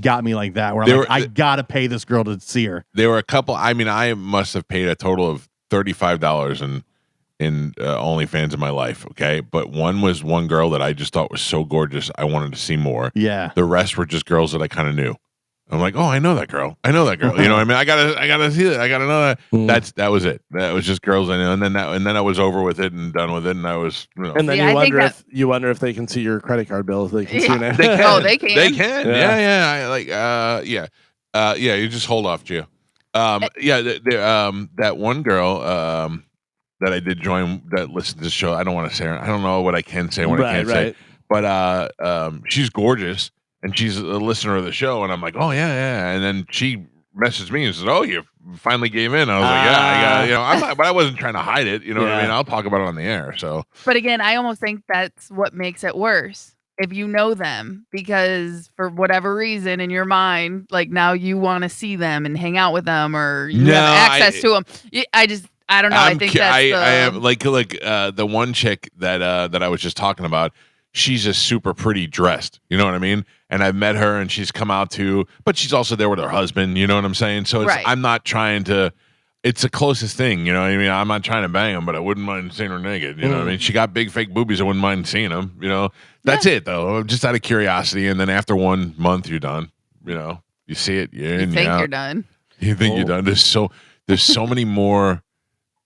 got me like that, where I'm like, I gotta pay this girl to see her. There were a couple. I mean, I must have paid a total of $35 in OnlyFans in my life. Okay, but one was one girl that I just thought was so gorgeous, I wanted to see more. Yeah. The rest were just girls that I kind of knew. I'm like, oh, I know that girl. You know what I mean? I gotta see that. I gotta know that. That was it. That was just girls I know. And then I was over with it and done with it. And I was, And then you wonder if they can see your credit card bill. If they can see that. They can. Oh, they can. They can. Yeah. You just hold off, Gio. That one girl that I did join that listened to the show. I don't want to say her. I don't know what I can say, what I can't say. But she's gorgeous. And she's a listener of the show, and I'm like, oh yeah. And then she messaged me and says, "Oh, you finally gave in." I was like, "Yeah, I got." But I wasn't trying to hide it. You know what I mean? I'll talk about it on the air. So, but again, I almost think that's what makes it worse if you know them, because for whatever reason in your mind, like now you want to see them and hang out with them, or you have access to them. I don't know. I think that's I am like the one chick that I was just talking about. She's just super pretty dressed. You know what I mean? And I've met her and she's come out too, but she's also there with her husband. You know what I'm saying? So I'm not trying to, it's the closest thing. You know what I mean? I'm not trying to bang them, but I wouldn't mind seeing her naked. You know what I mean? She got big fake boobies. I wouldn't mind seeing them. You know, that's it though. Just out of curiosity. And then after 1 month, you're done. You know, you see it. You think you're done. You think you're done. There's so many more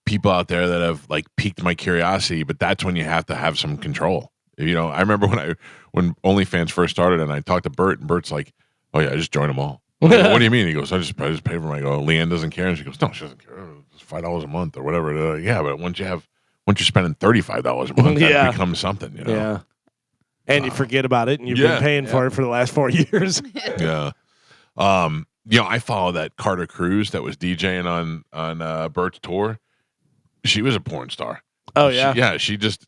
people out there that have like piqued my curiosity, but that's when you have to have some control. You know, I remember when OnlyFans first started, and I talked to Bert, and Bert's like, "Oh yeah, I just joined them all." Like, what do you mean? He goes, "I just pay for them." I go, "Leanne doesn't care," and she goes, "No, she doesn't care. It's $5 a month or whatever." Yeah, but once you're spending $35 a month, that becomes something. You know? Yeah. And you forget about it, and you've been paying for it for the last 4 years. Yeah. I follow that Carter Cruz that was DJing on Bert's tour. She was a porn star. Oh, yeah?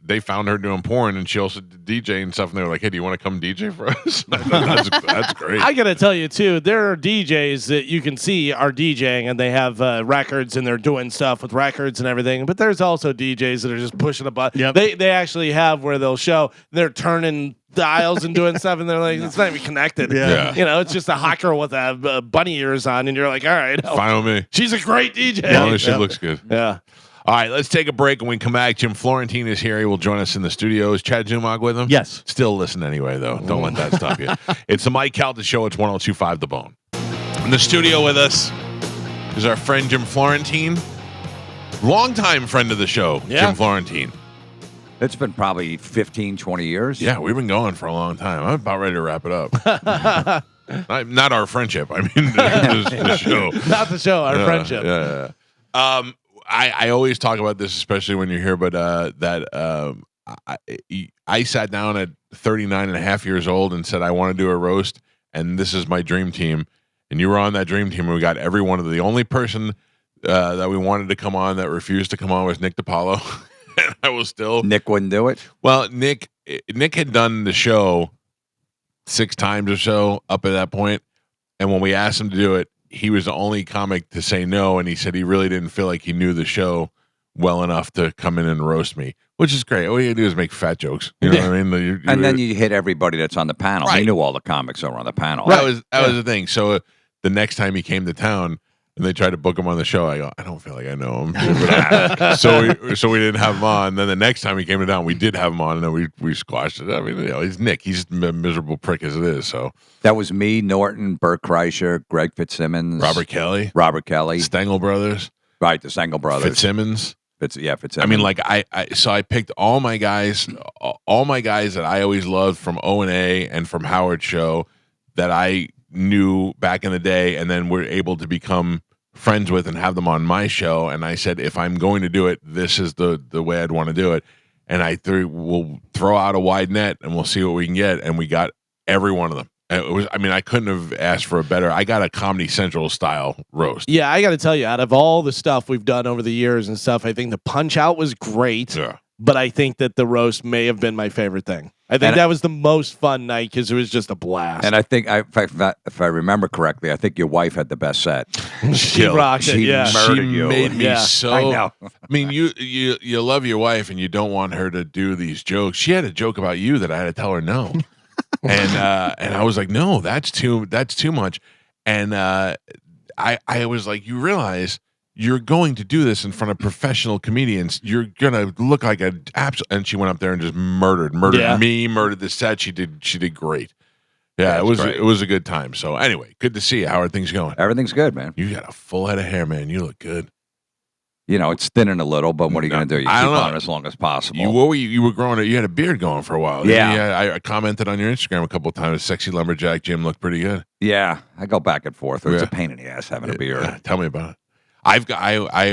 They found her doing porn, and she also did DJ and stuff, and they were like, hey, do you want to come DJ for us? I thought, that's great. I got to tell you, too, there are DJs that you can see are DJing, and they have records, and they're doing stuff with records and everything. But there's also DJs that are just pushing a button. Yep. They actually have where they'll show they're turning dials and doing stuff, and they're like, it's not even connected. Yeah. You know, it's just a hot girl with bunny ears on, and you're like, all right. Fine with me. She's a great DJ. As long as she looks good. Yeah. All right, let's take a break. When we come back, Jim Florentine is here. He will join us in the studio. Is Chad Zumag with him? Yes. Still listen anyway, though. Don't let that stop you. It's the Mike Calta Show. It's 102.5 The Bone. In the studio with us is our friend Jim Florentine. Longtime friend of the show, Jim Florentine. It's been probably 15, 20 years. Yeah, we've been going for a long time. I'm about ready to wrap it up. Not our friendship. I mean, the show. Not the show, our friendship. Yeah. I always talk about this, especially when you're here, but I sat down at 39 and a half years old and said, I want to do a roast, and this is my dream team. And you were on that dream team, and we got every one of the only person that we wanted to come on that refused to come on was Nick DiPaolo. And I was still... Nick wouldn't do it? Well, Nick had done the show 6 times or so up at that point, and when we asked him to do it, he was the only comic to say no, and he said he really didn't feel like he knew the show well enough to come in and roast me, which is great. All you do is make fat jokes. You know what I mean? And then you hit everybody that's on the panel. Right. He knew all the comics that were on the panel. That was the thing. So the next time he came to town and they tried to book him on the show, I go, I don't feel like I know him. so we didn't have him on. Then the next time he came to town, we did have him on, and then we squashed it. I mean, he's Nick. He's a miserable prick as it is. So that was me, Norton, Burt Kreischer, Greg Fitzsimmons, Robert Kelly, Stengel Brothers, right? The Stengel brothers, Fitzsimmons. Fitzsimmons. I mean, like I picked all my guys that I always loved from O&A and from Howard's show that I knew back in the day, and then were able to become friends with and have them on my show. And I said, if I'm going to do it, this is the way I'd want to do it. And we'll throw out a wide net and we'll see what we can get. And we got every one of them. I couldn't have asked for a better. I got a Comedy Central style roast. Yeah, I got to tell you, out of all the stuff we've done over the years and stuff, I think the Punch Out was great. Yeah. But I think that the roast may have been my favorite thing. I think that was the most fun night because it was just a blast. And I think, if I remember correctly, I think your wife had the best set. She rocked it. She Yeah. murdered She you. made me so. I know. I mean, you love your wife and you don't want her to do these jokes. She had a joke about you that I had to tell her no, and I was like, no, that's too much. And I was like, you realize you're going to do this in front of professional comedians. You're gonna look like an absolute. And she went up there and just murdered me, murdered the set. She did great. Yeah, it was a good time. So anyway, good to see you. How are things going? Everything's good, man. You got a full head of hair, man. You look good. You know, it's thinning a little, but what are you going to do? You keep I don't know. on as long as possible. You were growing. You had a beard going for a while. Yeah. I commented on your Instagram a couple of times. Sexy lumberjack Jim looked pretty good. Yeah, I go back and forth. It's a pain in the ass having a beard. Yeah, tell me about it. I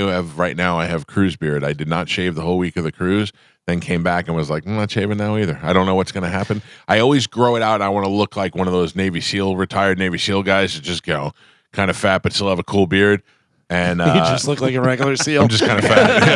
have right now. I have cruise beard. I did not shave the whole week of the cruise. Then came back and was like, I'm not shaving now either. I don't know what's going to happen. I always grow it out. I want to look like one of those retired Navy SEAL guys that just kind of fat but still have a cool beard. And you just look like a regular SEAL. I'm just kind of fat.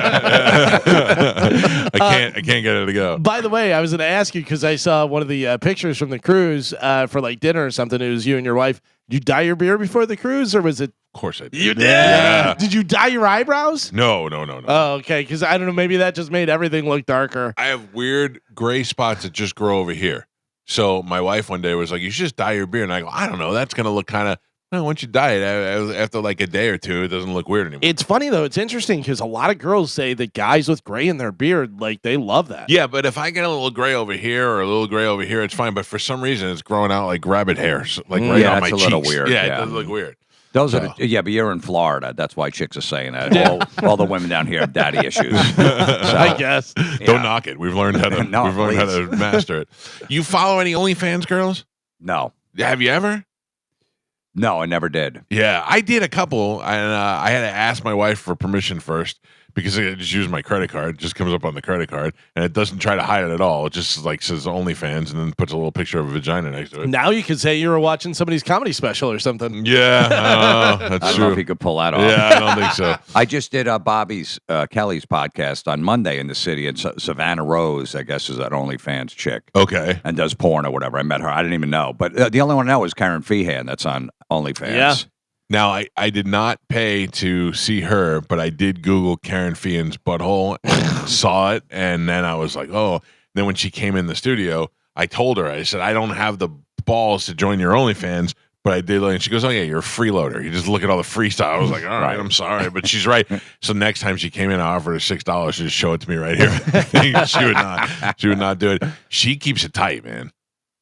I can't get it to go. By the way, I was going to ask you because I saw one of the pictures from the cruise for like dinner or something. It was you and your wife. Did you dye your beard before the cruise, or was it? Of course I did. You did. Yeah. Did you dye your eyebrows? No. Oh, okay. Because I don't know. Maybe that just made everything look darker. I have weird gray spots that just grow over here. So my wife one day was like, "You should just dye your beard." And I go, "I don't know. That's going to look kind of." No, once you dye it, after like a day or two, it doesn't look weird anymore. It's funny though. It's interesting because a lot of girls say that guys with gray in their beard, like they love that. Yeah, but if I get a little gray over here or a little gray over here, it's fine. But for some reason, it's growing out like rabbit hairs, like right on my cheeks. That's a little weird. Yeah, it does look weird. Those are but you're in Florida. That's why chicks are saying that. All the women down here have daddy issues. I guess. Don't knock it. We've learned how to. We've learned how to master it. You follow any OnlyFans girls? No. Have you ever? No, I never did. Yeah, I did a couple, and I had to ask my wife for permission first because I just use my credit card. It just comes up on the credit card, and it doesn't try to hide it at all. It just like says OnlyFans, and then puts a little picture of a vagina next to it. Now you could say you were watching somebody's comedy special or something. Yeah, that's I don't know true. if he could pull that off. Yeah, I don't think so. I just did Kelly's podcast on Monday in the city, and Savannah Rose, I guess, is that OnlyFans chick. Okay. And does porn or whatever. I met her. I didn't even know. But the only one I know is Karen Feehan that's on OnlyFans. Yeah. Now, I did not pay to see her, but I did Google Karen Feehan's butthole and saw it. And then I was like, oh. Then when she came in the studio, I told her, I said, I don't have the balls to join your OnlyFans, but I did. And she goes, oh, yeah, you're a freeloader. You just look at all the freestyle. I was like, all right, I'm sorry. But she's right. So next time she came in, I offered her $6 to just show it to me right here. She would not do it. She keeps it tight, man.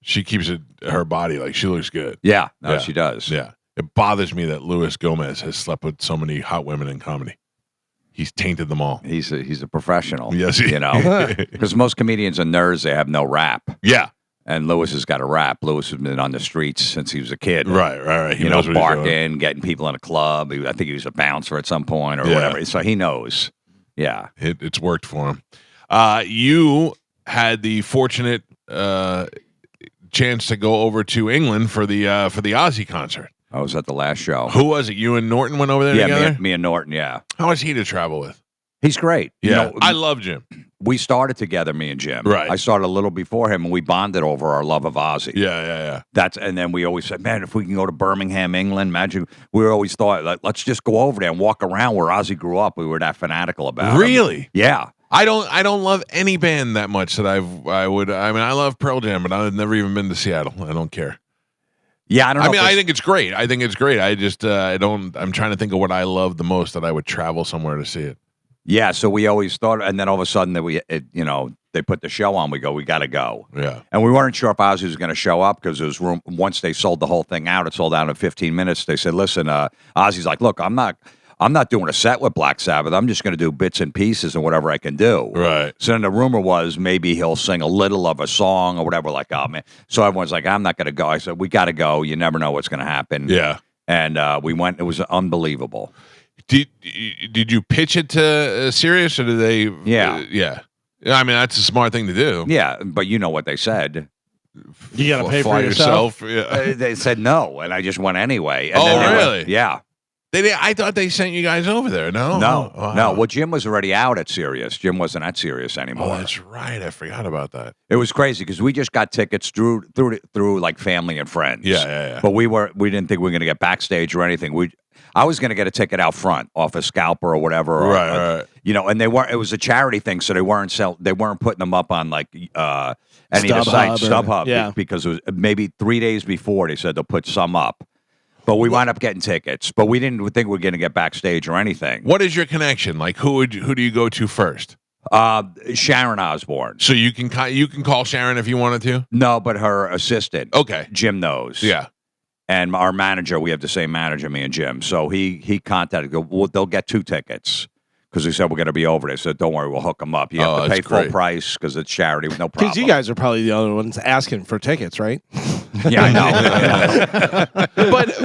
She keeps her body like she looks good. Yeah, she does. Yeah. It bothers me that Luis Gomez has slept with so many hot women in comedy. He's tainted them all. He's a professional. Yes, you know, because most comedians are nerds. They have no rap. Yeah. And Lewis has got a rap. Lewis has been on the streets since he was a kid. Right. He knows barking, getting people in a club. I think he was a bouncer at some point or whatever. So he knows. Yeah. It's worked for him. You had the fortunate chance to go over to England for the Ozzy concert. I was at the last show. Who was it? You and Norton went over there together? Me and Norton, yeah. How was he to travel with? He's great. Yeah, I love Jim. We started together, me and Jim. Right. I started a little before him, and we bonded over our love of Ozzy. Yeah. And then we always said, man, if we can go to Birmingham, England, imagine. We always thought, like, let's just go over there and walk around where Ozzy grew up. We were that fanatical about him. Really? Yeah. I don't love any band that much that I love Pearl Jam, but I've never even been to Seattle. I don't care. Yeah, I don't know. I think it's great. I just I'm trying to think of what I love the most that I would travel somewhere to see it. Yeah, so we always thought, and then all of a sudden that they put the show on. We got to go. Yeah, and we weren't sure if Ozzy was going to show up because there was room. Once they sold the whole thing out, it sold out in 15 minutes. They said, "Listen, Ozzy's like, look, I'm not doing a set with Black Sabbath. I'm just going to do bits and pieces and whatever I can do." Right. So then the rumor was maybe he'll sing a little of a song or whatever. Like, oh man. So everyone's like, I'm not going to go. I said, we got to go. You never know what's going to happen. Yeah. And we went. It was unbelievable. Did you pitch it to Sirius or did they? Yeah. Yeah. I mean, that's a smart thing to do. Yeah, but you know what they said. You got to pay for Fly yourself. Yeah. They said no, and I just went anyway. And Oh, then really? Yeah. I thought they sent you guys over there. No. No. Oh, wow. No. Well, Jim was already out at Sirius. Jim wasn't at Sirius anymore. Oh, that's right. I forgot about that. It was crazy because we just got tickets through like family and friends. Yeah. But we didn't think we were going to get backstage or anything. I was going to get a ticket out front off a scalper or whatever. Right. You know, and they weren't. It was a charity thing, so they weren't putting them up on like any of the sites, StubHub, because it was maybe 3 days before they said they'll put some up. But we wound up getting tickets, but we didn't think we were going to get backstage or anything. What is your connection? Like, who do you go to first? Sharon Osbourne. So you can call Sharon if you wanted to. No, but her assistant. Okay, Jim knows. Yeah. And our manager, we have the same manager, me and Jim. So he contacted. Well, they'll get 2 tickets because he said we're going to be over there. So don't worry, we'll hook them up. You have to pay full price because it's charity with no problem. Because you guys are probably the only ones asking for tickets, right? Yeah, I know.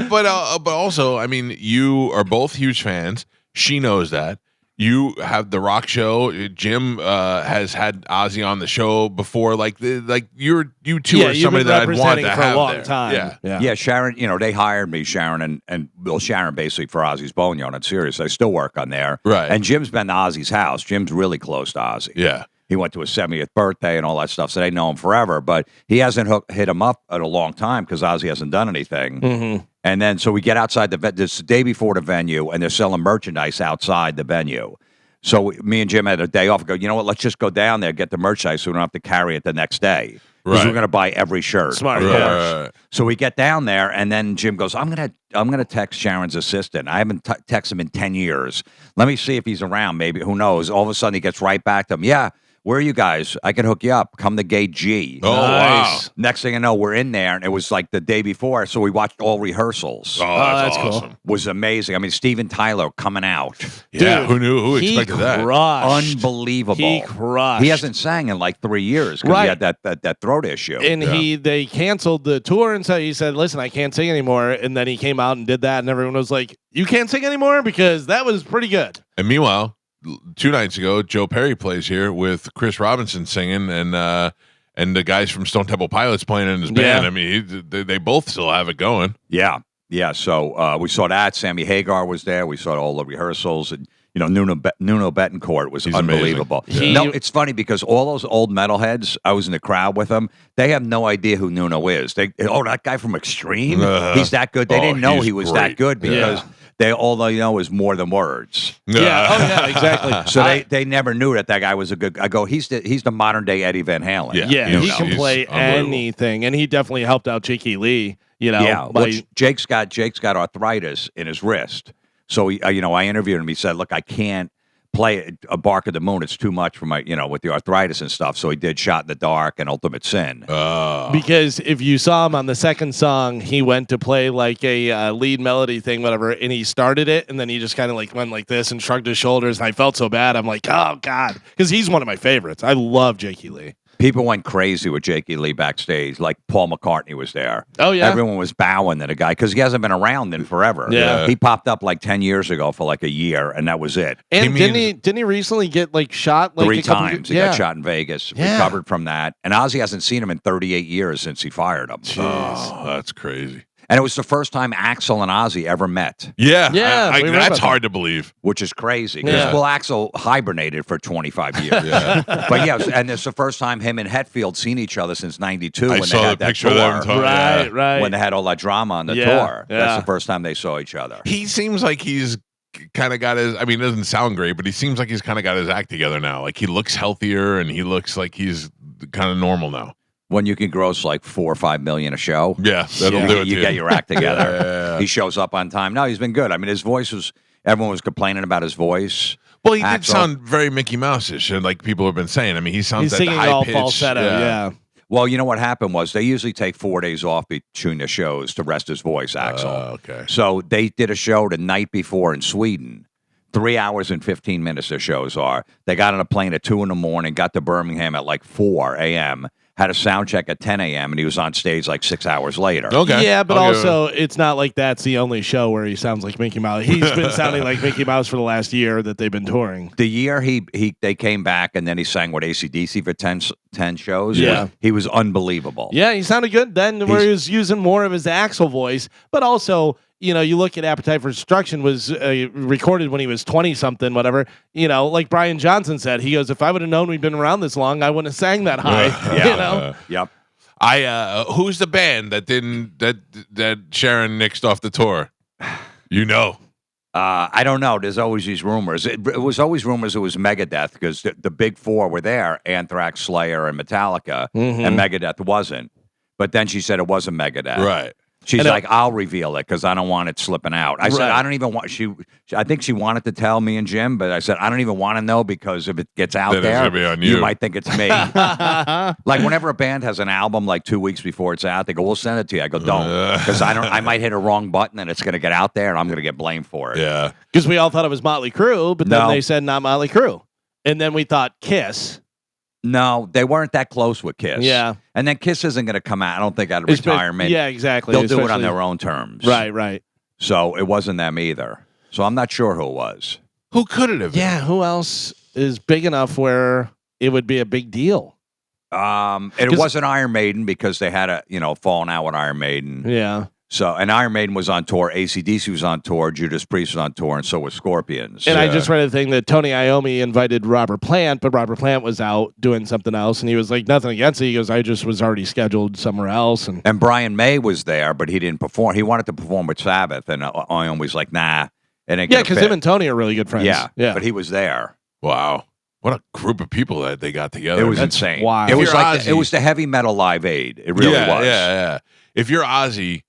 but also, I mean, you are both huge fans. She knows that. You have the rock show. Jim has had Ozzy on the show before. Like you two are somebody that I'd want to for have a long there. time. Yeah. Sharon. You know, they hired me, Sharon, and Sharon basically for Ozzy's Boneyard on Sirius. I still work on there. Right. And Jim's been to Ozzy's house. Jim's really close to Ozzy. Yeah. He went to his 70th birthday and all that stuff, so they know him forever. But he hasn't hit him up in a long time because Ozzy hasn't done anything. Mm-hmm. And then so we get outside this the day before the venue, and they're selling merchandise outside the venue. So me and Jim had a day off and go, you know what, let's just go down there, get the merchandise so we don't have to carry it the next day. Because we're going to buy every shirt. Smart. Right. So we get down there, and then Jim goes, I'm gonna text Sharon's assistant. I haven't texted him in 10 years. Let me see if he's around, maybe. Who knows? All of a sudden, he gets right back to him. Yeah. Where are you guys? I can hook you up. Come to Gate G. Oh, nice. Wow. Next thing I know, we're in there, and it was like the day before, so we watched all rehearsals. Oh, that's awesome. Cool. Was amazing. I mean, Steven Tyler coming out. Yeah, Dude, who knew? Who expected that? Unbelievable. He crushed. He hasn't sang in like 3 years because he had that throat issue. And they canceled the tour, and so he said, listen, I can't sing anymore. And then he came out and did that, and everyone was like, you can't sing anymore? Because that was pretty good. And meanwhile, 2 nights ago, Joe Perry plays here with Chris Robinson singing and the guys from Stone Temple Pilots playing in his band. Yeah. I mean, they both still have it going. Yeah. So we saw that. Sammy Hagar was there. We saw all the rehearsals, and Nuno Betancourt was He's unbelievable. amazing. No, it's funny because all those old metalheads, I was in the crowd with them. They have no idea who Nuno is. That guy from Extreme, he's that good. They didn't know he's he was great. that good because all they know is more than words. Yeah. Oh, yeah. Exactly. So they never knew that guy was a good. I go, he's the modern day Eddie Van Halen. Yeah, he can he's play unbelievable. anything, and he definitely helped out Jakey Lee. Yeah, Jake's got arthritis in his wrist. So I interviewed him. He said, "Look, I can't play a Bark of the Moon. It's too much for my, with the arthritis and stuff." So he did Shot in the Dark and Ultimate Sin. Because if you saw him on the second song, he went to play like a lead melody thing, whatever, and he started it, and then he just kind of like went like this and shrugged his shoulders, and I felt so bad. I'm like, oh God, because he's one of my favorites. I love Jakey Lee. People went crazy with Jakey Lee backstage. Like Paul McCartney was there. Oh, yeah? Everyone was bowing to the guy because he hasn't been around in forever. Yeah. He popped up like 10 years ago for like a year, and that was it. And didn't he recently get like shot like 3 times? He got shot in Vegas. Yeah. Recovered from that. And Ozzy hasn't seen him in 38 years since he fired him. Oh, that's crazy. And it was the first time Axl and Ozzy ever met. Yeah, Yeah, we read that's about hard to believe. Which is crazy. Because, Yeah. well, Axl hibernated for 25 years. But yeah, and it's the first time him and Hetfield seen each other since 92 when they saw had the that picture tour. of them talking. Right. When they had all that drama on the Yeah, tour. yeah. That's the first time they saw each other. He seems like he's kind of got his. I mean, it doesn't sound great, but he seems like he's kind of got his act together now. Like he looks healthier and he looks like he's kind of normal now. When you can gross like 4 or 5 million a show. Yeah, that'll do it. You to get your act together. Yeah. He shows up on time. No, he's been good. I mean, his voice was. Everyone was complaining about his voice. Well, he did Axl. sound very Mickey Mouse-ish, and like people have been saying. I mean, he sounds He's that singing high all pitch. falsetto. Yeah. Well, you know what happened was they usually take 4 days off between the shows to rest his voice, Axl. Okay. So they did a show the night before in Sweden. 3 hours and 15 minutes their shows are. They got on a plane at 2 a.m, got to Birmingham at like 4 a.m., had a sound check at 10 a.m., and he was on stage like 6 hours later. Okay. Yeah, but Okay. also it's not like that's the only show where he sounds like Mickey Mouse. He's been sounding like Mickey Mouse for the last year that they've been touring. The year they came back and then he sang with AC/DC for 10 shows. Yeah. He was unbelievable. Yeah, he sounded good then where he was using more of his Axl voice, but also, you look at Appetite for Destruction was recorded when he was 20-something, whatever. Like Brian Johnson said, he goes, if I would have known we'd been around this long, I wouldn't have sang that high. Yep. Who's the band that Sharon nixed off the tour? I don't know. There's always these rumors. It was always rumors it was Megadeth because the big four were there, Anthrax, Slayer, and Metallica, and Megadeth wasn't. But then she said it wasn't Megadeth. Right. She's like, I'll reveal it because I don't want it slipping out. I said, Right. I don't even want. I think she wanted to tell me and Jim, but I said, I don't even want to know because if it gets out Then it's there, gonna be on you. might think it's me. Like whenever a band has an album, like 2 weeks before it's out, they go, "We'll send it to you." I go, "Don't," because I might hit a wrong button and it's going to get out there, and I'm going to get blamed for it. Yeah. Because we all thought it was Motley Crue, but then No. they said not Motley Crue. And then we thought Kiss. No, they weren't that close with Kiss. Yeah. And then Kiss isn't going to come out, I don't think, out of It's been- retirement. yeah, exactly. They'll do it on Especially- their own terms. Right. So it wasn't them either. So I'm not sure who it was. Who could it have been? Yeah, who else is big enough where it would be a big deal? It wasn't Iron Maiden because they had fallen out with Iron Maiden. Yeah. So, and Iron Maiden was on tour, AC/DC was on tour, Judas Priest was on tour, and so was Scorpions. And I just read a thing that Tony Iommi invited Robert Plant, but Robert Plant was out doing something else, and he was like, nothing against it. He goes, I just was already scheduled somewhere else. And Brian May was there, but he didn't perform. He wanted to perform with Sabbath, and Iommi was like, nah. It ain't Yeah, gonna because fit. him and Tony are really good friends. Yeah, Yeah. but he was there. Wow. What a group of people that they got together. It was man. insane. wild. It If was you're like Ozzy- it was the heavy metal Live Aid. It really was. Yeah. If you're Ozzy,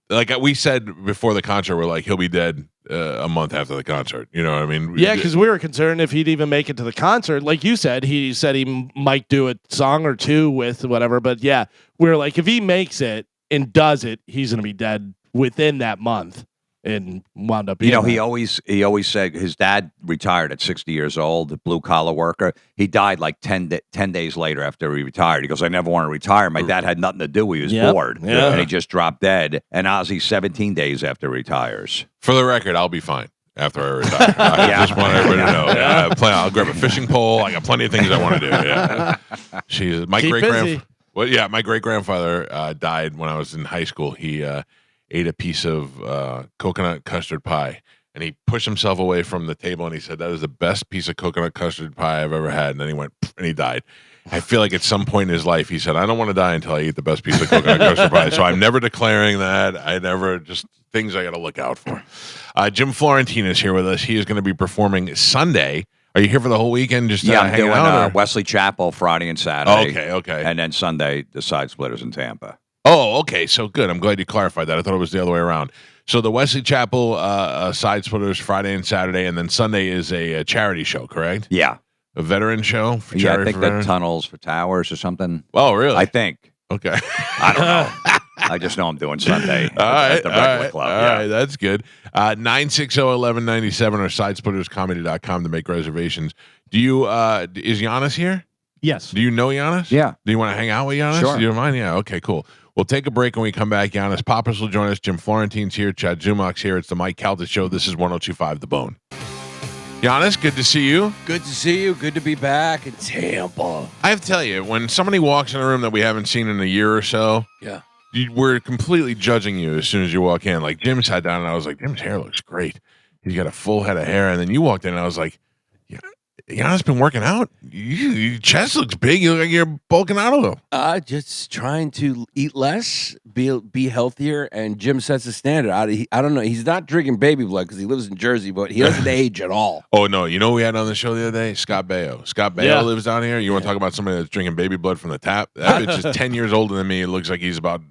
like we said before the concert, we're like, he'll be dead a month after the concert. You know what I mean? Yeah, because we were concerned if he'd even make it to the concert. Like you said, he said he might do a song or two with whatever. But yeah, we were like, if he makes it and does it, he's going to be dead within that month. And wound up being He that. always said his dad retired at 60 years old, a blue collar worker. He died like 10 days later after he retired. He goes, I never want to retire. My dad had nothing to do. He was bored. Yeah. And he just dropped dead. And Ozzy 17 days after he retires. For the record, I'll be fine. after I retire. I just want everybody to know. Yeah, I'll grab a fishing pole. I got plenty of things I want to do. Yeah. She's my Keep great busy. grandfather. Well, yeah, my great grandfather died when I was in high school. He ate a piece of coconut custard pie, and he pushed himself away from the table, and he said, "That is the best piece of coconut custard pie I've ever had." And then he went, and he died. I feel like at some point in his life, he said, "I don't want to die until I eat the best piece of coconut custard pie." So I'm never declaring that. I never, just things I got to look out for. Jim Florentine is here with us. He is going to be performing Sunday. Are you here for the whole weekend? Just I'm hanging doing out? Wesley Chapel Friday and Saturday. Okay. And then Sunday, the Side Splitters in Tampa. Oh, okay. So good. I'm glad you clarified that. I thought it was the other way around. So the Wesley Chapel Side Splitters Friday and Saturday, and then Sunday is a charity show, correct? Yeah. A veteran show? For Yeah, I charity think for the veterans? Tunnels for Towers or something. Oh, really? I think. Okay. I don't know. I just know I'm doing Sunday at the regular club. All right, that's good. 960-1197 or sidesplitterscomedy.com to make reservations. Do you is Giannis here? Yes. Do you know Giannis? Yeah. Do you want to hang out with Giannis? Sure. Do you mind? Yeah. Okay, cool. We'll take a break when we come back. Giannis Pappas will join us. Jim Florentine's here. Chad Zumach's here. It's the Mike Calta Show. This is 102.5 The Bone. Giannis, good to see you. Good to see you. Good to be back in Tampa. I have to tell you, when somebody walks in a room that we haven't seen in a year or so, Yeah. we're completely judging you as soon as you walk in. Like, Jim sat down and I was like, Jim's hair looks great. He's got a full head of hair. And then you walked in and I was like, yeah, Giannis been working out. Your chest looks big. You look like you're bulking out a little. Just trying to eat less, be healthier, and Jim sets the standard. I don't know. He's not drinking baby blood because he lives in Jersey, but he doesn't age at all. Oh, no. You know who we had on the show the other day? Scott Baio. Scott Baio Yeah. lives down here. You want to talk about somebody that's drinking baby blood from the tap? That bitch is 10 years older than me. It looks like he's about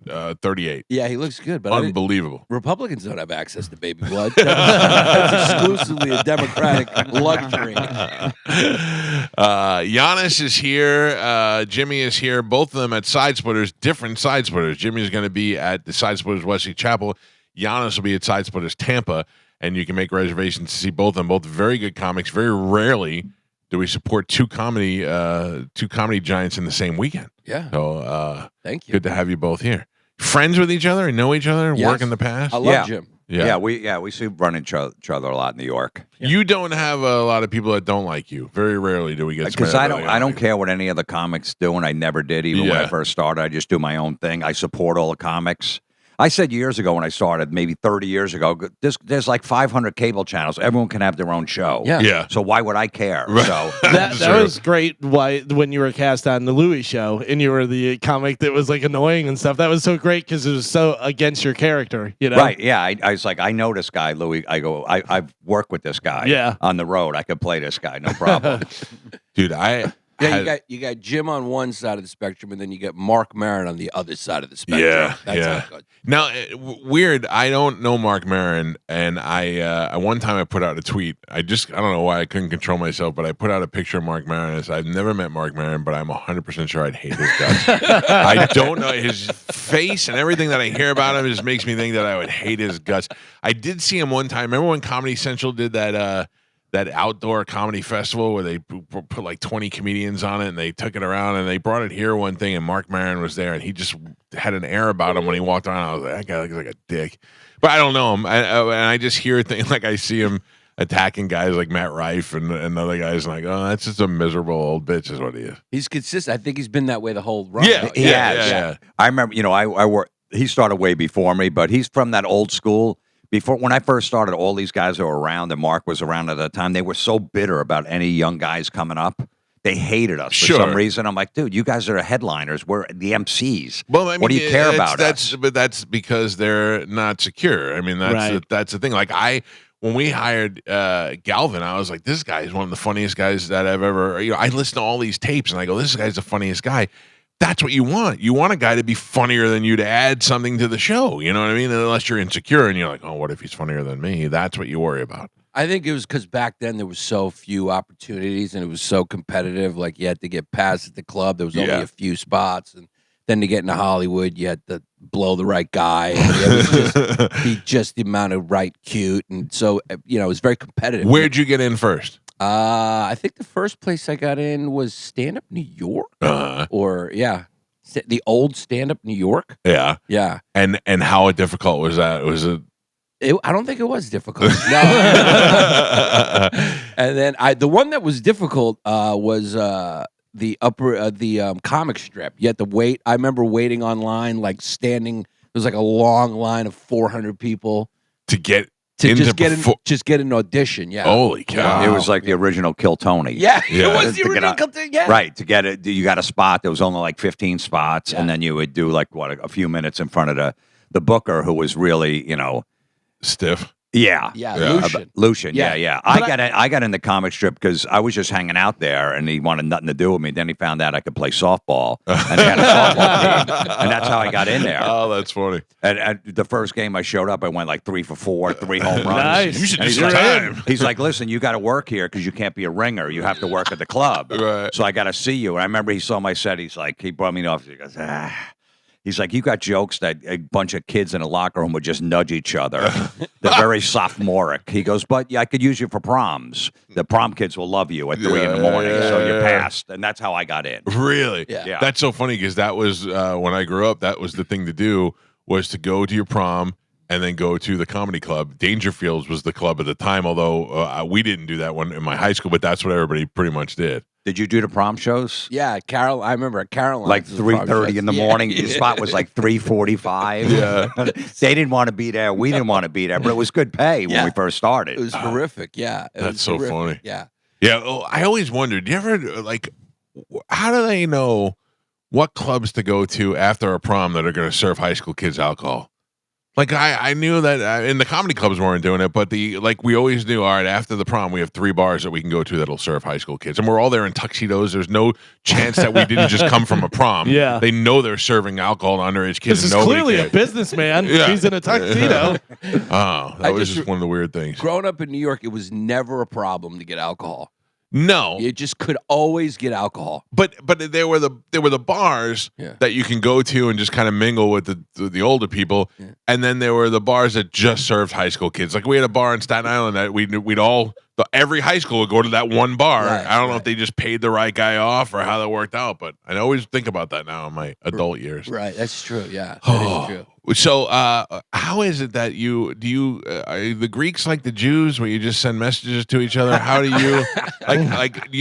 38. Yeah, he looks good, but Unbelievable. Republicans don't have access to baby blood. That's exclusively a Democratic luxury. Giannis is here. Jimmy is here. Both of them at Side Splitters, different Side Splitters. Jimmy is going to be at the Side Splitters Wesley Chapel. Giannis will be at Side Splitters Tampa, and you can make reservations to see both of them. Both very good comics. Very rarely do we support two comedy giants in the same weekend. Yeah. So Thank you. good to have you both here. Friends with each other, know each other, Yes. work in the past. I love Jim. Yeah. We see run into each other a lot in New York. You don't have a lot of people that don't like you. Very rarely do we get Because somebody I don't like care what any of the comics do, and I never did. Even when I first started, I just do my own thing. I support all the comics. I said years ago when I started, maybe 30 years ago, there's like 500 cable channels. Everyone can have their own show. Yeah. So why would I care? Right. So That was great. When you were cast on the Louis show and you were the comic that was like annoying and stuff. That was so great because it was so against your character. You know. Right. Yeah. I was like, I know this guy, Louis. I've worked with this guy. Yeah. On the road, I could play this guy, no problem. Dude, Yeah, you got Jim on one side of the spectrum, and then you got Mark Maron on the other side of the spectrum. That's how good. Now, weird. I don't know Mark Maron, and I one time I put out a tweet. I don't know why I couldn't control myself, but I put out a picture of Mark Maron. And I've never met Mark Maron, but I'm 100% sure I'd hate his guts. I don't know his face and everything that I hear about him just makes me think that I would hate his guts. I did see him one time. Remember when Comedy Central did that outdoor comedy festival where they put like 20 comedians on it and they took it around and they brought it here one thing and Mark Maron was there and he just had an air about him when he walked around. I was like, that guy looks like a dick. But I don't know him. And I just hear things like I see him attacking guys like Matt Rife and other guys and like, oh, that's just a miserable old bitch is what he is. He's consistent. I think he's been that way the whole run. Yeah, though. yeah. I remember, I worked. He started way before me, but he's from that old school. Before, when I first started, all these guys that were around, and Mark was around at the time, they were so bitter about any young guys coming up. They hated us for some reason. I'm like, dude, you guys are the headliners. We're the MCs. Well, I mean, what do you care about us? But that's because they're not secure. I mean, that's the thing. Like when we hired Galvin, I was like, this guy is one of the funniest guys that I've ever. I listen to all these tapes, and I go, this guy's the funniest guy. That's what you want. You want a guy to be funnier than you to add something to the show. You know what I mean? Unless you're insecure and you're like, oh, what if he's funnier than me? That's what you worry about. I think it was because back then there was so few opportunities and it was so competitive. Like you had to get past at the club. There was only a few spots. And then to get into Hollywood, you had to blow the right guy. And it was be just the amount of right cute. And so, it was very competitive. Where'd you get in first? I think the first place I got in was Stand Up New York. The old Stand Up New York. Yeah. Yeah. And how difficult was that? Was it I don't think it was difficult. No. And then the one that was difficult was the comic strip. You had to wait. I remember waiting online, like standing. There was like a long line of 400 people to get just get an audition. Yeah. Holy cow! It was like the original Kill Tony. Yeah, Yeah. it was the original Kill Tony. Yeah. Right, to get it, you got a spot. There was only like 15 spots, and then you would do like a few minutes in front of the booker, who was really, stiff. Yeah, Lucian. Yeah. I got in the comic strip because I was just hanging out there, and he wanted nothing to do with me. Then he found out I could play softball, and they had a softball team, and that's how I got in there. Oh, that's funny. And the first game I showed up, I went like 3 for 4, 3 home runs. Nice. You should And do some time. he's like, listen, you got to work here because you can't be a ringer. You have to work at the club. Right. So I got to see you. And I remember he saw my set. He brought me in the office. He goes, He's like, you got jokes that a bunch of kids in a locker room would just nudge each other. They're very sophomoric. He goes, but I could use you for proms. The prom kids will love you at 3 in the morning. So you passed. And that's how I got in. Really? Yeah. That's so funny because that was when I grew up, that was the thing to do, was to go to your prom and then go to the comedy club. Dangerfields was the club at the time, although we didn't do that one in my high school, but that's what everybody pretty much did. Did you do the prom shows? Yeah, I remember at Caroline's. Like 3:30 in the morning. The spot was like 3:45. Yeah. They didn't want to be there. We didn't want to be there, but it was good pay when we first started. It was horrific. Yeah. That's so funny. Yeah. Yeah. Oh, I always wondered, do you ever, like, how do they know what clubs to go to after a prom that are going to serve high school kids alcohol? Like, I knew that in the comedy clubs weren't doing it, but we always knew, all right, after the prom, we have 3 bars that we can go to that'll serve high school kids. And we're all there in tuxedos. There's no chance that we didn't just come from a prom. Yeah. They know they're serving alcohol to underage kids. This is clearly a businessman. Yeah. He's in a tuxedo. Oh, that was just one of the weird things. Growing up in New York, it was never a problem to get alcohol. No, You just could always get alcohol. but there were the bars that you can go to and just kind of mingle with the older people, and then there were the bars that just served high school kids. Like we had a bar in Staten Island that every high school would go to that one bar. Right, I don't know if they just paid the right guy off or how that worked out, but I always think about that now in my adult years. Right, that's true. Yeah, that is true. So, how is it that are the Greeks like the Jews, where you just send messages to each other? How do you like?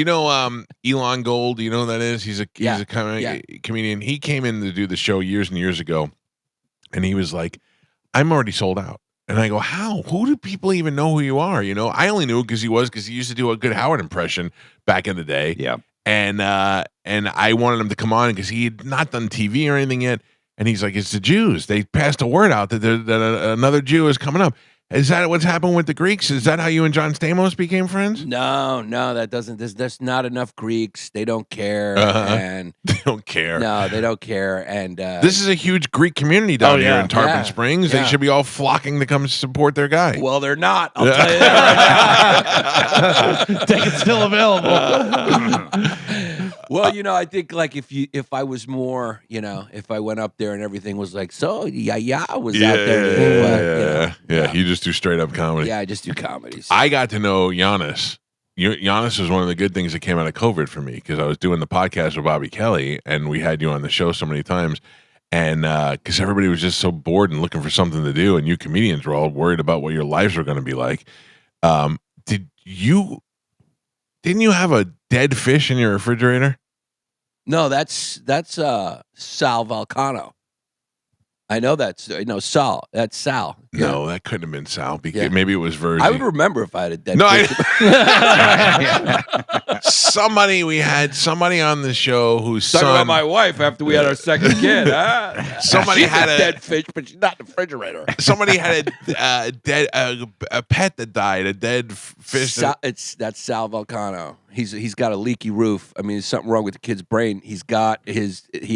Elon Gold? Do you know who that is? He's a comedian. He came in to do the show years and years ago, and he was like, "I'm already sold out." And I go, "How? Who do people even know who you are?" I only knew because he used to do a good Howard impression back in the day. Yeah, and I wanted him to come on because he had not done TV or anything yet. And he's like, it's the Jews. They passed a word out that another Jew is coming up. Is that what's happened with the Greeks? Is that how you and John Stamos became friends? No, that doesn't. There's not enough Greeks. They don't care. And they don't care. No, they don't care. And this is a huge Greek community down here in Tarpon Springs. They should be all flocking to come support their guy. Well, they're not. I'll tell you that right now. Tickets still available. Well, I think like if I was more, if I went up there and everything was like, so yeah, was out there. You just do straight up comedy. Yeah, I just do comedies. I got to know Giannis. Giannis was one of the good things that came out of COVID for me because I was doing the podcast with Bobby Kelly and we had you on the show so many times. And because everybody was just so bored and looking for something to do, and you comedians were all worried about what your lives were going to be like. Didn't you have a dead fish in your refrigerator? No, that's Sal Volcano. I know Sal. That's Sal. No, that couldn't have been Sal. Because maybe it was Virgie. I would remember if I had a dead fish. We had somebody on the show whose Talking son. about my wife after we had our second kid. Somebody she's had a dead fish, but she's not in the refrigerator. Somebody had a pet that died. A dead fish. That's Sal Volcano. He's got a leaky roof. I mean, there's something wrong with the kid's brain. He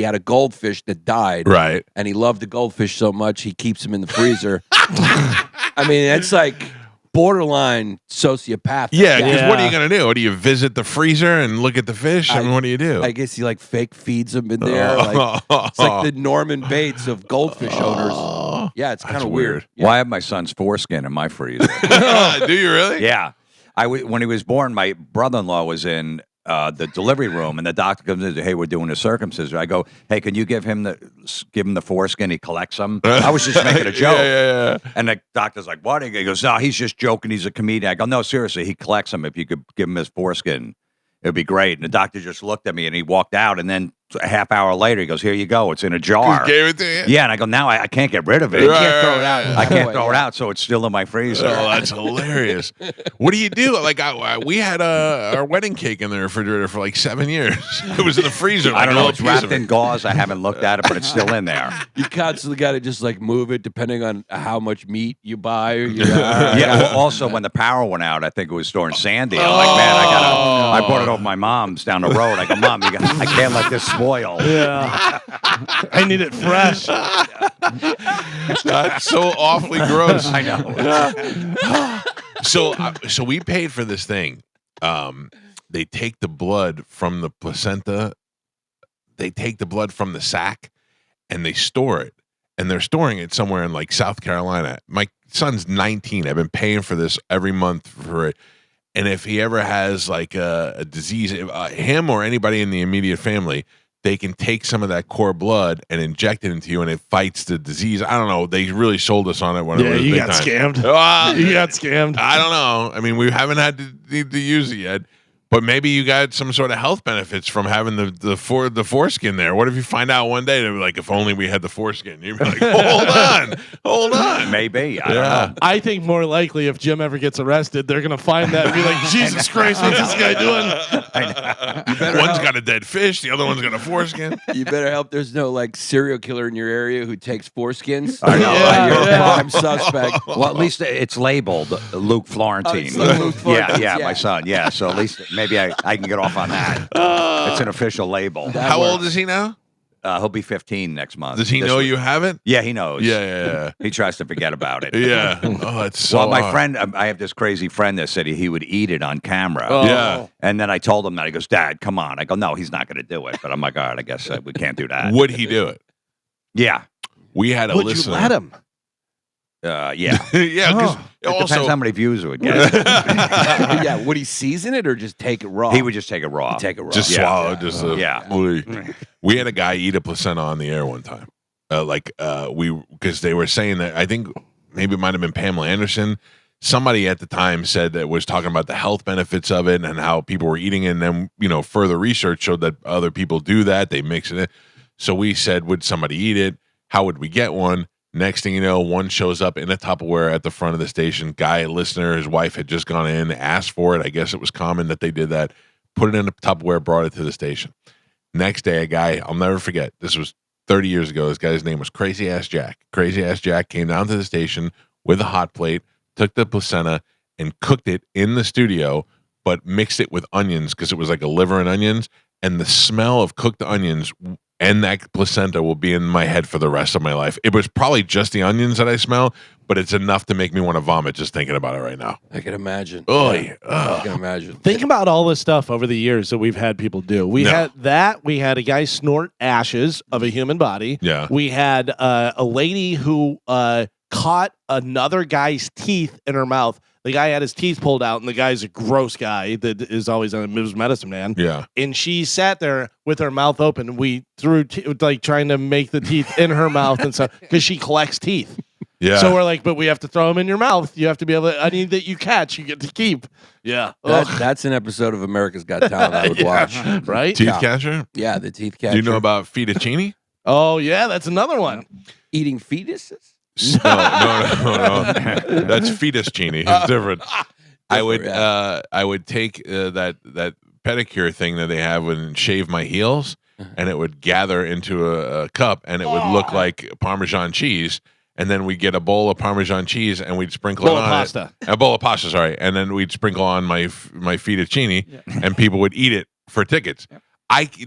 had a goldfish that died. Right. And he loved the goldfish so much he keeps him in the freezer. I mean, it's like borderline sociopathic. Yeah, because what are you going to do? Do you visit the freezer and look at the fish? I mean, what do you do? I guess he fake feeds them in there. It's like the Norman Bates of goldfish owners. Yeah, it's kind of weird. Yeah. Well, I have my son's foreskin in my freezer. Do you really? Yeah. When he was born, my brother-in-law was in the delivery room, and the doctor comes in and says, "Hey, we're doing a circumcision." I go, "Hey, can you give him the foreskin? He collects them." I was just making a joke. Yeah. And the doctor's like, "What?" He goes, "No, he's just joking. He's a comedian." I go, "No, seriously, he collects them. If you could give him his foreskin, it'd be great." And the doctor just looked at me and he walked out. And then a half hour later, he goes, "Here you go. It's in a jar." He gave it to you? Yeah, and I go, "Now I can't get rid of it. You can't throw it out. I can't throw it out, so it's still in my freezer." Oh, that's hilarious. What do you do? Like, we had our wedding cake in the refrigerator for like 7 years. It was in the freezer. I don't like, know. It's wrapped in gauze. I haven't looked at it, but it's still in there. You constantly got to just like move it depending on how much meat you buy. Or Well, also when the power went out, I think it was storing Sandy. I'm like, man, I brought it over my mom's down the road. I go, "Mom, I can't let this spoil." Yeah. I need it fresh. That's so awfully gross. I know. So we paid for this thing. They take the blood from the placenta. They take the blood from the sac, and they store it. And they're storing it somewhere in like South Carolina. My son's 19. I've been paying for this every month for it. And if he ever has like a disease, him or anybody in the immediate family, they can take some of that core blood and inject it into you, and it fights the disease. I don't know. They really sold us on it when it was you big got time. scammed. You got scammed. I don't know. I mean, we haven't had to need to use it yet, but maybe you got some sort of health benefits from having the foreskin there. What if you find out one day, they'll be like, "If only we had the foreskin." You'd be like, hold on. Maybe. I don't know. I think more likely if Jim ever gets arrested, they're going to find that and be like, "Jesus Christ, what's this guy doing?" One's got a dead fish, the other one's got a foreskin. You better hope there's no like serial killer in your area who takes foreskins. I know. You're a prime suspect. Well, at least it's labeled Luke Florentine. it's like Luke Florentine, yeah, yeah. my son. Yeah, so at least maybe I can get off on that. It's an official label. How old is he now? He'll be 15 next month. Does he This know week. you haven't? Yeah, he knows. Yeah. He tries to forget about it. Yeah. Oh, it's so Well, my hard. friend, I have this crazy friend that said he would eat it on camera. Yeah. And then I told him that. He goes, "Dad, come on." I go, "No, he's not going to do it." But I'm like, all right, I guess we can't do that. Would he do it? Yeah. We had a Would listener. you let him? Yeah. Yeah, because It also depends how many views it would get. Yeah, would he season it or just take it raw? He would just take it raw. take it raw. just Yeah. swallow. Just Yeah. we had a guy eat a placenta on the air one time. Because they were saying that I think maybe it might have been Pamela Anderson. Somebody at the time said that was talking about the health benefits of it and how people were eating it. And then, further research showed that other people do that. They mix it in. So we said, would somebody eat it? How would we get one? Next thing you know, one shows up in a Tupperware at the front of the station. Guy, listener, his wife had just gone in, asked for it. I guess it was common that they did that. Put it in a Tupperware, brought it to the station. Next day, a guy, I'll never forget, this was 30 years ago. This guy's name was Crazy Ass Jack. Crazy Ass Jack came down to the station with a hot plate, took the placenta, and cooked it in the studio, but mixed it with onions because it was like a liver and onions. And the smell of cooked onions and that placenta will be in my head for the rest of my life. It was probably just the onions that I smell, but it's enough to make me want to vomit just thinking about it right now. I can imagine. I can imagine. Think about all the stuff over the years that we've had people do. We had a guy snort ashes of a human body. Yeah. We had a lady who caught another guy's teeth in her mouth. The guy had his teeth pulled out, and the guy's a gross guy that is always on his medicine man. Yeah. And she sat there with her mouth open, and we threw trying to make the teeth in her mouth and stuff because she collects teeth. Yeah. So we're like, but we have to throw them in your mouth. You have to be able to, any that you catch, you get to keep. Yeah. That's an episode of America's Got Talent I would watch. Right? Teeth catcher? Yeah, the teeth catcher. Do you know about fettuccine? Oh, yeah, that's another one. Eating fetuses? No. That's fetuscini. It's different. I would take that pedicure thing that they have and shave my heels, and it would gather into a cup, and it would look like Parmesan cheese. And then we'd get a bowl of Parmesan cheese, and we'd sprinkle it on pasta. A bowl of pasta, sorry. And then we'd sprinkle on my fettuccine, and people would eat it for tickets.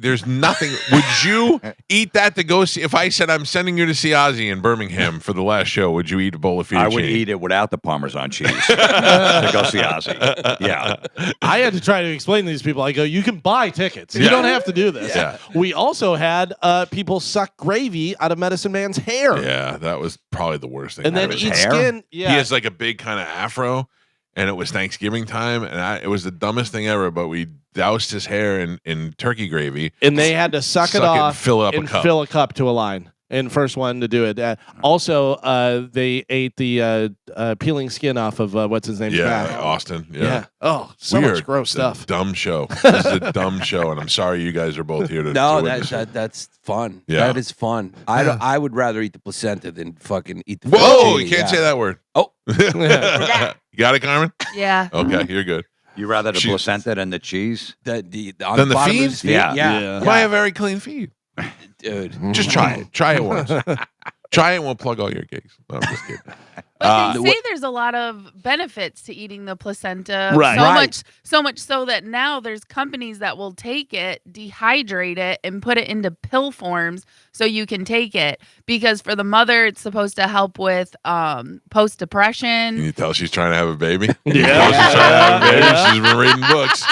There's nothing. Would you eat that to go see? If I said I'm sending you to see Ozzy in Birmingham for the last show, would you eat a bowl of fettuccine? I would eat it without the Parmesan cheese to go see Ozzy. Yeah. I had to try to explain to these people. I go, you can buy tickets. You don't have to do this. Yeah. We also had people suck gravy out of Medicine Man's hair. Yeah, that was probably the worst thing. And then ever. eat skin. He Yeah. has like a big kind of afro, and it was Thanksgiving time, and it was the dumbest thing ever. But we doused his hair in turkey gravy, and they had to suck it and off fill it up and a cup. fill a cup to a line. And first one to do it. Also, they ate the peeling skin off of what's his name's back. Austin. Yeah. Oh, so much gross stuff. Dumb show. This is a dumb show, and I'm sorry you guys are both here to. No, to that's fun. Yeah. That is fun. I would rather eat the placenta than fucking eat the. Whoa! You fettuccine. can't say that word. Oh. You got it, Carmen? Yeah. Okay, you're good. You rather the She's- placenta than the cheese? On Than the the bottom of feet? his feet? Yeah. Yeah. I have very clean feet. Dude. Just try it. Try it once. Try it, and we'll plug all your gigs. No, I'm just kidding. But they say there's a lot of benefits to eating the placenta. Right. So much so that now there's companies that will take it, dehydrate it, and put it into pill forms so you can take it. Because for the mother, it's supposed to help with post-depression. Can you tell she's trying to have a baby? Yeah. She's trying to have a baby. Yeah. She's been reading books.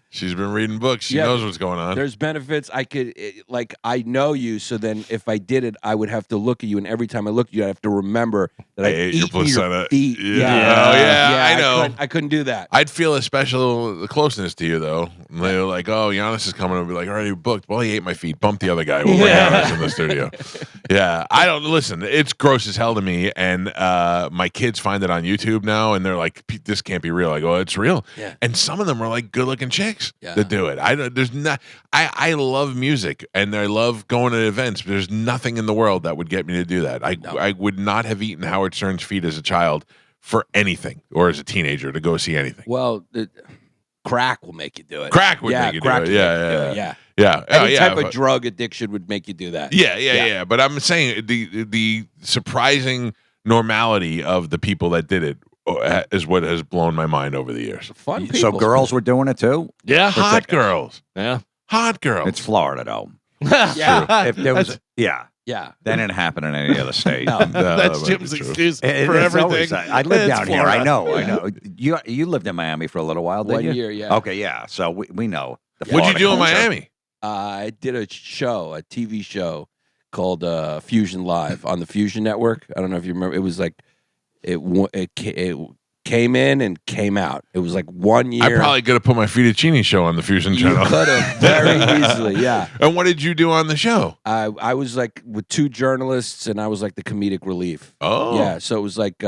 She's been reading books. She Yeah, knows what's going on. There's benefits. I know you, so then if I did it, I would have to look at you, and every time I look at you, I have to remember that I ate your eat your placenta. feet. Yeah. Oh, yeah, I know. I couldn't do that. I'd feel a special closeness to you, though. They were like, oh, Giannis is coming. I'd be like, already booked. Well, he ate my feet. Bump the other guy. We'll bring Giannis in the studio. Yeah. I don't listen. It's gross as hell to me. And my kids find it on YouTube now, and they're like, this can't be real. I go, it's real. Yeah. And some of them are like good-looking chicks Yeah. that do it. I love music, and I love going to events, but there's nothing in the world that would get me to do that. I would not have eaten Howard Stern's feet as a child for anything, or as a teenager to go see anything. Well, crack will make you do it. Crack would make you do crack it. will make you do it. Yeah. Any type but- of drug addiction would make you do that. Yeah. But I'm saying the surprising normality of the people that did it is what has blown my mind over the years. Fun people. So girls were doing it too? Yeah. Hot girls. Yeah. Hot girls. It's Florida, though. Yeah. If there was, Yeah. that didn't happen in any other state. No. That's that might Jim's be true. excuse It's for everything. always- I live It's down here. Florida. I know. You lived in Miami for a little while, didn't 1 you? year, yeah. Okay, yeah. So we know. The What'd you Florida do in culture. Miami? I did a TV show called Fusion Live on the Fusion Network. I don't know if you remember. It was like it came in and came out. It was like 1 year. I probably could have put my Fettuccine show on the Fusion You channel. could have very easily, yeah. And what did you do on the show? I was like with two journalists, and I was like the comedic relief. Oh, Yeah, so it was like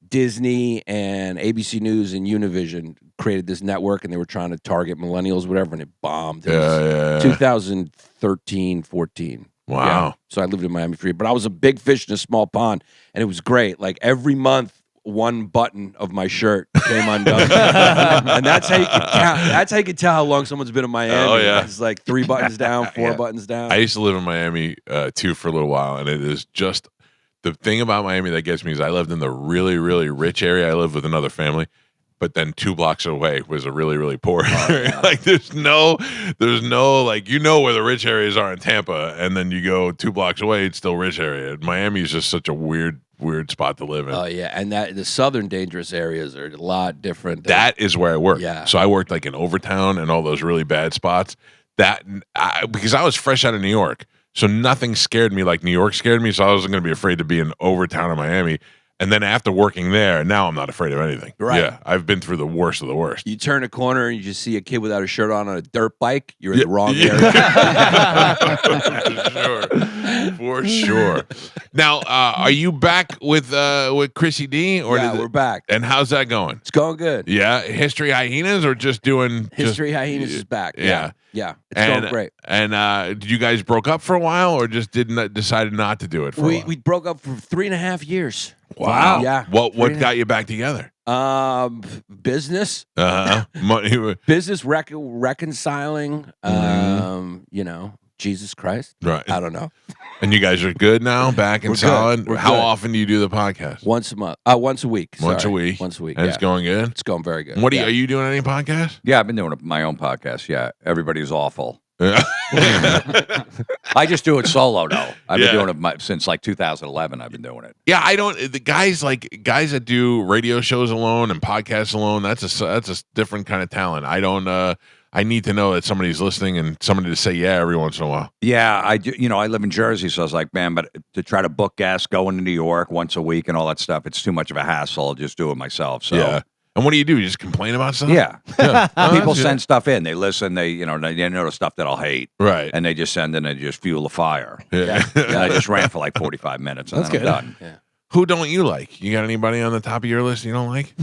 Disney and ABC News and Univision created this network, and they were trying to target millennials, whatever, and it bombed. It was Yeah. 2013, 14. Wow. Yeah. So I lived in Miami for a year, but I was a big fish in a small pond, and it was great. Like every month, one button of my shirt came undone, and that's how you can count. That's how you can tell how long someone's been in Miami. Oh, yeah. It's like 3 buttons down, 4 buttons down. I used to live in Miami too for a little while, and it is just the thing about Miami that gets me is I lived in the really, really rich area. I lived with another family, but then 2 blocks away was a really, really poor area. Like there's no like where the rich areas are in Tampa, and then you go 2 blocks away, it's still rich area. Miami is just such a weird spot to live in. Oh yeah, and that the southern dangerous areas are a lot different. That is where I worked. Yeah. So I worked like in Overtown and all those really bad spots. Because I was fresh out of New York, so nothing scared me like New York scared me. So I wasn't going to be afraid to be in Overtown or Miami. And then after working there, now I'm not afraid of anything. Right. Yeah, I've been through the worst of the worst. You turn a corner and you just see a kid without a shirt on a dirt bike. You're in the wrong area. For sure. Now, are you back with Chrissy D? Or Yeah, we're back. And how's that going? It's going good. Yeah, History Hyenas or just doing History Hyenas is back. Yeah. Yeah. It's going great. And did you guys broke up for a while, or just decided not to do it for a while? We broke up for 3.5 years. Wow. Yeah. What got you back together? Business. Money. Business reconciling. Jesus Christ. Right. I don't know. And you guys are good now, back and We're good. solid. We're How good. often do you do the podcast? Once a month. Once a week. Once a Sorry. week. Once a week. And yeah. it's going good. It's going very good. What Yeah. are you doing any podcast? Yeah, I've been doing my own podcast. Yeah, Everybody's Awful. I just do it solo though. I've Yeah. been doing it since like 2011. I've been doing it. Yeah, I don't. The guys that do radio shows alone and podcasts alone. That's a different kind of talent. I don't. I need to know that somebody's listening and somebody to say yeah every once in a while. Yeah, I do. You know, I live in Jersey, so I was like, man, but to try to book guests, going to New York once a week and all that stuff, it's too much of a hassle. I'll just do it myself. So Yeah. And what do? You just complain about stuff? yeah. Yeah. Oh, People that's good. send stuff in. They listen. They know the stuff that I'll hate, Right. and they just send in and just fuel the fire. Yeah. And I just ran for like 45 minutes, and That's then I'm good. done. Who don't you like? You got anybody on the top of your list you don't like?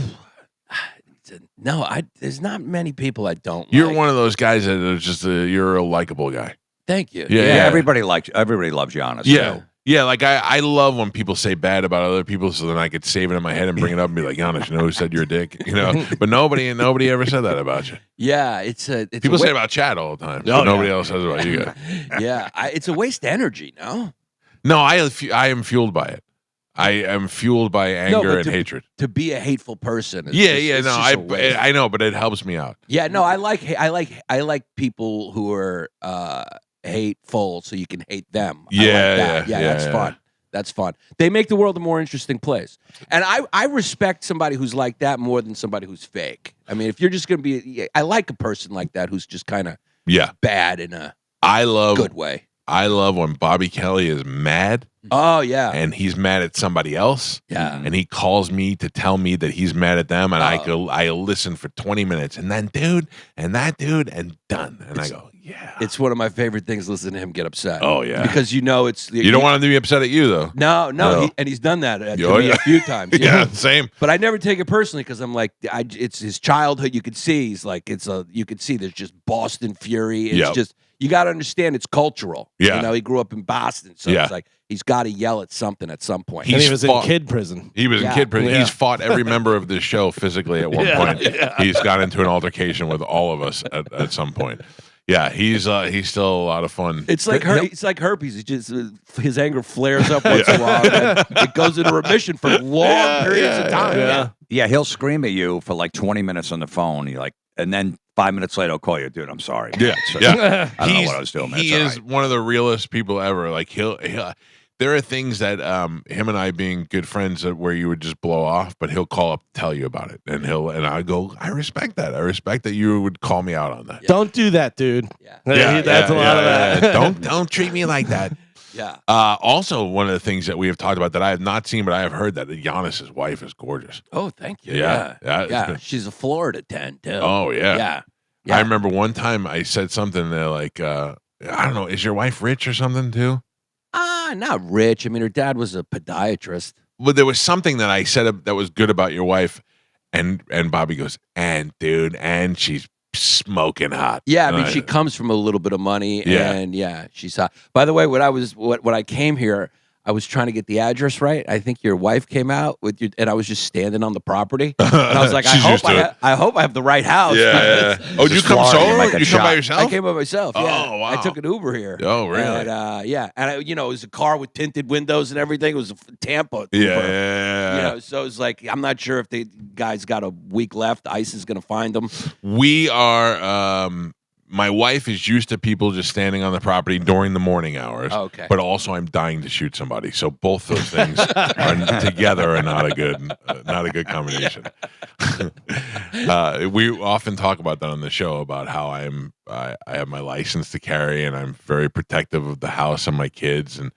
No, there's not many people I don't You're like. one of those guys that is just you're a likable guy. Thank you. Yeah. Yeah, everybody loves Giannis. Yeah. too. Yeah, like I love when people say bad about other people, so then I could save it in my head and bring it up and be like, Giannis, you know who said you're a dick? You know, but nobody ever said that about you. Yeah, it's People say about Chad all the time. Oh, But nobody yeah. else says about you guys. yeah, it's a waste of energy. No, No, I am fueled by it. I am fueled by anger and hatred. to be a hateful person. Is Yeah, just- yeah, it's no, just a waste. I know, but it helps me out. Yeah, no, I like people who are hateful, so you can hate them. I like Yeah, that. yeah, That's yeah. fun. That's fun. They make the world a more interesting place, and I respect somebody who's like that more than somebody who's fake. I mean, if you're just gonna be, I like a person like that who's just kind of Yeah, bad in a I love good way. I love when Bobby Kelly is mad Oh yeah, and he's mad at somebody else. yeah. And he calls me to tell me that he's mad at them, and Oh. I listen for 20 minutes, and then that dude, and done. And I go, yeah. It's one of my favorite things. Listen to him get upset. Oh, yeah. because you know it's You don't want him to be upset at you, though. No, No. and he's done that to Oh, me yeah. a few times. Yeah, same. But I never take it personally because I'm like, it's his childhood. You could see he's like, you could see there's just Boston fury. It's Yep. just, you got to understand it's cultural. Yeah. You know, he grew up in Boston. So Yeah. it's like, he's got to yell at something at some point. And he He's was fought- in kid prison. He was in Yeah. kid prison. Yeah. He's fought every member of this show physically at one point. He's got into an altercation with all of us at some point. Yeah, he's still a lot of fun. It's like it's like herpes. He just his anger flares up once in a while, and it goes into remission for long periods of time. Yeah. Yeah, he'll scream at you for like 20 minutes on the phone. You're like, and then 5 minutes later, I'll call you, dude. I'm sorry. Yeah, yeah. I don't know what I was doing. Man. He It's is all one of the realest people ever. Like he'll there are things that him and I being good friends where you would just blow off, but he'll call up to tell you about it, and I go, I respect that. I respect that you would call me out on that. Don't do that, dude. Yeah. That's a lot of that. Don't treat me like that. Yeah. Also, one of the things that we have talked about that I have not seen, but I have heard that Giannis's wife is gorgeous. Oh, thank you. Yeah. Yeah. Yeah, it's been- She's a Florida 10 too. Oh yeah. Yeah. Yeah. I remember one time I said something that like I don't know, is your wife rich or something too? Not rich. I mean, her dad was a podiatrist. But there was something that I said that was good about your wife, and Bobby goes, and she's smoking hot. Yeah, I And mean, she comes from a little bit of money, Yeah. and yeah, she's hot. By the way, when I came here, I was trying to get the address right. I think your wife came out with you, and I was just standing on the property, and I was like, She's used to it. I hope I have the right house. Yeah. Oh, did you Just come Florida, you solo? might get You come by shot. yourself? I came by myself. Yeah. Oh, wow. I took an Uber here. Oh, really? And, yeah, and it was a car with tinted windows and everything. It was a Tampa Uber. Yeah. You know, so it's like I'm not sure if the guy's got a week left. ICE is going to find him. We are. My wife is used to people just standing on the property during the morning hours. Oh, okay. But also, I'm dying to shoot somebody. So both those things together are not a good combination. We often talk about that on the show about how I have my license to carry and I'm very protective of the house and my kids. And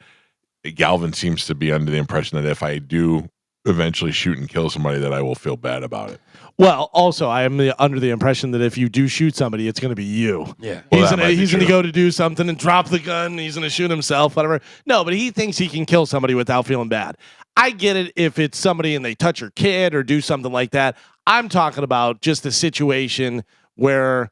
Galvin seems to be under the impression that if I do eventually shoot and kill somebody, that I will feel bad about it. Well, also, I am under the impression that if you do shoot somebody, it's going to be you. Yeah. Well, He's that gonna might be true. go to do something and drop the gun. He's gonna shoot himself, whatever. No, but he thinks he can kill somebody without feeling bad. I get it if it's somebody and they touch your kid or do something like that. I'm talking about just a situation where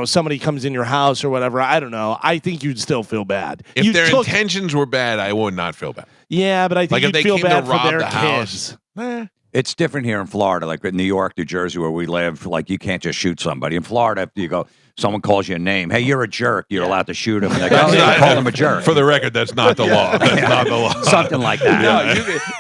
somebody comes in your house or whatever. I don't know. I think you'd still feel bad. If You their took- intentions were bad, I would not feel bad. yeah, but I think Like if you'd they feel came to bad for rob their the house. kids. It's different here in Florida, like in New York, New Jersey, where we live. Like you can't just shoot somebody. In Florida, you go, someone calls you a name. Hey, you're a jerk. You're allowed to shoot him. Like, oh, yeah, call him a jerk. For the record, that's not the law. That's not the law. Something like that.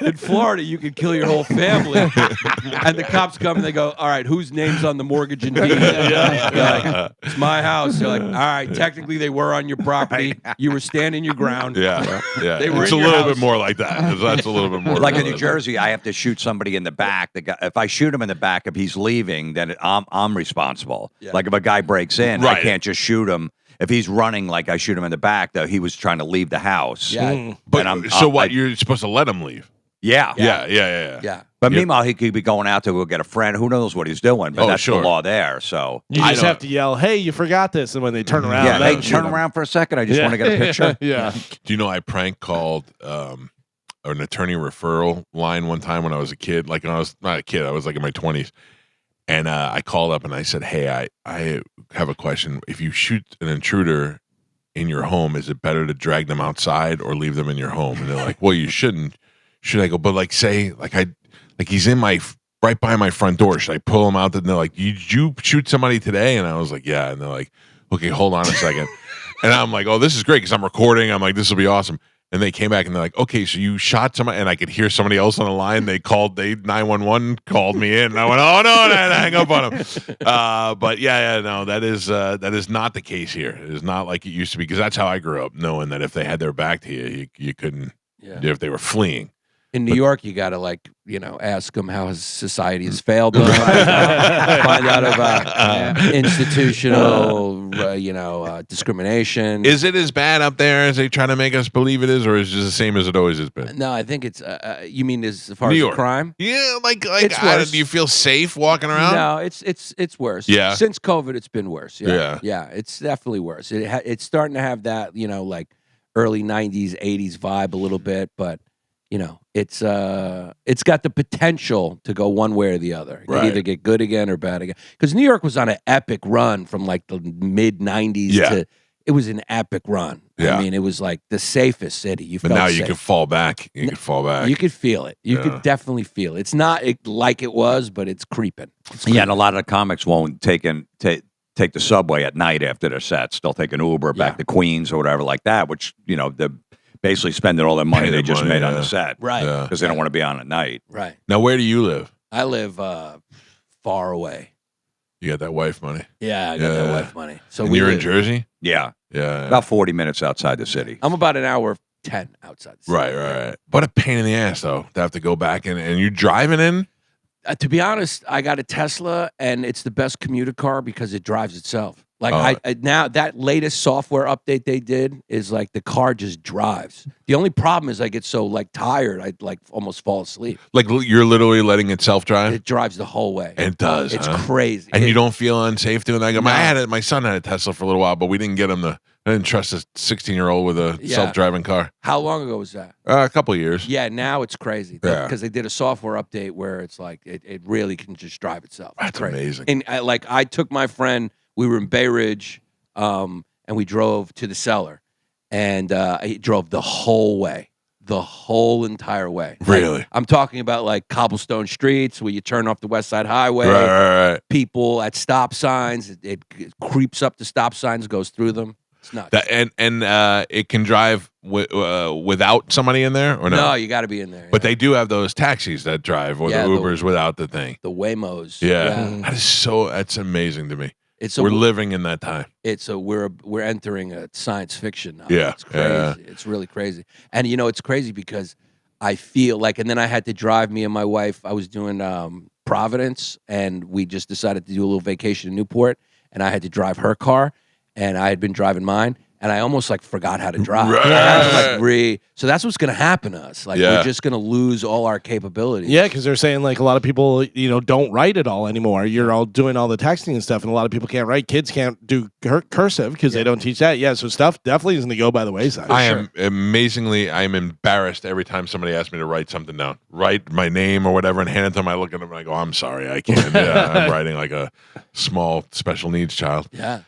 No, in Florida, you could kill your whole family, and the cops come and they go, "All right, whose name's on the mortgage and deed?" Like, it's my house. They're like, "All right, technically they were on your property. You were standing your ground." Yeah. They were It's in a your little house. bit more like that. That's a little bit more. Like in New Jersey, I have to shoot somebody in the back. The guy, if I shoot him in the back, if he's leaving, then I'm responsible. Yeah. Like if a guy breaks in, Right. I can't just shoot him. If he's running, like I shoot him in the back, though he was trying to leave the house. Yeah. But And you're supposed to let him leave? Yeah. Yeah. But Yep. meanwhile, he could be going out to go get a friend. Who knows what he's doing? But Oh, that's sure. the law there. So You I just don't- have to yell, "Hey, you forgot this!" And when they turn around, yeah, then hey, shoot turn them. around for a second. I just want to get a picture. Yeah. Do you know I prank called an attorney referral line one time when I was a kid? Like when I was not a kid, I was like in my 20s. And I called up and I said, "Hey, I have a question. If you shoot an intruder in your home, is it better to drag them outside or leave them in your home?" And they're like, "Well, you shouldn't." Should I go? But like, say, like he's in right by my front door. Should I pull him out? And they're like, "Did you shoot somebody today?" And I was like, "Yeah." And they're like, "Okay, hold on a second." And I'm like, "Oh, this is great because I'm recording." I'm like, "This will be awesome." And they came back and they're like, "Okay, so you shot somebody," and I could hear somebody else on the line. They 911 called me in, and I went, "Oh no!" And I had to hang up on him. But no, that is not the case here. It is not like it used to be because that's how I grew up, knowing that if they had their back to you couldn't, if they were fleeing. In New York, you got to ask them how society has failed them. Find out about institutional, discrimination. Is it as bad up there as they try to make us believe it is, or is it the same as it always has been? No, I think it's. You mean as far New as York. crime? Yeah, It's worse. do you feel safe walking around? No, it's worse. Yeah. Since COVID, it's been worse. Yeah. Yeah, it's definitely worse. It's starting to have that early '90s, '80s vibe a little bit, but it's got the potential to go one way or the other. It Right. could either get good again or bad again. Because New York was on an epic run from like the mid '90s to it was an epic run. Yeah. I mean, it was like the safest city. You But felt now safe. you can fall back. You can fall back. You could feel it. You Yeah. could definitely feel it. It's not like it was, but it's creeping. Yeah, and a lot of the comics won't take the subway at night after their sets. They'll take an Uber back to Queens or whatever like that, which they're basically spending all their money Paying they their just money, made on yeah. the set, Right. Yeah. Because they don't want to be on at night. Right. Now, where do you live? I live far away. You got that wife money. Yeah, I got Yeah. that wife money. So And we you're in live- Jersey? Yeah, Yeah. about 40 minutes outside the city. I'm about an hour 10 outside. The city. Right. What a pain in the ass, though, to have to go back and you're driving in? To be honest, I got a Tesla, and it's the best commuter car because it drives itself. Like I now that latest software update they did is like the car just drives. The only problem is I get so tired, I almost fall asleep. Like you're literally letting it self-drive? It drives the whole way. It does. It's huh? crazy. And you don't feel unsafe doing that? No. My son had a Tesla for a little while, but we didn't get him I didn't trust a 16-year-old with a Yeah. self-driving car. How long ago was that? A couple of years. Yeah, now it's crazy Yeah. because they did a software update where it's like it really can just drive itself. It's That's crazy. amazing. And I took my friend. We were in Bay Ridge, and we drove to the cellar, and he drove the whole way, the whole entire way. Really? I'm talking about cobblestone streets where you turn off the West Side Highway. Right. People at stop signs. It creeps up the stop signs, goes through them. It's nuts. And it can drive without somebody in there or no? No, you got to be in there. But they do have those taxis that drive or Yeah, the the- Ubers without the thing. the Waymos. Yeah. That's amazing to me. It's We're living in that time. We're entering a science fiction now. Yeah, It's crazy. yeah. It's really crazy. And it's crazy because I feel and then I had to drive me and my wife. I was doing Providence, and we just decided to do a little vacation in Newport, and I had to drive her car, and I had been driving mine, and I almost forgot how to drive. Right. And I was so that's what's going to happen to us. Yeah. We're just going to lose all our capabilities. Yeah, because they're saying a lot of people, don't write at all anymore. You're all doing all the texting and stuff, and a lot of people can't write. Kids can't do cursive because they don't teach that. Yeah, so stuff definitely is going to go by the wayside. I'm embarrassed every time somebody asks me to write something down. Write my name or whatever and hand it to them. I look at them and I go, I'm sorry, I can't. I'm writing like a small special needs child. Yeah.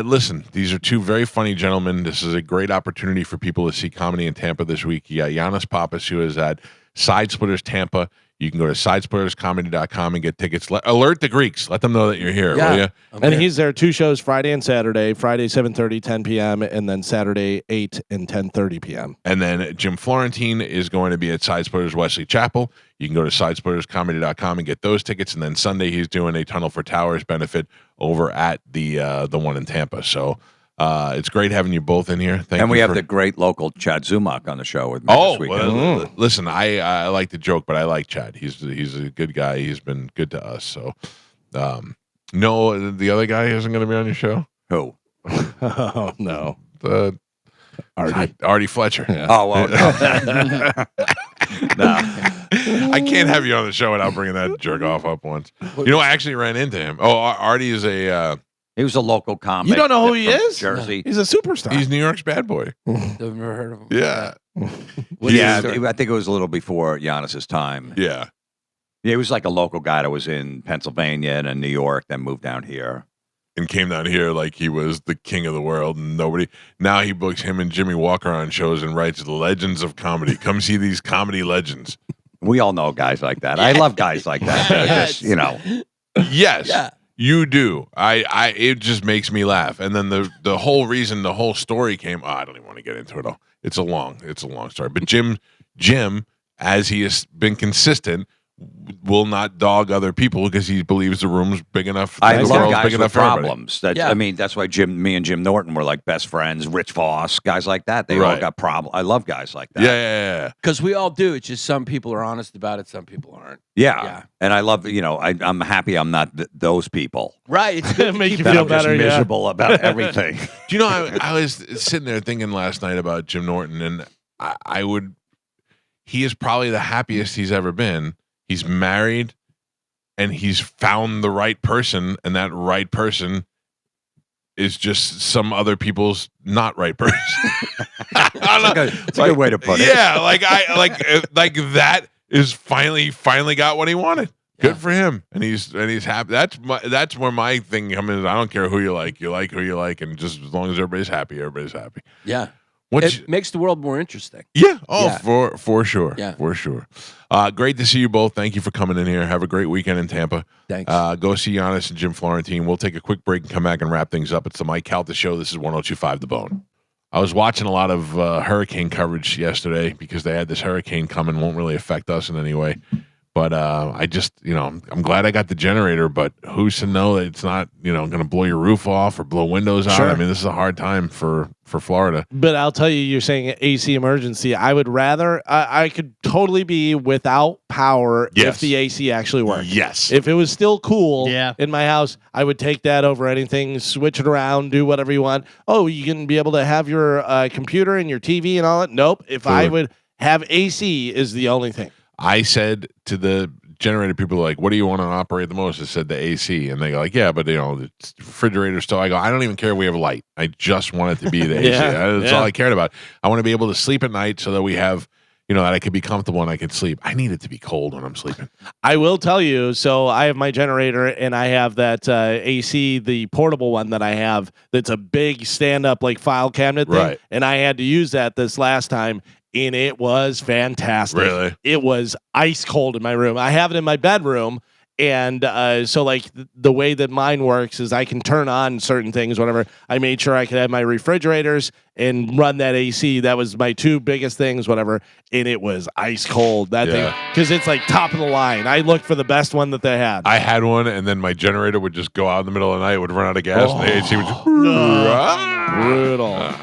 Listen, these are two very funny gentlemen. This is a great opportunity for people to see comedy in Tampa this week. You got Giannis Pappas, who is at Side Splitters Tampa. You can go to sidesplitterscomedy.com and get tickets. Alert the Greeks. Let them know that you're here, will you? And he's there 2 shows, Friday and Saturday. Friday 7:30, 10 p.m., and then Saturday 8 and 10:30 p.m. And then Jim Florentine is going to be at Sidesplitters Wesley Chapel. You can go to sidesplitterscomedy.com and get those tickets. And then Sunday he's doing a Tunnel for Towers benefit over at the one in Tampa. So it's great having you both in here. Thank you. And we have the great local Chad Zumach on the show with me this weekend. Listen, I like to joke, but I like Chad. He's a good guy. He's been good to us. So, no, the other guy isn't going to be on your show. Who? Oh no, Artie Fletcher. Yeah. Oh well, no. I can't have you on the show without bringing that jerk off up once. You know, I actually ran into him. Oh, Artie is he was a local comic. You don't know who he from is? Jersey. He's a superstar. He's New York's bad boy. I've never heard of him. Yeah. I think it was a little before Giannis's time. Yeah. Yeah, he was like a local guy that was in Pennsylvania and in New York, then moved down here. And came down here like he was the king of the world, and now he books him and Jimmy Walker on shows and writes legends of comedy. Come see these comedy legends. We all know guys like that. I love guys like that. They're just, Yes. Yeah. You do. It just makes me laugh. And then the whole reason the whole story came, I don't even want to get into it all. It's a long story. But Jim, as he has been consistent, will not dog other people because he believes the room's big enough. I love big guys enough with for everybody. problems. I mean, that's why me and Jim Norton were like best friends. Rich Voss, guys like that. They all got problems. I love guys like that. Yeah. Because we all do. It's just some people are honest about it, some people aren't. Yeah. And I love, I'm happy I'm not those people. Right. It's good to Make keep you that feel I'm just better. miserable about everything. Do you know, I was sitting there thinking last night about Jim Norton, and he is probably the happiest he's ever been. He's married, and he's found the right person, and that right person is just some other people's not right person. It's a good way to put it. Yeah, like that is finally got what he wanted. Good for him, and he's happy. That's where my thing comes in. I don't care who you like who you like, and just as long as everybody's happy. Yeah. It makes the world more interesting. Yeah. Oh, Yeah. for sure. Yeah. For sure. Great to see you both. Thank you for coming in here. Have a great weekend in Tampa. Thanks. Go see Giannis and Jim Florentine. We'll take a quick break and come back and wrap things up. It's the Mike Calta Show. This is 102.5 The Bone. I was watching a lot of hurricane coverage yesterday because they had this hurricane coming. Won't really affect us in any way. But I just, I'm glad I got the generator, but who's to know that it's not, going to blow your roof off or blow windows out? Sure. I mean, this is a hard time for Florida. But I'll tell you, you're saying AC emergency. I would rather, I could totally be without power if the AC actually worked. Yes. If it was still cool Yeah. in my house, I would take that over anything, switch it around, do whatever you want. Oh, you can be able to have your computer and your TV and all that? Nope. If I would have AC is the only thing. I said to the generator people, like, what do you want to operate the most? I said the AC. And they go like, yeah, but the refrigerator still. I go, I don't even care if we have light. I just want it to be the AC. That's all I cared about. I want to be able to sleep at night so that we have, that I could be comfortable and I could sleep. I need it to be cold when I'm sleeping. I will tell you, so I have my generator and I have that AC, the portable one that I have that's a big stand-up like file cabinet thing. Right. And I had to use that this last time. And it was fantastic. Really? It was ice cold in my room. I have it in my bedroom. And so like the way that mine works is I can turn on certain things, whatever. I made sure I could have my refrigerators and run that AC. That was my two biggest things, whatever. And it was ice cold, that thing. Because it's like top of the line. I looked for the best one that they had. I had one, and then my generator would just go out in the middle of the night, would run out of gas, and the AC would just... Brutal.